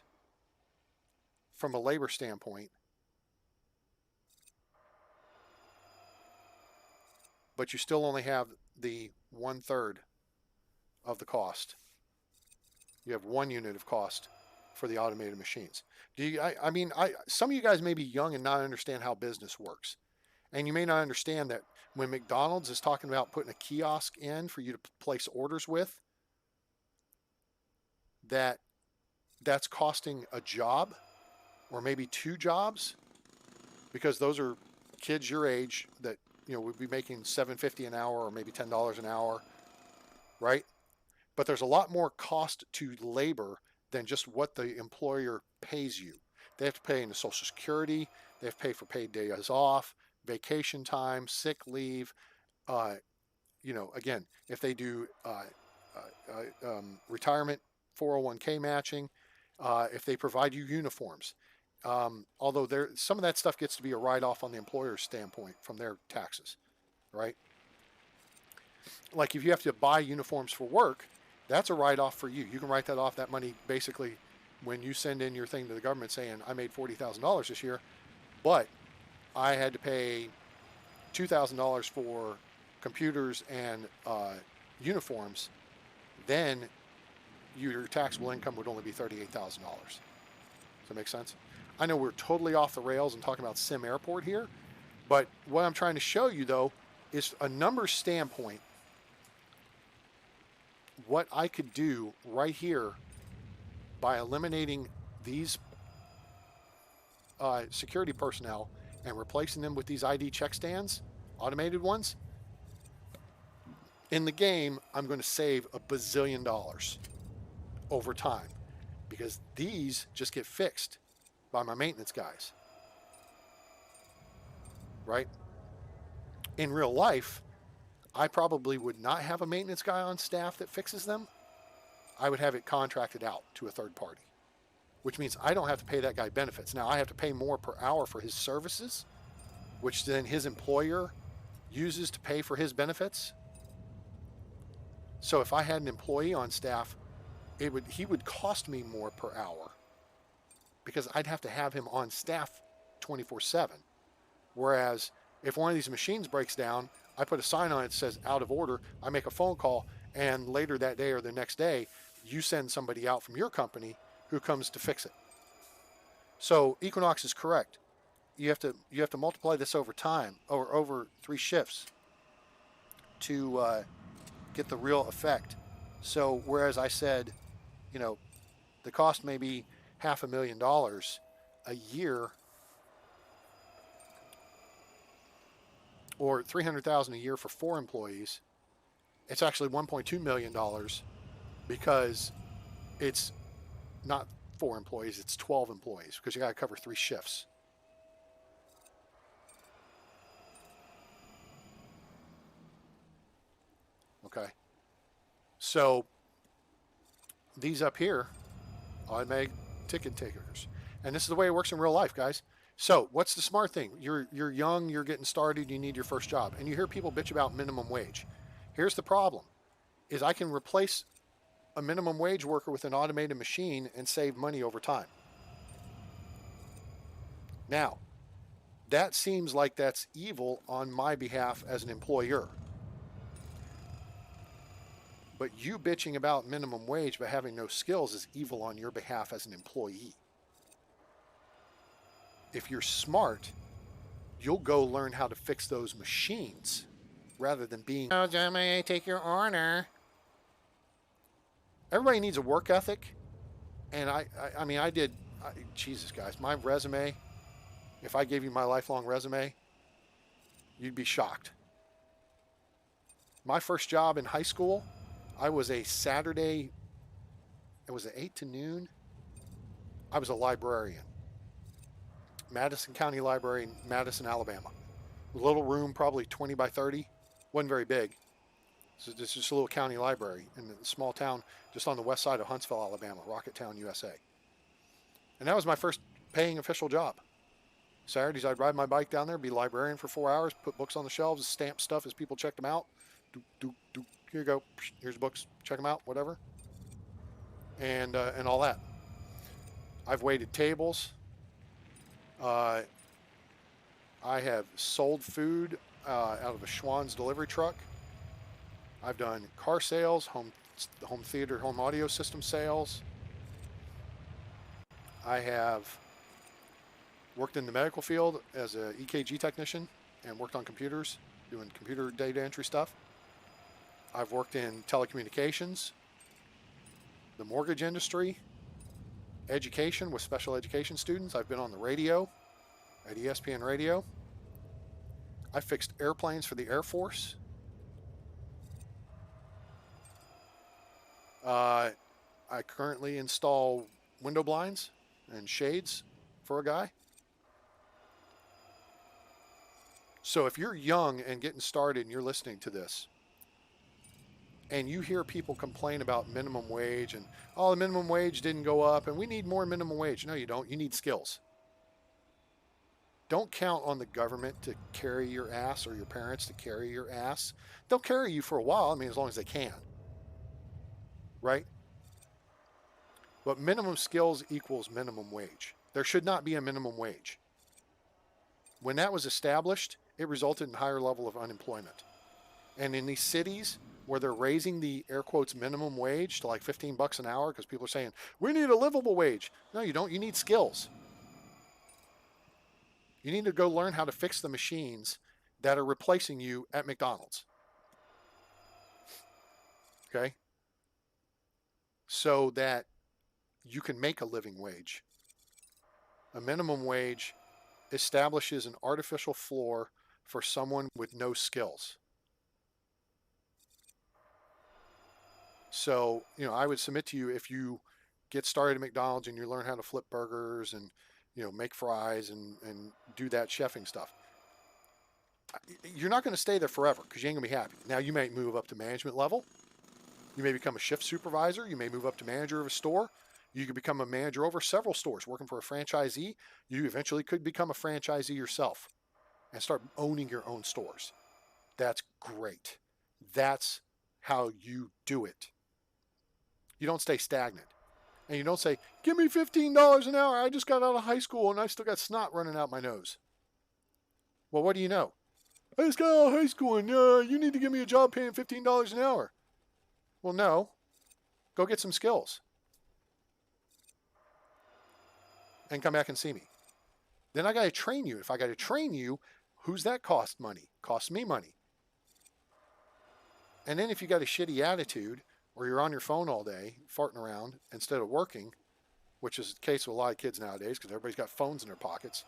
from a labor standpoint, but you still only have the 1/3 of the cost. You have 1 unit of cost for the automated machines. Some of you guys may be young and not understand how business works. And you may not understand that when McDonald's is talking about putting a kiosk in for you to place orders with, that's costing a job or maybe 2 jobs, because those are kids your age that would be making $7.50 an hour or maybe $10 an hour, right? But there's a lot more cost to labor than just what the employer pays you. They have to pay into Social Security. They have to pay for paid days off, vacation time, sick leave. Again, if they do retirement 401k matching, if they provide you uniforms. Although some of that stuff gets to be a write-off on the employer's standpoint from their taxes, right? Like if you have to buy uniforms for work, that's a write-off for you. You can write that off, that money, basically when you send in your thing to the government saying, I made $40,000 this year, but I had to pay $2,000 for computers and uniforms, then your taxable income would only be $38,000. Does that make sense? I know we're totally off the rails and talking about SimAirport here, but what I'm trying to show you, though, is a numbers standpoint, what I could do right here by eliminating these security personnel and replacing them with these ID check stands, automated ones. In the game, I'm going to save $1 bazillion over time because these just get fixed by my maintenance guys, right? In real life, I probably would not have a maintenance guy on staff that fixes them. I would have it contracted out to a third party, which means I don't have to pay that guy benefits. Now I have to pay more per hour for his services, which then his employer uses to pay for his benefits. So if I had an employee on staff, he would cost me more per hour because I'd have to have him on staff 24/7. Whereas if one of these machines breaks down, I put a sign on it that says out of order, I make a phone call, and later that day or the next day, you send somebody out from your company who comes to fix it. So Equinox is correct. You have to multiply this over time, or over 3 shifts to get the real effect. So whereas I said, the cost may be $500,000 a year, or $300,000 a year for 4 employees, it's actually $1.2 million because it's not 4 employees, it's 12 employees because you got to cover 3 shifts. Okay. So these up here, automatic ticket takers. And this is the way it works in real life, guys. So what's the smart thing? You're young, you're getting started, you need your first job. And you hear people bitch about minimum wage. Here's the problem, is I can replace a minimum wage worker with an automated machine and save money over time. Now, that seems like that's evil on my behalf as an employer. But you bitching about minimum wage but having no skills is evil on your behalf as an employee. If you're smart, you'll go learn how to fix those machines rather than being, oh, may I take your order? Everybody needs a work ethic. And Jesus, guys, my resume, if I gave you my lifelong resume, you'd be shocked. My first job in high school, I was a Saturday, it was 8 to noon. I was a librarian. Madison County Library in Madison, Alabama. A little room, probably 20 by 30. Wasn't very big. So this is just a little county library in a small town just on the west side of Huntsville, Alabama, Rocketown, USA. And that was my first paying official job. Saturdays, I'd ride my bike down there, be librarian for 4 hours, put books on the shelves, stamp stuff as people checked them out. Here you go. Here's books. Check them out. Whatever. And all that. I've waited tables. I have sold food out of a Schwann's delivery truck. I've done car sales, home theater, home audio system sales. I have worked in the medical field as an EKG technician and worked on computers, doing computer data entry stuff. I've worked in telecommunications, the mortgage industry, education with special education students. I've been on the radio at ESPN Radio. I fixed airplanes for the Air Force. I currently install window blinds and shades for a guy. So if you're young and getting started and you're listening to this, and you hear people complain about minimum wage and, oh, the minimum wage didn't go up and we need more minimum wage. No, you don't. You need skills. Don't count on the government to carry your ass or your parents to carry your ass. They'll carry you for a while. I mean, as long as they can. Right? But minimum skills equals minimum wage. There should not be a minimum wage. When that was established, it resulted in a higher level of unemployment. And in these cities where they're raising the air quotes minimum wage to like $15 an hour because people are saying, we need a livable wage. No, you don't. You need skills. You need to go learn how to fix the machines that are replacing you at McDonald's. Okay? So that you can make a living wage. A minimum wage establishes an artificial floor for someone with no skills. So, I would submit to you, if you get started at McDonald's and you learn how to flip burgers and, make fries and do that chefing stuff, you're not going to stay there forever because you ain't going to be happy. Now, you may move up to management level. You may become a shift supervisor. You may move up to manager of a store. You could become a manager over several stores working for a franchisee. You eventually could become a franchisee yourself and start owning your own stores. That's great. That's how you do it. You don't stay stagnant. And you don't say, give me $15 an hour. I just got out of high school and I still got snot running out my nose. Well, what do you know? I just got out of high school and you need to give me a job paying $15 an hour. Well, no. Go get some skills. And come back and see me. Then I got to train you. If I got to train you, who's that cost money? Costs me money. And then if you got a shitty attitude or you're on your phone all day farting around instead of working, which is the case with a lot of kids nowadays because everybody's got phones in their pockets.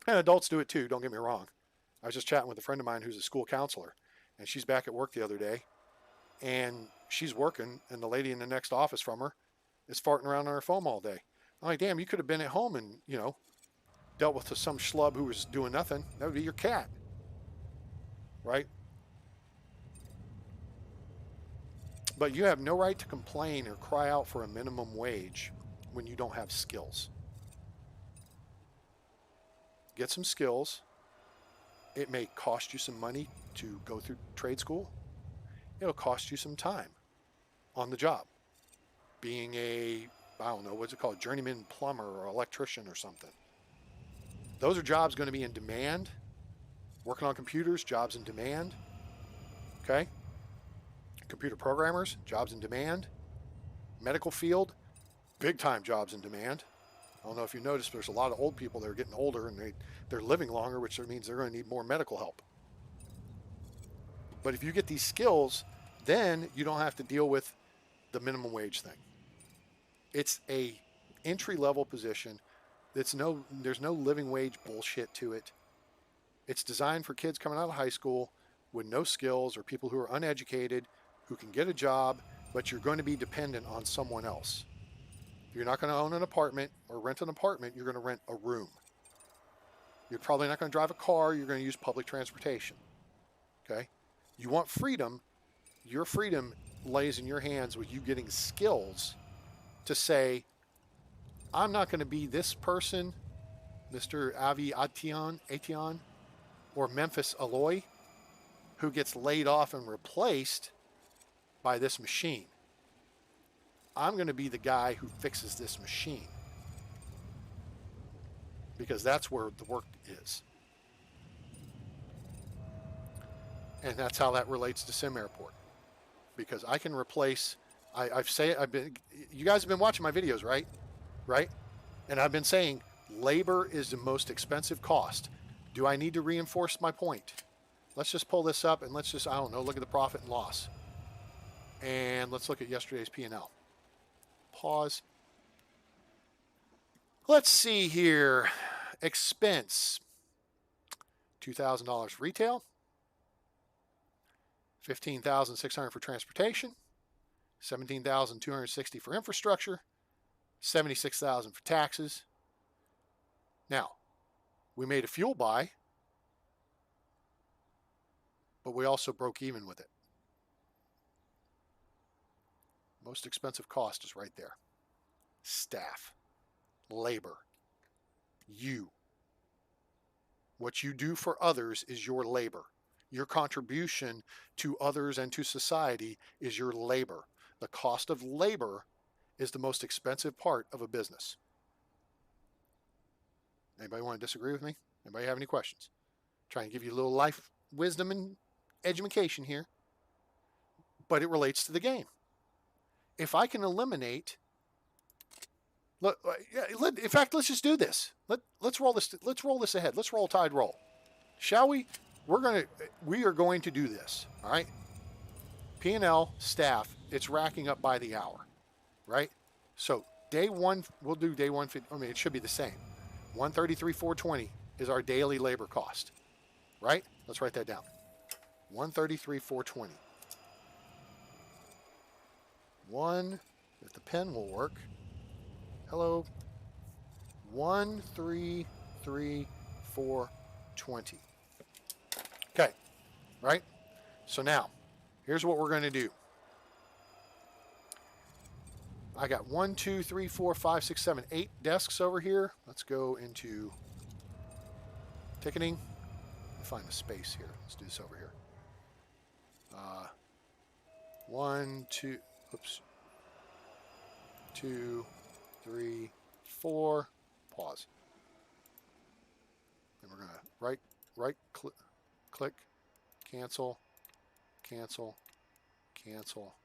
And adults do it too, don't get me wrong. I was just chatting with a friend of mine who's a school counselor, and she's back at work the other day, and she's working, and the lady in the next office from her is farting around on her phone all day. I'm like, damn, you could have been at home and, dealt with some schlub who was doing nothing. That would be your cat. Right? But you have no right to complain or cry out for a minimum wage when you don't have skills. Get some skills. It may cost you some money to go through trade school. It'll cost you some time on the job. Being what's it called, journeyman plumber or electrician or something. Those are jobs going to be in demand. Working on computers, jobs in demand. Okay? Computer programmers, jobs in demand. Medical field, big time jobs in demand. I don't know if you noticed, there's a lot of old people that are getting older and they're living longer, which means they're going to need more medical help. But if you get these skills, then you don't have to deal with the minimum wage thing. It's a entry-level position. There's no living wage bullshit to it. It's designed for kids coming out of high school with no skills or people who are uneducated who can get a job, but you're going to be dependent on someone else. You're not going to own an apartment or rent an apartment. You're going to rent a room. You're probably not going to drive a car. You're going to use public transportation. Okay? You want freedom. Your freedom lays in your hands with you getting skills to say, I'm not going to be this person, Mr. Avi Ation, or Memphis Aloy, who gets laid off and replaced by this machine. I'm going to be the guy who fixes this machine, because that's where the work is. And that's how that relates to SimAirport. Because I can replace, you guys have been watching my videos, right? Right? And I've been saying labor is the most expensive cost. Do I need to reinforce my point? Let's just pull this up and let's just, I don't know, look at the profit and loss. And let's look at yesterday's P&L. Pause. Let's see here. Expense. $2,000 retail. $15,600 for transportation. $17,260 for infrastructure. $76,000 for taxes. Now, we made a fuel buy, but we also broke even with it. Most expensive cost is right there. Staff, labor, you. What you do for others is your labor. Your contribution to others and to society is your labor. The cost of labor is the most expensive part of a business. Anybody want to disagree with me? Anybody have any questions? Try and give you a little life wisdom and education here, but it relates to the game. If I can eliminate, look, in fact, let's just do this. Let's roll this. Let's roll this ahead. Let's roll Tide roll, shall we? We are going to do this. All right. P&L staff. It's racking up by the hour, right? So day one, we'll do day one. I mean, it should be the same. 133,420 is our daily labor cost, right? Let's write that down. 133,420. If the pen will work. Hello. 133,420. Okay, right? So now, here's what we're going to do. I got 1, 2, 3, 4, 5, 6, 7, 8 desks over here. Let's go into ticketing. Let me find a space here. Let's do this over here. 1, 2, oops. 2, 3, 4. Pause. And we're going to right click, cancel, cancel, cancel,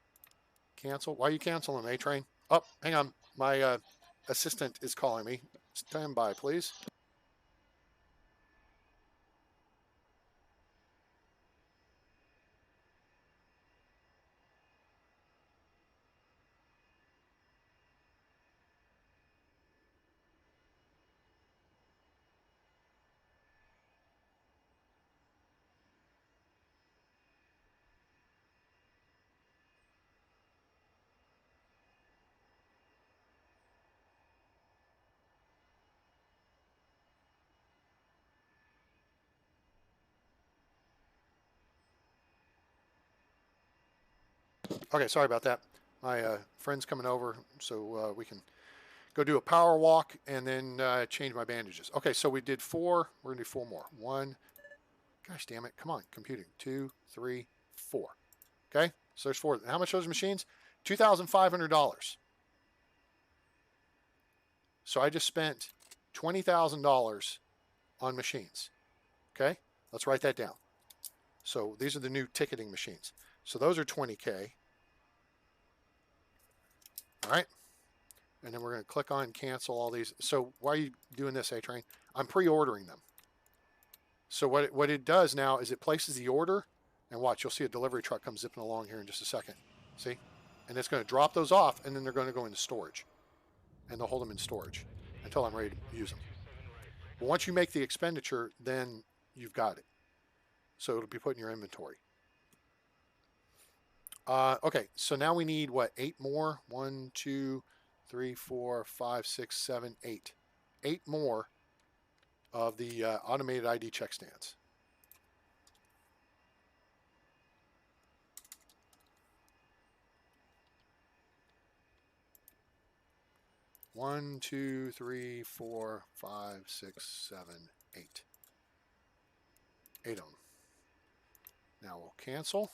cancel. Why are you canceling, A-Train? Oh, hang on. My assistant is calling me. Stand by, please. Okay, sorry about that. My friend's coming over, so we can go do a power walk and then change my bandages. Okay, so we did 4. We're going to do 4 more. 1. Gosh damn it. Come on, computing. 2, 3, 4. Okay, so there's 4. How much are those machines? $2,500. So I just spent $20,000 on machines. Okay, let's write that down. So these are the new ticketing machines. So those are 20K. All right. And then we're going to click on cancel all these. So why are you doing this, A-Train? I'm pre-ordering them. So what it does now is it places the order, and watch, you'll see a delivery truck come zipping along here in just a second. See? And it's going to drop those off, and then they're going to go into storage. And they'll hold them in storage until I'm ready to use them. But once you make the expenditure, then you've got it. So it'll be put in your inventory. Okay, so now we need, what, 8 more? 1, 2, 3, 4, 5, 6, 7, 8. 8 more of the automated ID check stands. 1, 2, 3, 4, 5, 6, 7, 8. 8 of them. Now we'll cancel.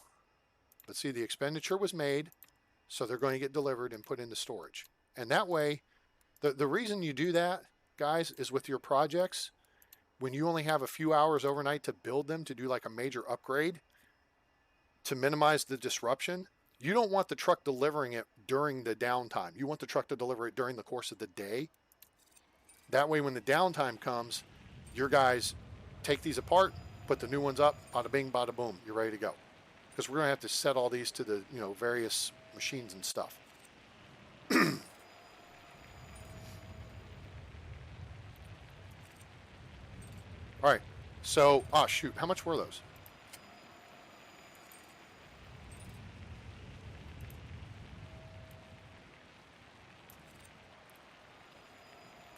But see, the expenditure was made, so they're going to get delivered and put into storage. And that way, the reason you do that, guys, is with your projects, when you only have a few hours overnight to build them, to do like a major upgrade, to minimize the disruption, you don't want the truck delivering it during the downtime. You want the truck to deliver it during the course of the day. That way, when the downtime comes, your guys take these apart, put the new ones up, bada bing, bada boom, you're ready to go. Because we're going to have to set all these to the, various machines and stuff. All right. So, shoot, how much were those?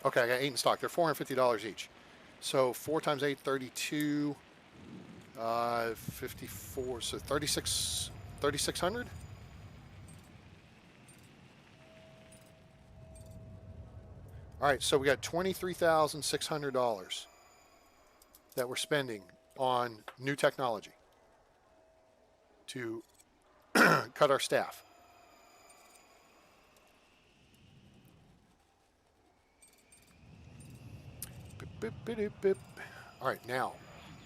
Okay, I got 8 in stock. They're $450 each. So 4 times 8, 32, 54, so 3,600? All right, so we got $23,600 that we're spending on new technology to cut our staff. Bip, bip, bip, bip. All right, now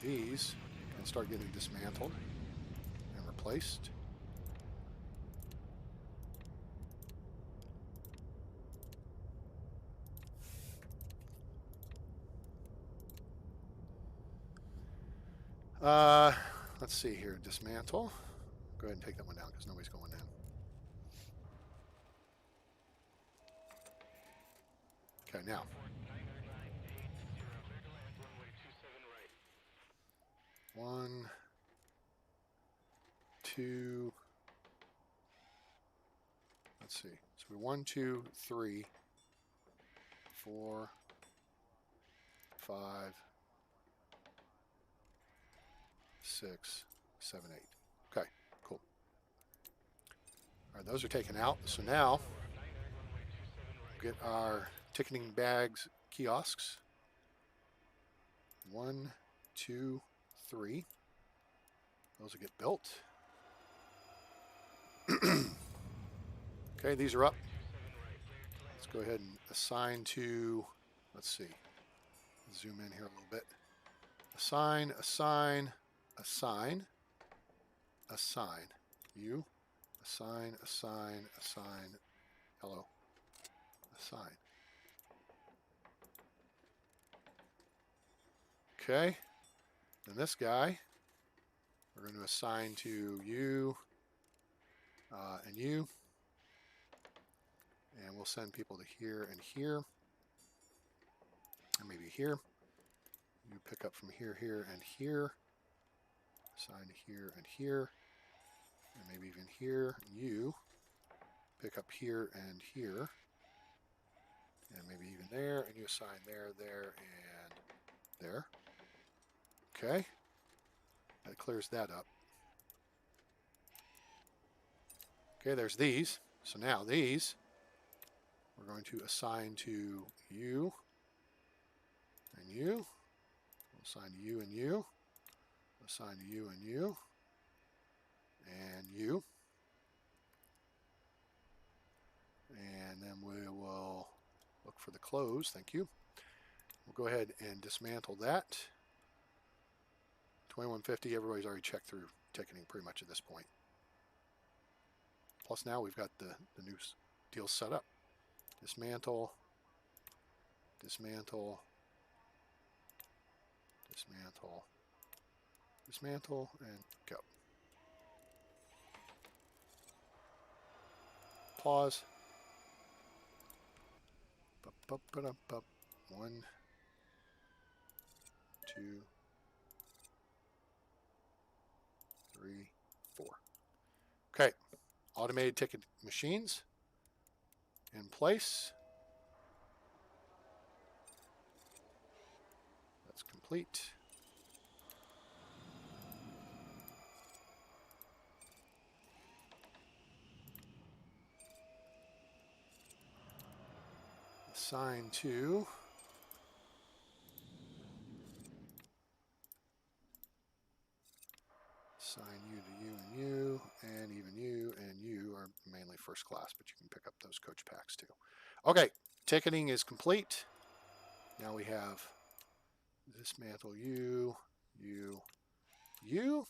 these can start getting dismantled and replaced. Let's see here. Dismantle. Go ahead and take that one down because nobody's going in. Okay, now. One, two. Let's see. So we 1, 2, 3, 4, 5, 6, 7, 8. Okay, cool. All right, those are taken out. So now we'll get our ticketing bags kiosks. 1, 2, 3. Those will get built. Okay, these are up. Let's go ahead and assign to, let's see, zoom in here a little bit. Assign, assign, assign, assign. You, assign, assign, assign. Hello. Assign. Okay. Then this guy, we're going to assign to you and you. And we'll send people to here and here. And maybe here. You pick up from here, here, and here. Assign to here and here. And maybe even here. You pick up here and here. And maybe even there. And you assign there, there, and there. Okay. That clears that up. Okay, there's these. So now these we're going to assign to you and you. We'll assign to you and you. Assign to you and you. And you. And then we will look for the close. Thank you. We'll go ahead and dismantle that. 2150, everybody's already checked through ticketing pretty much at this point. Plus now we've got the new deal set up. Dismantle, dismantle, dismantle, dismantle, and go. Pause. Bup, bup, bup, bup. 1, 2, 3, 4. Okay, automated ticket machines in place. That's complete. assign to assign you to you and you, and even you and you are mainly first class, but you can pick up those coach packs too. Okay, ticketing is complete. Now we have dismantle you, you, you.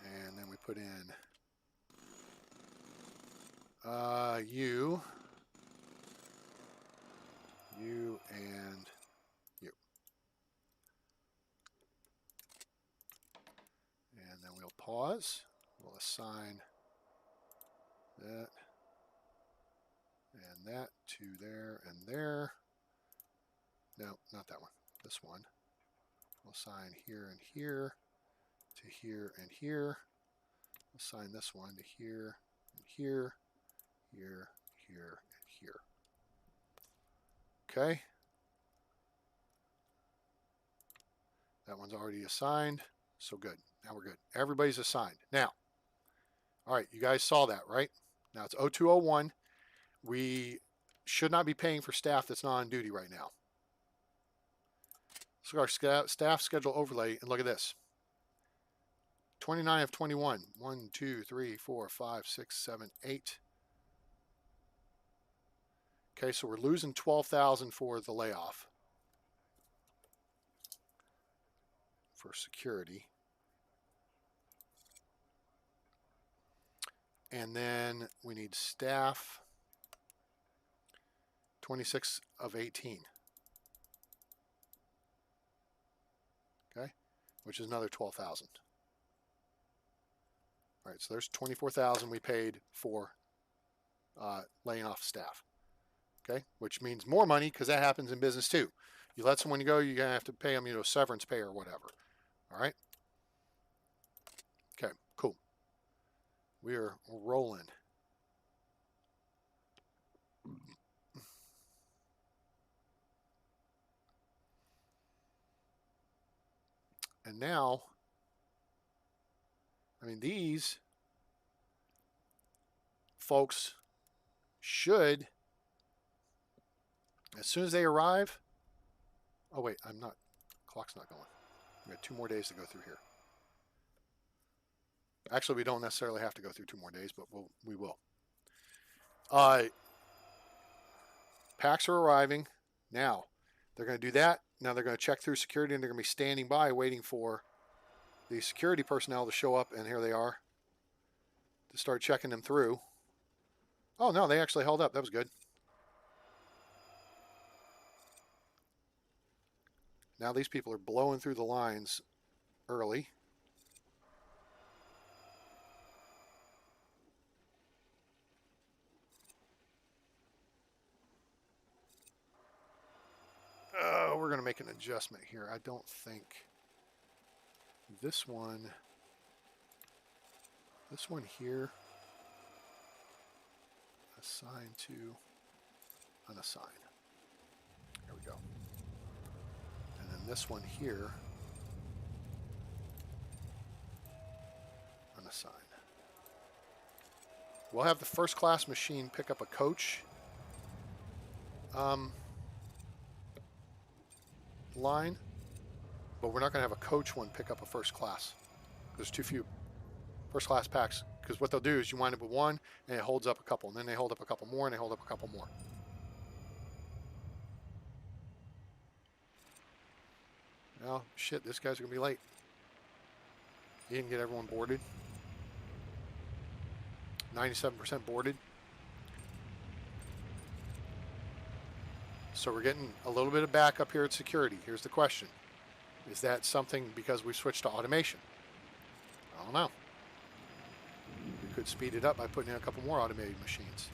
And then we put in you, you, and you. And then we'll pause. We'll assign that and that to there and there. No, not that one. This one. We'll assign here and here to here and here. We'll assign this one to here and here, here, here, and here. Okay. That one's already assigned, so good. Now we're good. Everybody's assigned. Now, all right, you guys saw that, right? Now it's 0201. We should not be paying for staff that's not on duty right now. Let's look at our staff schedule overlay and look at this. 29 of 21. 1, 2, 3, 4, 5, 6, 7, 8. Okay, so we're losing 12,000 for the layoff for security. And then we need staff 26 of 18. Okay, which is another 12,000. All right, so there's 24,000 we paid for laying off staff. Okay, which means more money because that happens in business too. You let someone go, you're gonna have to pay them, severance pay or whatever. All right. Okay, cool. We are rolling. And now, I mean, these folks should, as soon as they arrive, oh wait, clock's not going. We got 2 more days to go through here. Actually, we don't necessarily have to go through 2 more days, but we will. Packs are arriving. Now, they're going to do that. Now they're going to check through security, and they're going to be standing by waiting for the security personnel to show up, and here they are to start checking them through. Oh, no, they actually held up. That was good. Now these people are blowing through the lines early. We're going to make an adjustment here. I don't think this one here, assign to unassign. There we go. And then this one here, unassign. We'll have the first class machine pick up a coach line, but we're not going to have a coach one pick up a first class. There's too few first class packs, because what they'll do is you wind up with one and it holds up a couple, and then they hold up a couple more and they hold up a couple more. Well, shit, this guy's gonna be late. He didn't get everyone boarded. 97% boarded. So we're getting a little bit of backup here at security. Here's the question. Is that something because we switched to automation? I don't know. We could speed it up by putting in a couple more automated machines.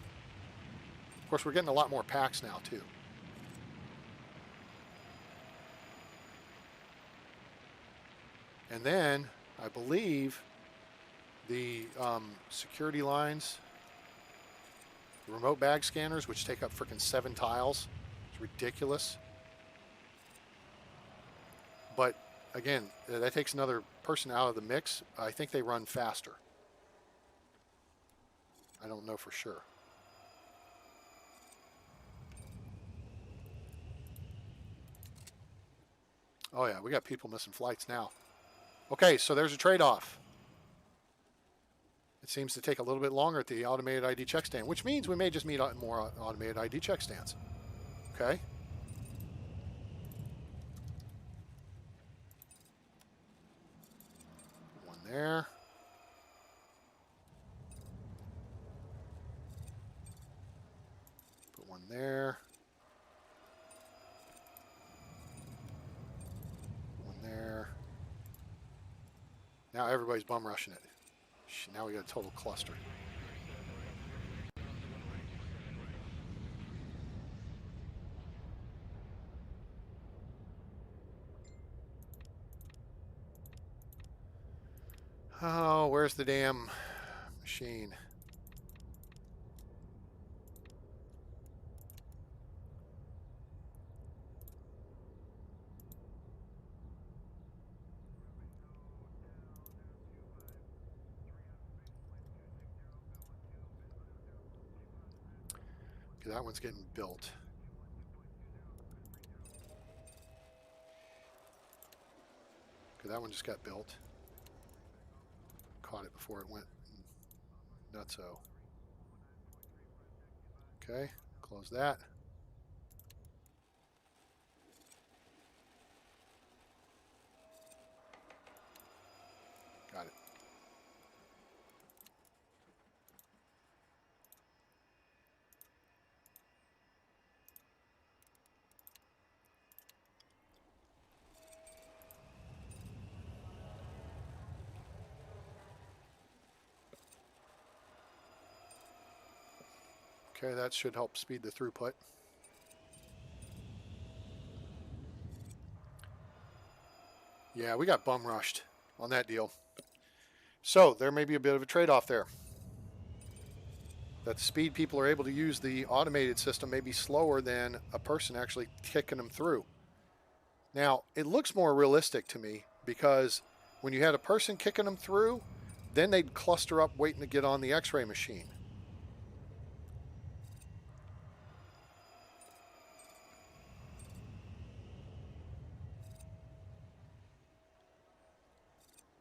Of course, we're getting a lot more packs now, too. And then, I believe, the security lines, the remote bag scanners, which take up freaking 7 tiles, it's ridiculous. But again, that takes another person out of the mix. I think they run faster. I don't know for sure. Oh yeah, we got people missing flights now. Okay, so there's a trade-off. It seems to take a little bit longer at the automated ID check stand, which means we may just need more automated ID check stands. Okay. Put one there. Put one there. Put one there. Now everybody's bum rushing it. Now we got a total cluster. Oh, where's the damn machine? Okay, that one's getting built. Okay, that one just got built. Caught it before it went nutso. Okay, close that. Got it. Okay, that should help speed the throughput. Yeah, we got bum rushed on that deal. So there may be a bit of a trade-off there. That the speed people are able to use the automated system may be slower than a person actually kicking them through. Now, it looks more realistic to me because when you had a person kicking them through, then they'd cluster up waiting to get on the X-ray machine.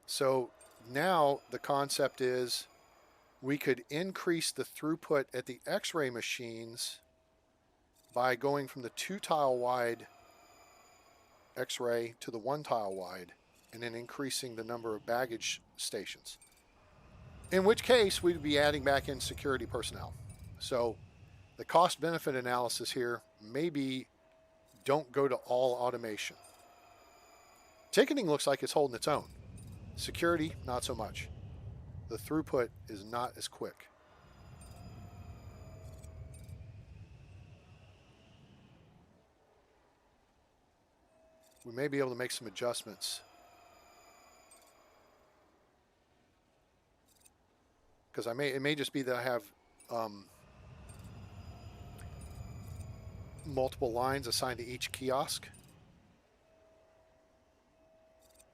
So now the concept is we could increase the throughput at the X-ray machines by going from the 2-tile wide X-ray to the 1-tile wide and then increasing the number of baggage stations. In which case we'd be adding back in security personnel. So the cost benefit analysis here maybe don't go to all automation. Ticketing looks like it's holding its own. Security, not so much. The throughput is not as quick. We may be able to make some adjustments. Because it may just be that I have multiple lines assigned to each kiosk.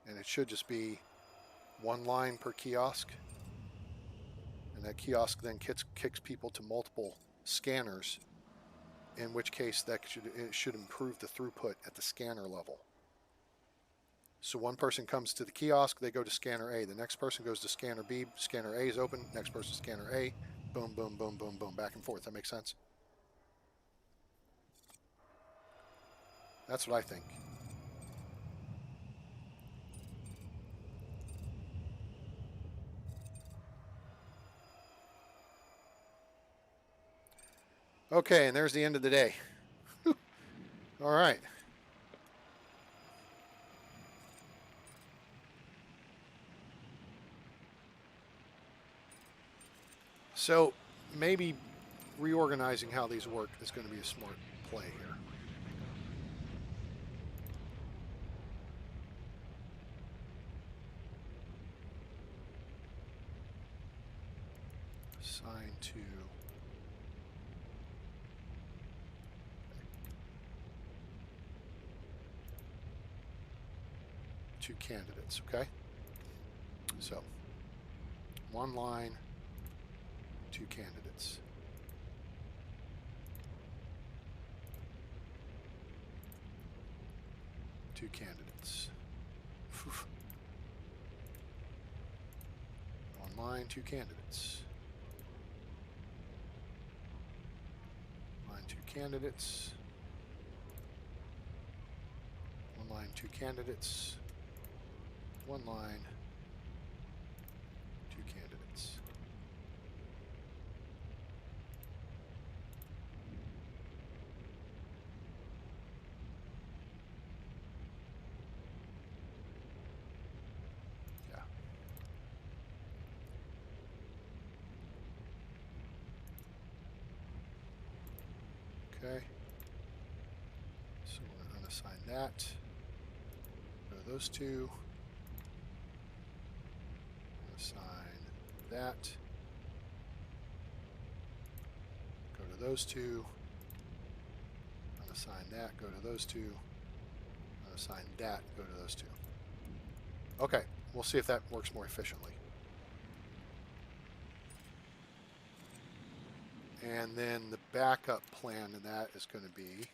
And it should just be one line per kiosk. And that kiosk then kicks people to multiple scanners, in which case it should improve the throughput at the scanner level. So one person comes to the kiosk, they go to scanner A. The next person goes to scanner B. Scanner A is open. Next person, scanner A. Boom, boom, boom, boom, boom. Back and forth. That makes sense? That's what I think. Okay, and there's the end of the day. All right. So maybe reorganizing how these work is going to be a smart play here. Assign to 2 candidates, okay? So 1 line, 2 candidates. Two candidates. Whew. 1 line, 2 candidates. Line, 2 candidates. 1 line, 2 candidates. 1 line, 2 candidates. Yeah. Okay. So we're going to unassign that. Go to those 2. Assign that. Go to those 2. Unassign that. Go to those 2. Unassign that. Go to those 2. Okay, we'll see if that works more efficiently. And then the backup plan to that is going to be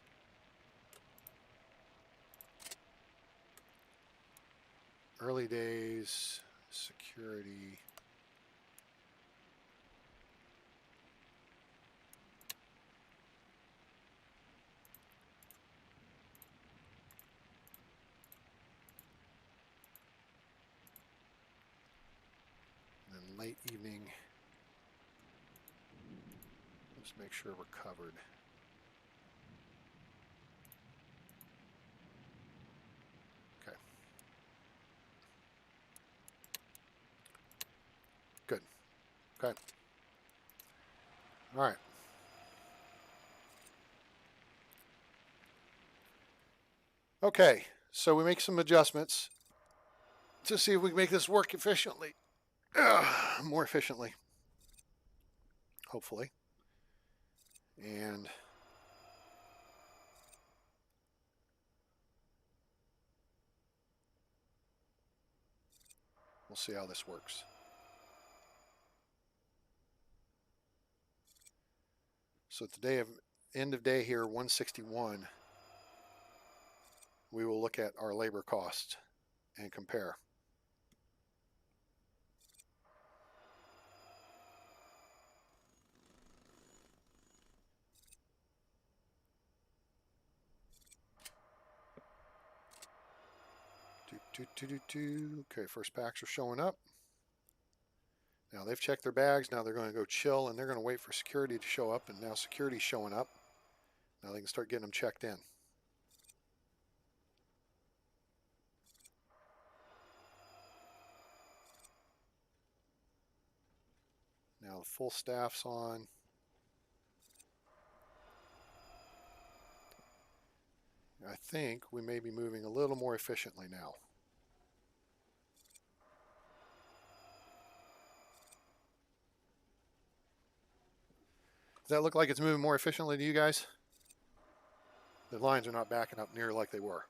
early days, security, and then late evening. Let's make sure we're covered. Okay. Good. Okay. All right. Okay, so we make some adjustments to see if we can make this work efficiently. More efficiently. Hopefully. And we'll see how this works. So at the day of end of day here, 161, we will look at our labor cost and compare. Okay, first packs are showing up. Now they've checked their bags. Now they're going to go chill, and they're going to wait for security to show up. And now security's showing up. Now they can start getting them checked in. Now the full staff's on. I think we may be moving a little more efficiently now. Does that look like it's moving more efficiently to you guys? The lines are not backing up near like they were.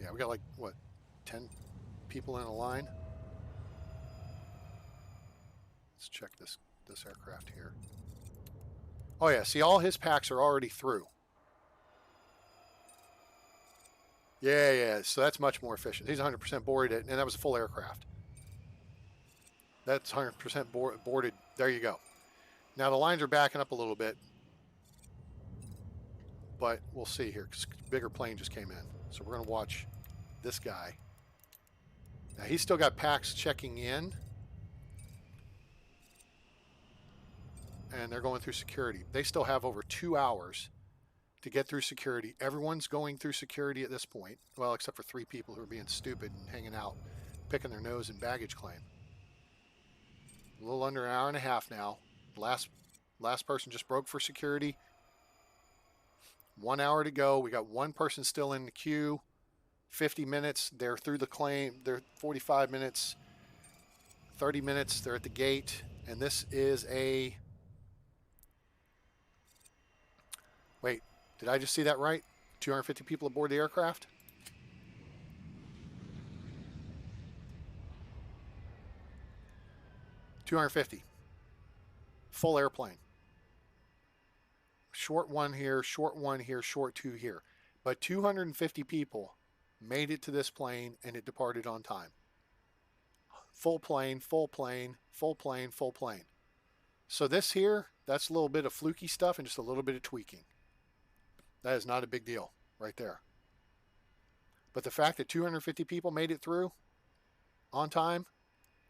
Yeah, we got like, what, 10 people in a line? Let's check this aircraft here. Oh yeah, see, all his packs are already through. Yeah, so that's much more efficient. He's 100% boarded, and that was a full aircraft. That's 100% boarded. There you go. Now the lines are backing up a little bit, but we'll see here, because a bigger plane just came in. So we're going to watch this guy. Now he's still got packs checking in, and they're going through security. They still have over 2 hours to get through security. Everyone's going through security at this point. Well, except for 3 people who are being stupid and hanging out, picking their nose in baggage claim. A little under an hour and a half now. Last person just broke for security. 1 hour to go. We got 1 person still in the queue. 50 minutes. They're through the claim. They're 45 minutes. 30 minutes. They're at the gate. And this is a... Wait, did I just see that right? 250 people aboard the aircraft? $250. Full airplane. Short one here, short one here, short two here. But 250 people made it to this plane and it departed on time. Full plane, full plane, full plane, full plane. So this here, that's a little bit of fluky stuff and just a little bit of tweaking. That is not a big deal right there. But the fact that 250 people made it through on time,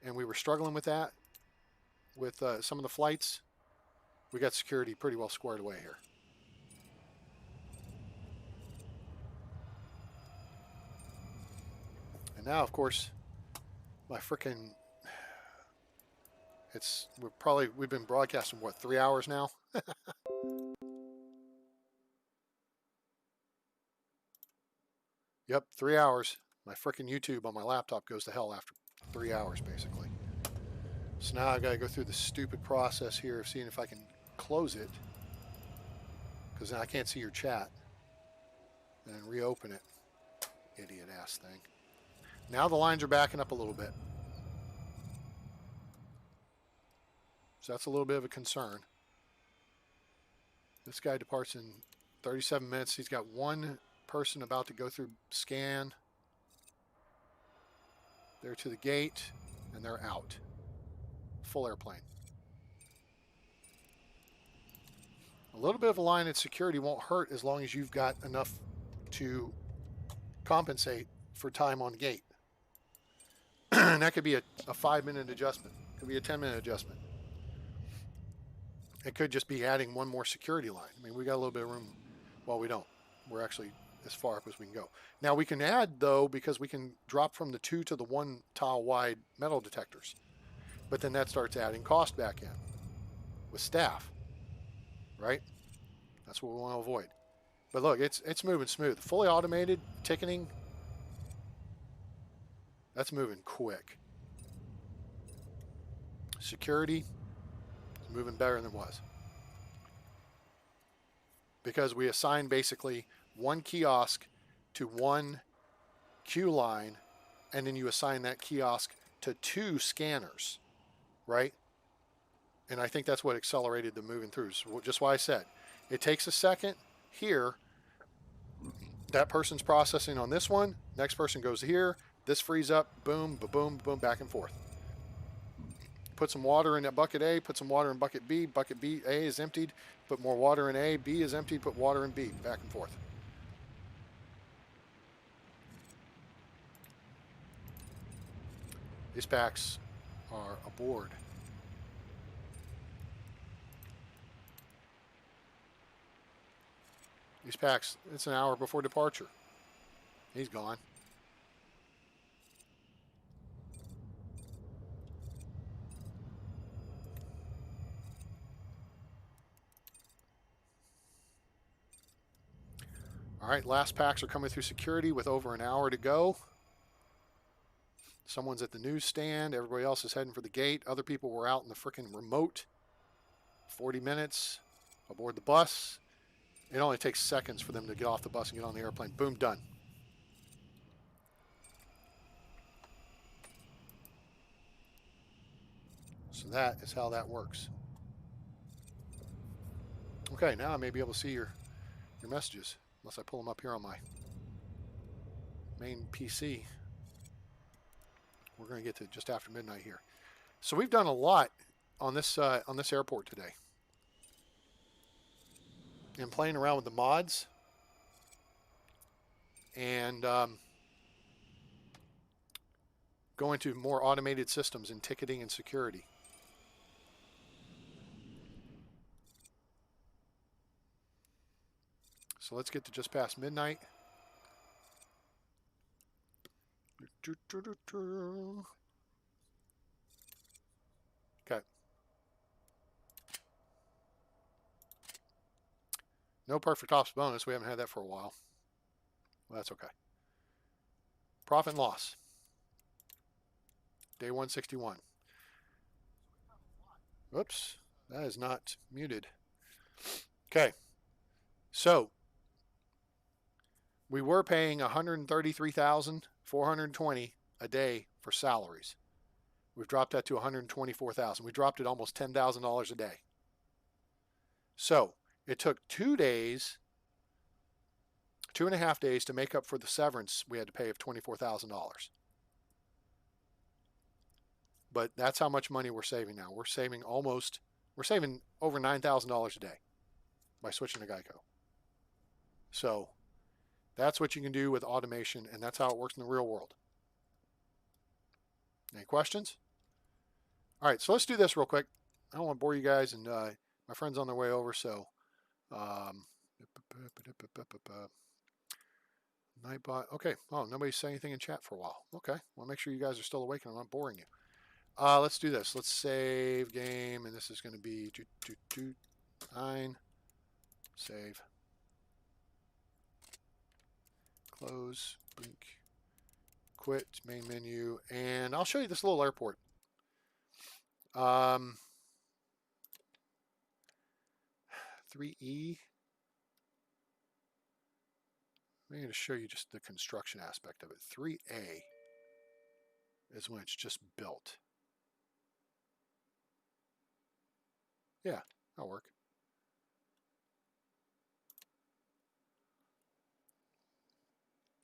and we were struggling with that, with some of the flights, we got security pretty well squared away here. And now, of course, my frickin', we've been broadcasting, what, 3 hours now? Yep, 3 hours. My frickin' YouTube on my laptop goes to hell after 3 hours, basically. So now I've got to go through the stupid process here of seeing if I can close it, because then I can't see your chat, and then reopen it. Idiot ass thing. Now the lines are backing up a little bit. So that's a little bit of a concern. This guy departs in 37 minutes. He's got one person about to go through scan. They're to the gate, and they're out. Full airplane. A little bit of a line at security won't hurt as long as you've got enough to compensate for time on gate. And that could be a 5-minute adjustment. It could be a 10-minute adjustment. It could just be adding one more security line. I mean, we got a little bit of room. Well, we don't. We're actually as far up as we can go. Now we can add, though, because we can drop from the 2 to the 1 tile wide metal detectors. But then that starts adding cost back in with staff, right? That's what we want to avoid. But look, it's moving smooth. Fully automated ticketing, that's moving quick. Security is moving better than it was. Because we assign basically one kiosk to one queue line, and then you assign that kiosk to 2 scanners, right? And I think that's what accelerated the moving through. So just why I said, it takes a second here. That person's processing on this one. Next person goes here. This frees up. Boom, boom, boom, back and forth. Put some water in that bucket A. Put some water in bucket B. Bucket B, A is emptied. Put more water in A. B is emptied. Put water in B. Back and forth. These packs are aboard. These packs, it's an hour before departure. He's gone. All right, last packs are coming through security with over an hour to go. Someone's at the newsstand. Everybody else is heading for the gate. Other people were out in the frickin' remote. 40 minutes aboard the bus. It only takes seconds for them to get off the bus and get on the airplane. Boom, done. So that is how that works. Okay, now I may be able to see your messages, unless I pull them up here on my main PC. We're going to get to just after midnight here. So we've done a lot on this airport today. And playing around with the mods. And going to more automated systems in ticketing and security. So let's get to just past midnight. Okay. No perfect ops bonus. We haven't had that for a while. Well, that's okay. Profit and loss. Day 161. Oops, that is not muted. Okay, so we were paying $133,420 a day for salaries. We've dropped that to $124,000. We dropped it almost $10,000 a day. So it took 2 days, 2.5 days to make up for the severance we had to pay of $24,000. But that's how much money we're saving now. We're saving over $9,000 a day by switching to Geico. So that's what you can do with automation, and that's how it works in the real world. Any questions? All right, so let's do this real quick. I don't want to bore you guys, and my friend's on their way over, so Nightbot. Okay. Oh, nobody's saying anything in chat for a while. Okay. Well, make sure you guys are still awake and I'm not boring you. Let's do this. Let's save game, and this is going to be 229. Save. Close. Blink. Quit. Main menu, and I'll show you this little airport. Um, 3E. I'm going to show you just the construction aspect of it. 3A is when it's just built. Yeah, that'll work.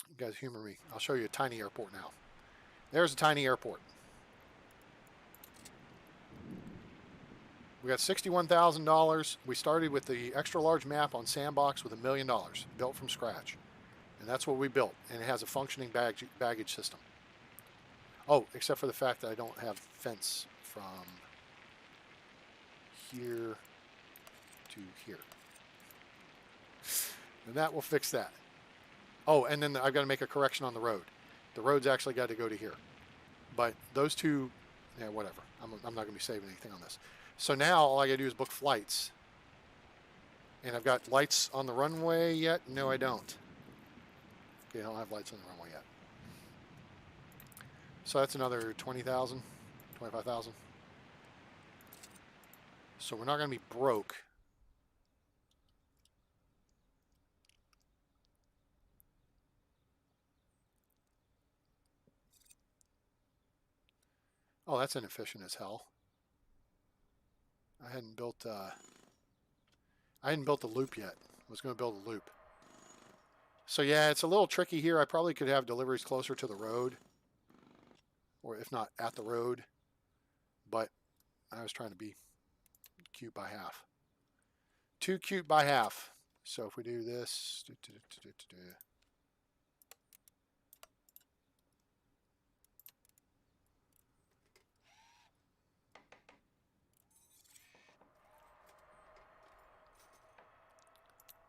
You guys humor me. I'll show you a tiny airport now. There's a tiny airport. We got $61,000. We started with the extra large map on Sandbox with $1 million built from scratch. And that's what we built. And it has a functioning baggage system. Oh, except for the fact that I don't have fence from here to here. And that will fix that. Oh, and then I've got to make a correction on the road. The road's actually got to go to here. But those two, yeah, whatever. I'm not going to be saving anything on this. So now all I got to do is book flights. And I've got lights on the runway yet? No, I don't. Okay, I don't have lights on the runway yet. So that's another 20,000, 25,000. So we're not going to be broke. Oh, that's inefficient as hell. I hadn't built the loop yet. I was going to build a loop. So yeah, it's a little tricky here. I probably could have deliveries closer to the road, or if not at the road, but I was trying to be cute by half. Too cute by half. So if we do this,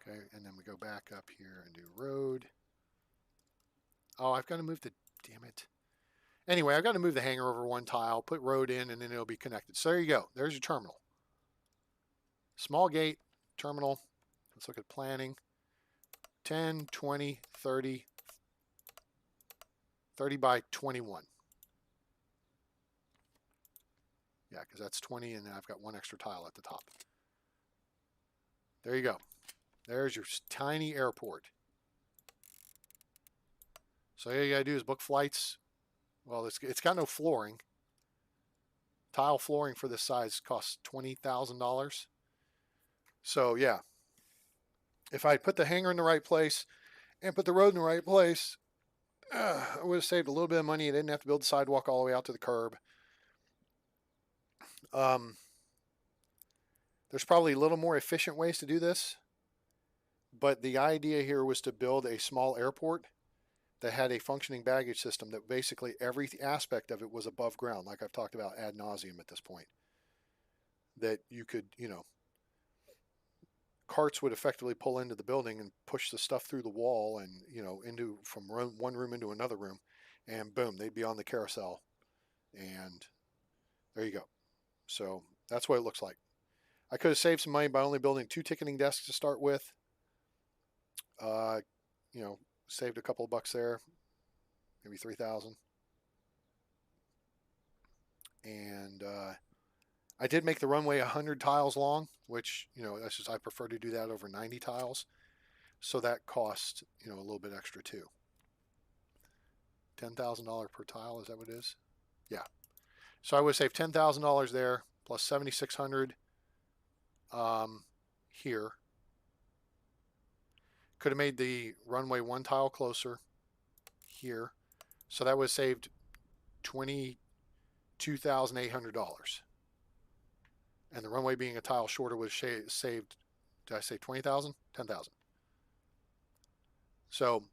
okay, and then we go back up here and do road. Oh, I've got to move the, damn it. Anyway, I've got to move the hangar over one tile, put road in, and then it'll be connected. So there you go. There's your terminal. Small gate, terminal. Let's look at planning. 10, 20, 30, 30 by 21. Yeah, because that's 20, and then I've got one extra tile at the top. There you go. There's your tiny airport. So all you got to do is book flights. Well, it's got no flooring. Tile flooring for this size costs $20,000. So yeah, if I put the hangar in the right place and put the road in the right place, I would have saved a little bit of money. I didn't have to build the sidewalk all the way out to the curb. There's probably a little more efficient ways to do this, but the idea here was to build a small airport that had a functioning baggage system that basically every aspect of it was above ground, like I've talked about ad nauseum at this point. That you could, carts would effectively pull into the building and push the stuff through the wall and, into from one room into another room, and boom, they'd be on the carousel. And there you go. So that's what it looks like. I could have saved some money by only building 2 ticketing desks to start with. Saved a couple of bucks there, maybe 3,000. And I did make the runway 100 tiles long, which, that's just, I prefer to do that over 90 tiles. So that cost, a little bit extra too. $10,000 per tile, is that what it is? Yeah. So I would save $10,000 there, plus $7,600 here. Could have made the runway 1 tile closer here. So that would have saved $22,800. And the runway being a tile shorter would have saved, did I say 20,000? 10,000. So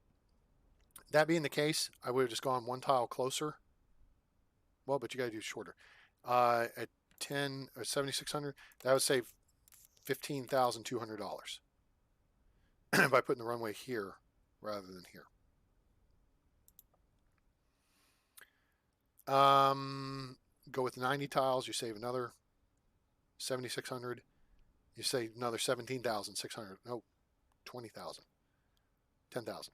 that being the case, I would have just gone 1 tile closer. Well, but you got to do shorter. At 10 or 7,600, that would save $15,200 by putting the runway here rather than here. Go with 90 tiles, you save another 7,600. You save another 17,600. No, 20,000. 10,000.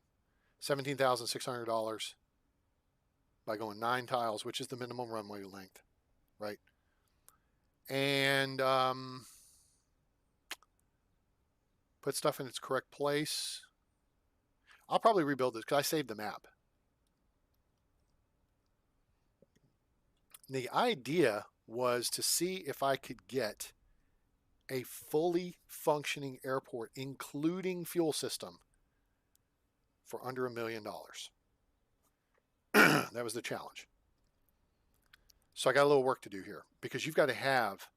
$17,600 by going 9 tiles, which is the minimum runway length, right? And put stuff in its correct place. I'll probably rebuild this because I saved the map. The idea was to see if I could get a fully functioning airport, including fuel system, for under $1 million. That was the challenge. So I got a little work to do here because you've got to have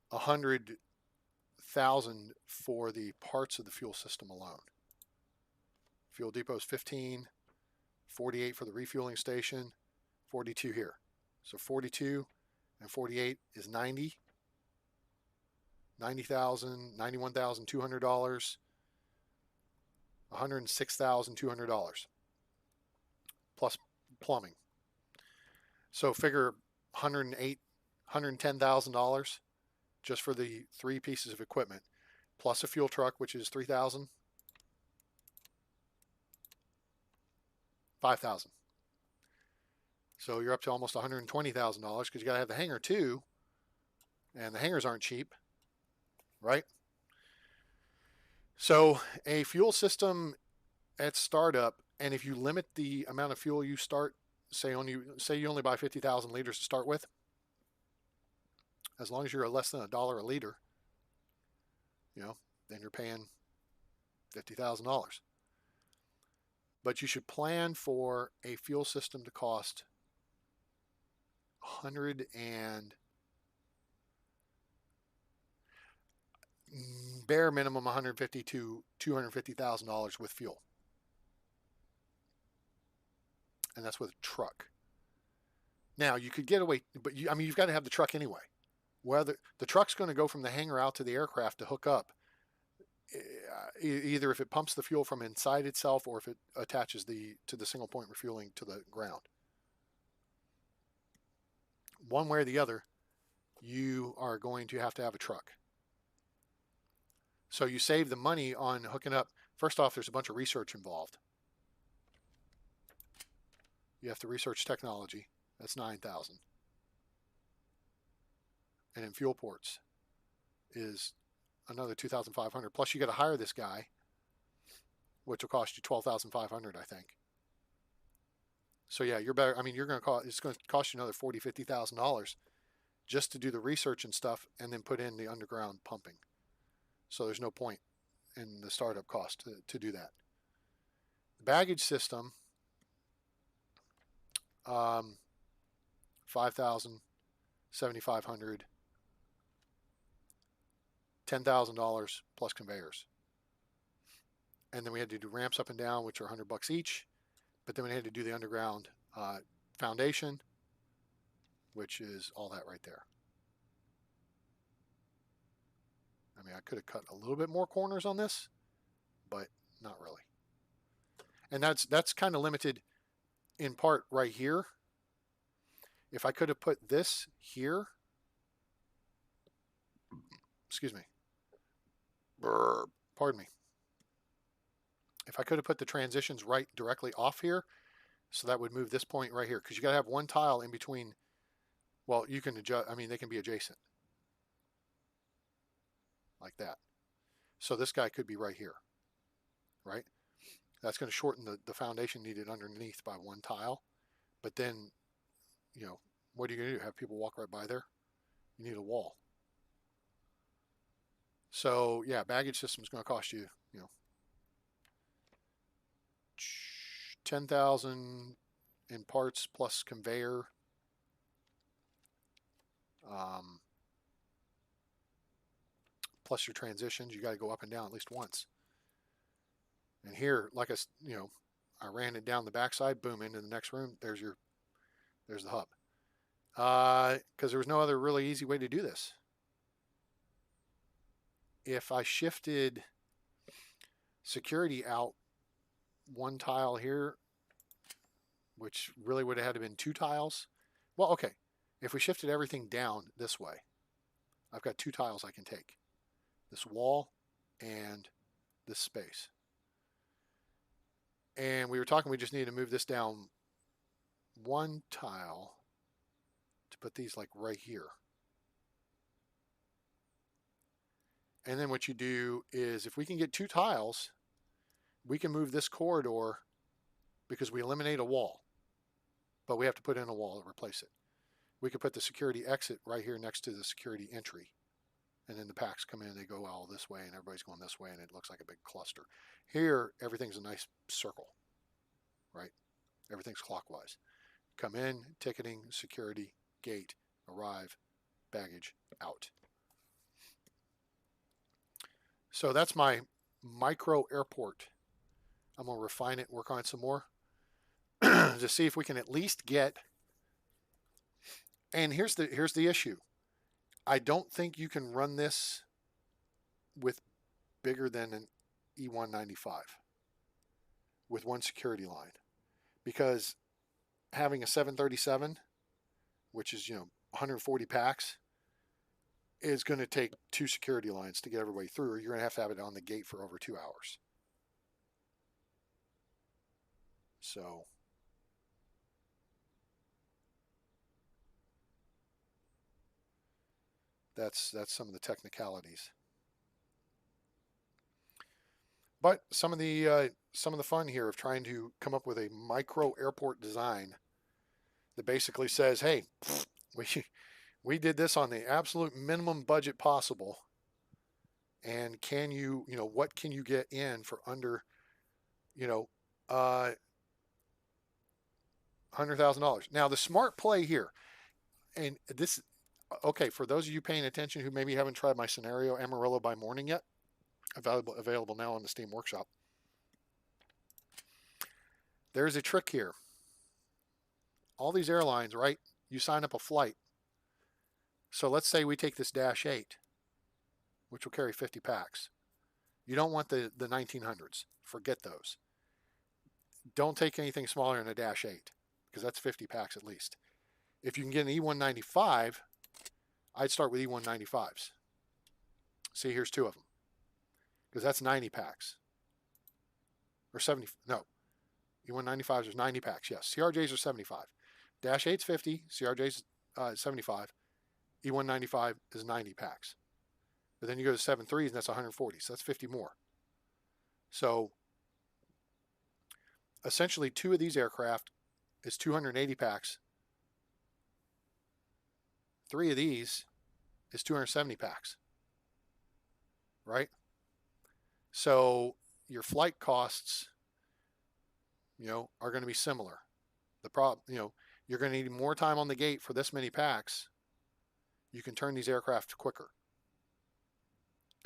100,000 for the parts of the fuel system alone. Fuel depot is 15, 48 for the refueling station, 42 here. So 42 and 48 is 90. $90,000, $91,200, $106,200 plus plumbing. So figure $110,000 just for the 3 pieces of equipment, plus a fuel truck, which is $3,000, $5,000. So you're up to almost $120,000 because you got to have the hangar too, and the hangars aren't cheap, right? So a fuel system at startup, and if you limit the amount of fuel you start, say you only buy 50,000 liters to start with, as long as you're less than $1 a liter, then you're paying $50,000. But you should plan for a fuel system to cost bare minimum $150,000 to $250,000 with fuel, and that's with a truck. Now you could get away, but you've got to have the truck anyway. Whether the truck's going to go from the hangar out to the aircraft to hook up, either if it pumps the fuel from inside itself or if it attaches to the single point refueling to the ground. One way or the other, you are going to have a truck. So you save the money on hooking up. First off, there's a bunch of research involved. You have to research technology. That's $9,000. And in fuel ports is another $2,500. Plus you got to hire this guy, which will cost you $12,500, I think. So yeah, you're better. It's going to cost you another $40,000, $50,000 just to do the research and stuff, and then put in the underground pumping. So there's no point in the startup cost to do that. The baggage system, $5,000, $7,500, $10,000 plus conveyors. And then we had to do ramps up and down, which are $100 each. But then we had to do the underground foundation, which is all that right there. I could have cut a little bit more corners on this, but not really. And that's kind of limited in part right here. If I could have put this here, excuse me, pardon me. If I could have put the transitions right directly off here, so that would move this point right here, because you got to have 1 tile in between. Well, you can adjust. They can be adjacent. like that. So this guy could be right here, right? That's going to shorten the foundation needed underneath by 1 tile. But then, what are you going to do? Have people walk right by there? You need a wall. So yeah, baggage system is going to cost you, 10,000 in parts plus conveyor. Plus your transitions, you got to go up and down at least once. And here, like I ran it down the backside, boom, into the next room. There's the hub. Because there was no other really easy way to do this. If I shifted security out 1 tile here, which really would have had to been 2 tiles. Well, okay. If we shifted everything down this way, I've got 2 tiles I can take. This wall and this space. And we were talking, we just need to move this down 1 tile to put these like right here. And then what you do is, if we can get 2 tiles, we can move this corridor because we eliminate a wall, but we have to put in a wall to replace it. We could put the security exit right here next to the security entry. And then the packs come in, they go all this way, and everybody's going this way, and it looks like a big cluster. Here, everything's a nice circle, right? Everything's clockwise. Come in, ticketing, security, gate, arrive, baggage, out. So that's my micro airport. I'm going to refine it, work on it some more to see if we can at least get. And here's the issue. I don't think you can run this with bigger than an E195 with 1 security line, because having a 737, which is 140 packs, is going to take 2 security lines to get everybody through, or you're going to have it on the gate for over 2 hours. So that's some of the technicalities. But some of the fun here of trying to come up with a micro airport design that basically says, hey, we did this on the absolute minimum budget possible, and can you, what can you get in for under, $100,000? Now the smart play here, and this, okay, for those of you paying attention who maybe haven't tried my scenario Amarillo by Morning yet, available now on the Steam Workshop. There's a trick here. All these airlines, right? You sign up a flight. So let's say we take this Dash 8, which will carry 50 packs. You don't want the 1900s. Forget those. Don't take anything smaller than a Dash 8, because that's 50 packs at least. If you can get an E195, I'd start with E195s. See, here's 2 of them, because that's 90 packs. Or 70, no. E195s are 90 packs, yes. CRJs are 75. Dash 8's 50, CRJ's 75. E195 is 90 packs. But then you go to 7.3s, and that's 140, so that's 50 more. So essentially 2 of these aircraft is 280 packs. 3 of these is 270 packs, right? So your flight costs, are going to be similar. The problem, you're going to need more time on the gate for this many packs. You can turn these aircraft quicker.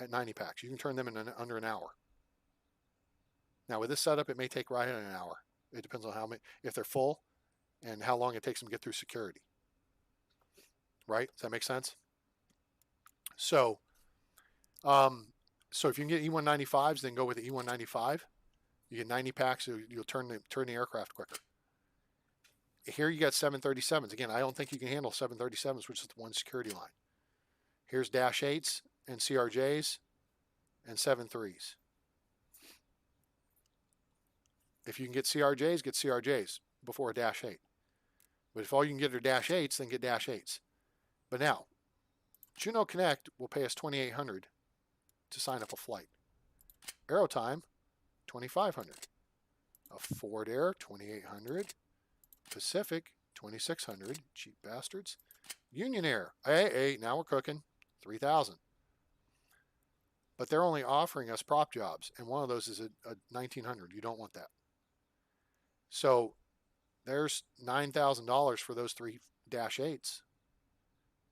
At 90 packs, you can turn them in under an hour. Now with this setup, it may take right at an hour. It depends on how many, if they're full, and how long it takes them to get through security. Right? Does that make sense? So, so if you can get E195s, then go with the E195. You get 90 packs, so you'll turn the aircraft quicker. Here you got 737s. Again, I don't think you can handle 737s, which is the 1 security line. Here's Dash 8s and CRJs and 7.3s. If you can get CRJs before a Dash 8. But if all you can get are Dash 8s, then get Dash 8s. But now, Juno Connect will pay us $2,800 to sign up a flight. Aerotime, $2,500. A Forward Air, $2,800. Pacific, $2,600. Cheap bastards. Union Air, hey, now we're cooking, $3,000. But they're only offering us prop jobs, and one of those is a $1,900. You don't want that. So there's $9,000 for those 3 Dash 8s.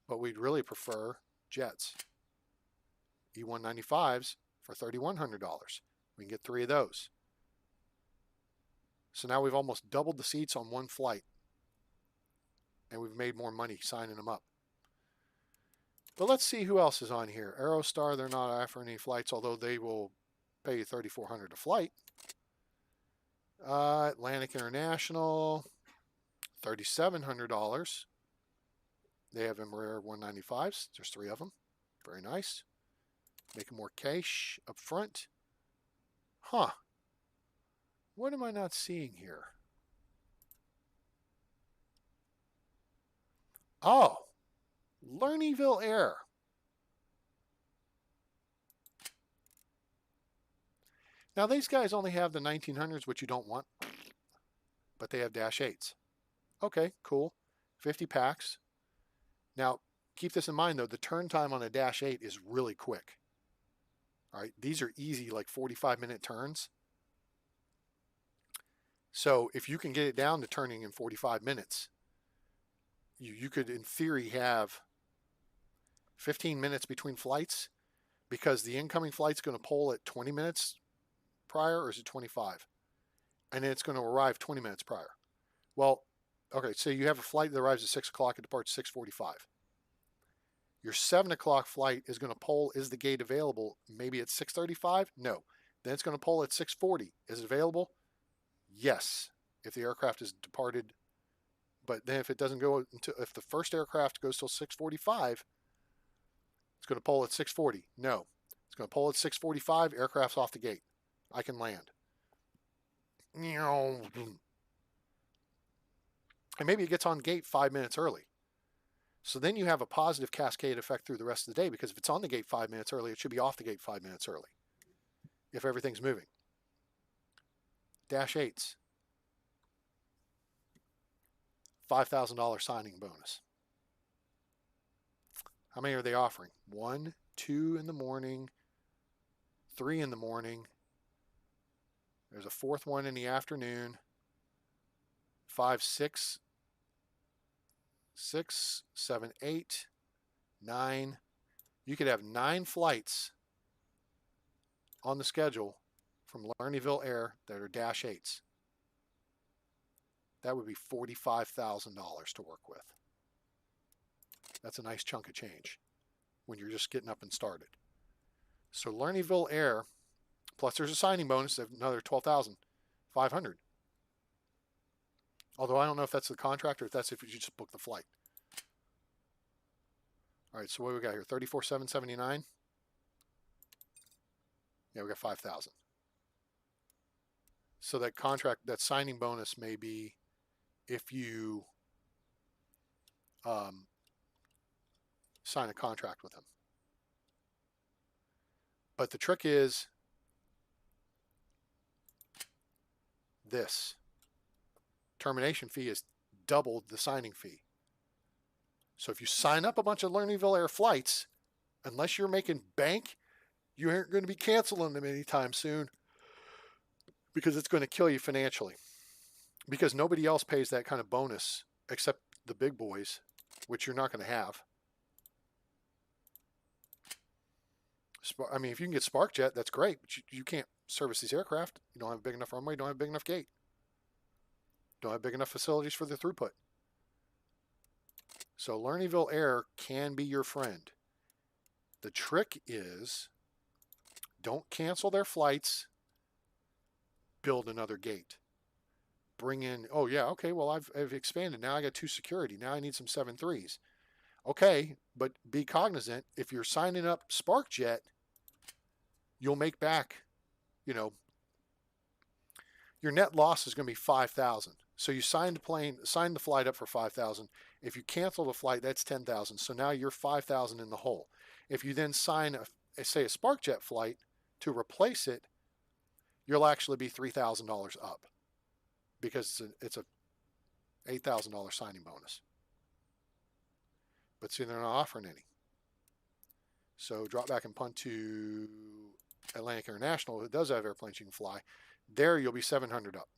But we'd really prefer jets. E195s for $3,100. We can get 3 of those. So now we've almost doubled the seats on one flight. And we've made more money signing them up. But let's see who else is on here. Aerostar, they're not offering any flights, although they will pay you $3,400 a flight. Atlantic International, $3,700. They have Embraer 195s. There's 3 of them. Very nice. Making more cash up front. Huh. What am I not seeing here? Oh, Lernyville Air. Now these guys only have the 1900s, which you don't want, but they have Dash 8s. Okay, cool. 50 packs. Now, keep this in mind though, the turn time on a Dash 8 is really quick. All right, these are easy, like 45-minute turns. So if you can get it down to turning in 45 minutes, you could, in theory, have 15 minutes between flights, because the incoming flight's going to pull at 20 minutes prior, or is it 25? And then it's going to arrive 20 minutes prior. Well, okay, so you have a flight that arrives at 6 o'clock, it departs 6:45. Your 7 o'clock flight is going to pull, is the gate available? Maybe at 6:35? No. Then it's going to pull at 6:40. Is it available? Yes, if the aircraft is departed. But then if it doesn't go until, if the first aircraft goes till 6:45, it's going to pull at 6:40. No, it's going to pull at 6:45. Aircraft's off the gate. I can land. And maybe it gets on gate 5 minutes early. So then you have a positive cascade effect through the rest of the day, because if it's on the gate 5 minutes early, it should be off the gate 5 minutes early if everything's moving. Dash 8s. $5,000 signing bonus. How many are they offering? 1, 2 in the morning, 3 in the morning. There's a 4th one in the afternoon. 5, 6, 7, 8, 9. You could have 9 flights on the schedule from Lernyville Air that are Dash 8s. That would be $45,000 to work with. That's a nice chunk of change when you're just getting up and started. So Lernyville Air, plus there's a signing bonus of another $12,500. Although I don't know if that's the contract or if that's if you just book the flight. All right, so what do we got here? $34,779. Yeah, we got $5,000. So that contract, that signing bonus may be if you sign a contract with them. But the trick is this. Termination fee is double the signing fee. So if you sign up a bunch of Lernyville Air flights, unless you're making bank, you aren't going to be canceling them anytime soon, because it's going to kill you financially. Because nobody else pays that kind of bonus except the big boys, which you're not going to have. I mean, if you can get SparkJet, that's great, but you can't service these aircraft. You don't have a big enough runway, don't have a big enough gate. Don't have big enough facilities for the throughput. So Lernyville Air can be your friend. The trick is, don't cancel their flights. Build another gate. Bring in, oh yeah, okay, well I've expanded. Now I got 2 security. Now I need some 7.3s. Okay, but be cognizant, if you're signing up SparkJet, you'll make back, you know, your net loss is going to be $5,000. So you signed the flight up for $5,000. If you cancel the flight, that's $10,000. So now you're $5,000 in the hole. If you then sign say a SparkJet flight, to replace it, you'll actually be $3,000 up because it's a $8,000 signing bonus. But see, they're not offering any. So drop back and punt to Atlantic International, who does have airplanes you can fly. There you'll be 700 up.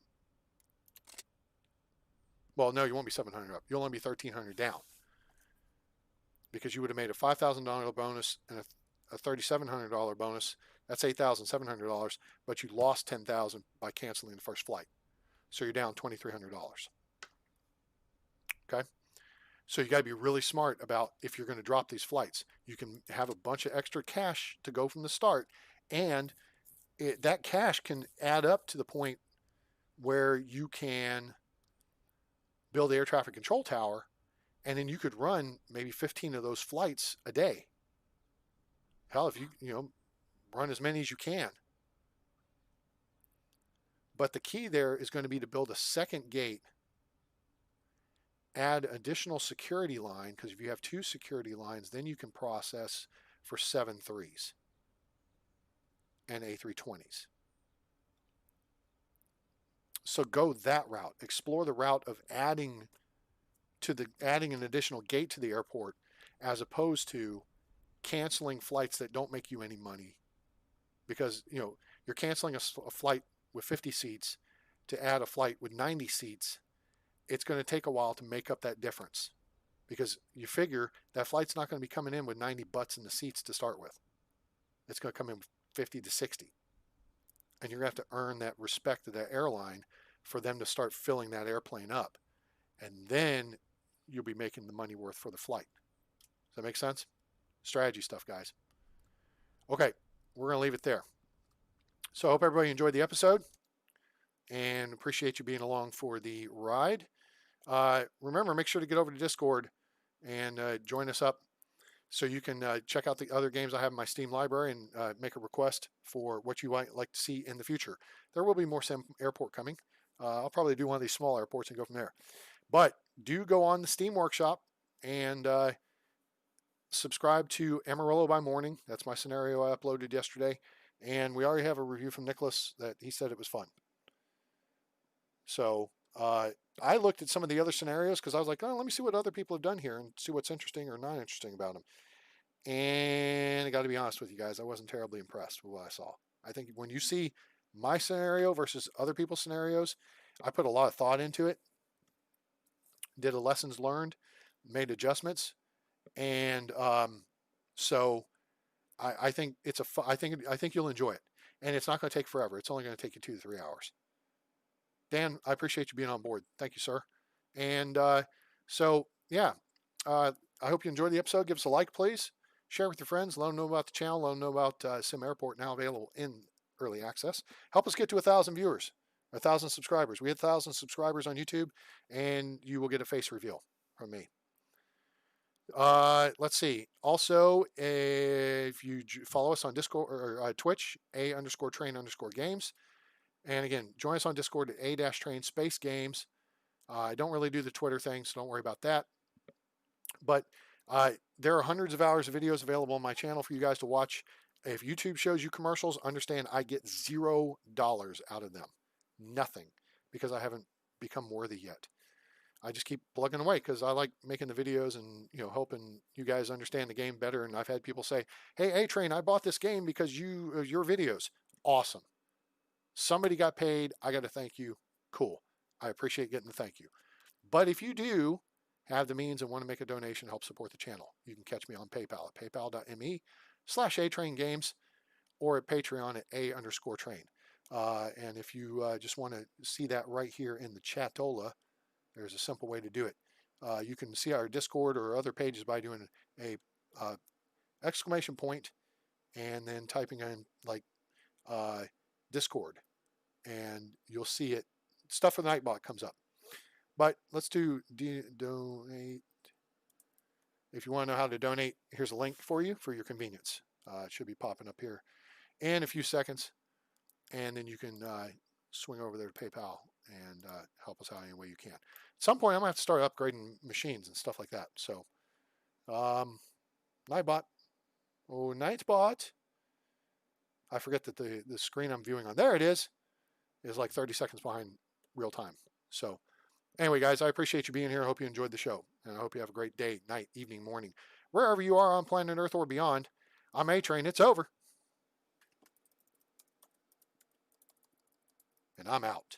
Well, no, you won't be 700 up. You'll only be 1,300 down because you would have made a $5,000 bonus and a $3,700 bonus. That's $8,700, but you lost $10,000 by canceling the first flight. So you're down $2,300. Okay? So you got to be really smart about if you're going to drop these flights. You can have a bunch of extra cash to go from the start, and that cash can add up to the point where you can build the air traffic control tower, and then you could run maybe 15 of those flights a day. Hell, if you run as many as you can. But the key there is going to be to build a second gate, add additional security line, because if you have 2 security lines, then you can process for 737s and A320s. So go that route. Explore the route of adding an additional gate to the airport, as opposed to canceling flights that don't make you any money, because you're canceling a flight with 50 seats to add a flight with 90 seats. It's going to take a while to make up that difference, because you figure that flight's not going to be coming in with 90 butts in the seats to start with. It's going to come in with 50 to 60. And you're going to have to earn that respect of that airline for them to start filling that airplane up. And then you'll be making the money worth for the flight. Does that make sense? Strategy stuff, guys. Okay, we're going to leave it there. So I hope everybody enjoyed the episode and appreciate you being along for the ride. Remember, make sure to get over to Discord and join us up so you can check out the other games I have in my Steam library and make a request for what you might like to see in the future. There will be more SimAirport coming. I'll probably do one of these small airports and go from there. But do go on the Steam Workshop and subscribe to Amarillo by Morning. That's my scenario I uploaded yesterday. And we already have a review from Nicholas that he said it was fun. So I looked at some of the other scenarios because I was like, oh, let me see what other people have done here and see what's interesting or not interesting about them. And I got to be honest with you guys, I wasn't terribly impressed with what I saw. I think when you see my scenario versus other people's scenarios, I put a lot of thought into it, did a lessons learned, made adjustments, and so I think it's I think you'll enjoy it, and it's not going to take forever. It's only going to take you 2 to 3 hours. Dan, I appreciate you being on board. Thank you, sir. And so yeah, I hope you enjoyed the episode. Give us a like, please. Share with your friends. Let them know about the channel. Let them know about SimAirport, now available in early access. Help us get to 1,000 viewers, 1,000 subscribers. We had 1,000 subscribers on YouTube, and you will get a face reveal from me. Let's see. Also, if you follow us on Discord or Twitch, _train_games. And again, join us on Discord at _train space games. I don't really do the Twitter thing, so don't worry about that. But there are hundreds of hours of videos available on my channel for you guys to watch. If YouTube shows you commercials, understand I get $0 out of them. Nothing, because I haven't become worthy yet. I just keep plugging away because I like making the videos and hoping you guys understand the game better. And I've had people say, "Hey, A-Train, I bought this game because your videos." Awesome. Somebody got paid. I got to thank you. Cool. I appreciate getting the thank you. But if you do have the means and want to make a donation to help support the channel, you can catch me on PayPal at paypal.me/A-Train-Games or at Patreon at A_train. And if you just want to see that right here in the chatola, there's a simple way to do it. You can see our Discord or other pages by doing a exclamation point and then typing in like Discord, and you'll see it. Stuff for the Nightbot comes up. But let's do donate. If you want to know how to donate, here's a link for you for your convenience. It should be popping up here in a few seconds, and then you can swing over there to PayPal and help us out any way you can. At some point, I'm gonna have to start upgrading machines and stuff like that. So, Nightbot, oh Nightbot, I forget that the screen I'm viewing on, there it is like 30 seconds behind real time. So anyway, guys, I appreciate you being here. I hope you enjoyed the show. And I hope you have a great day, night, evening, morning, wherever you are on planet Earth or beyond. I'm A-Train. It's over. And I'm out.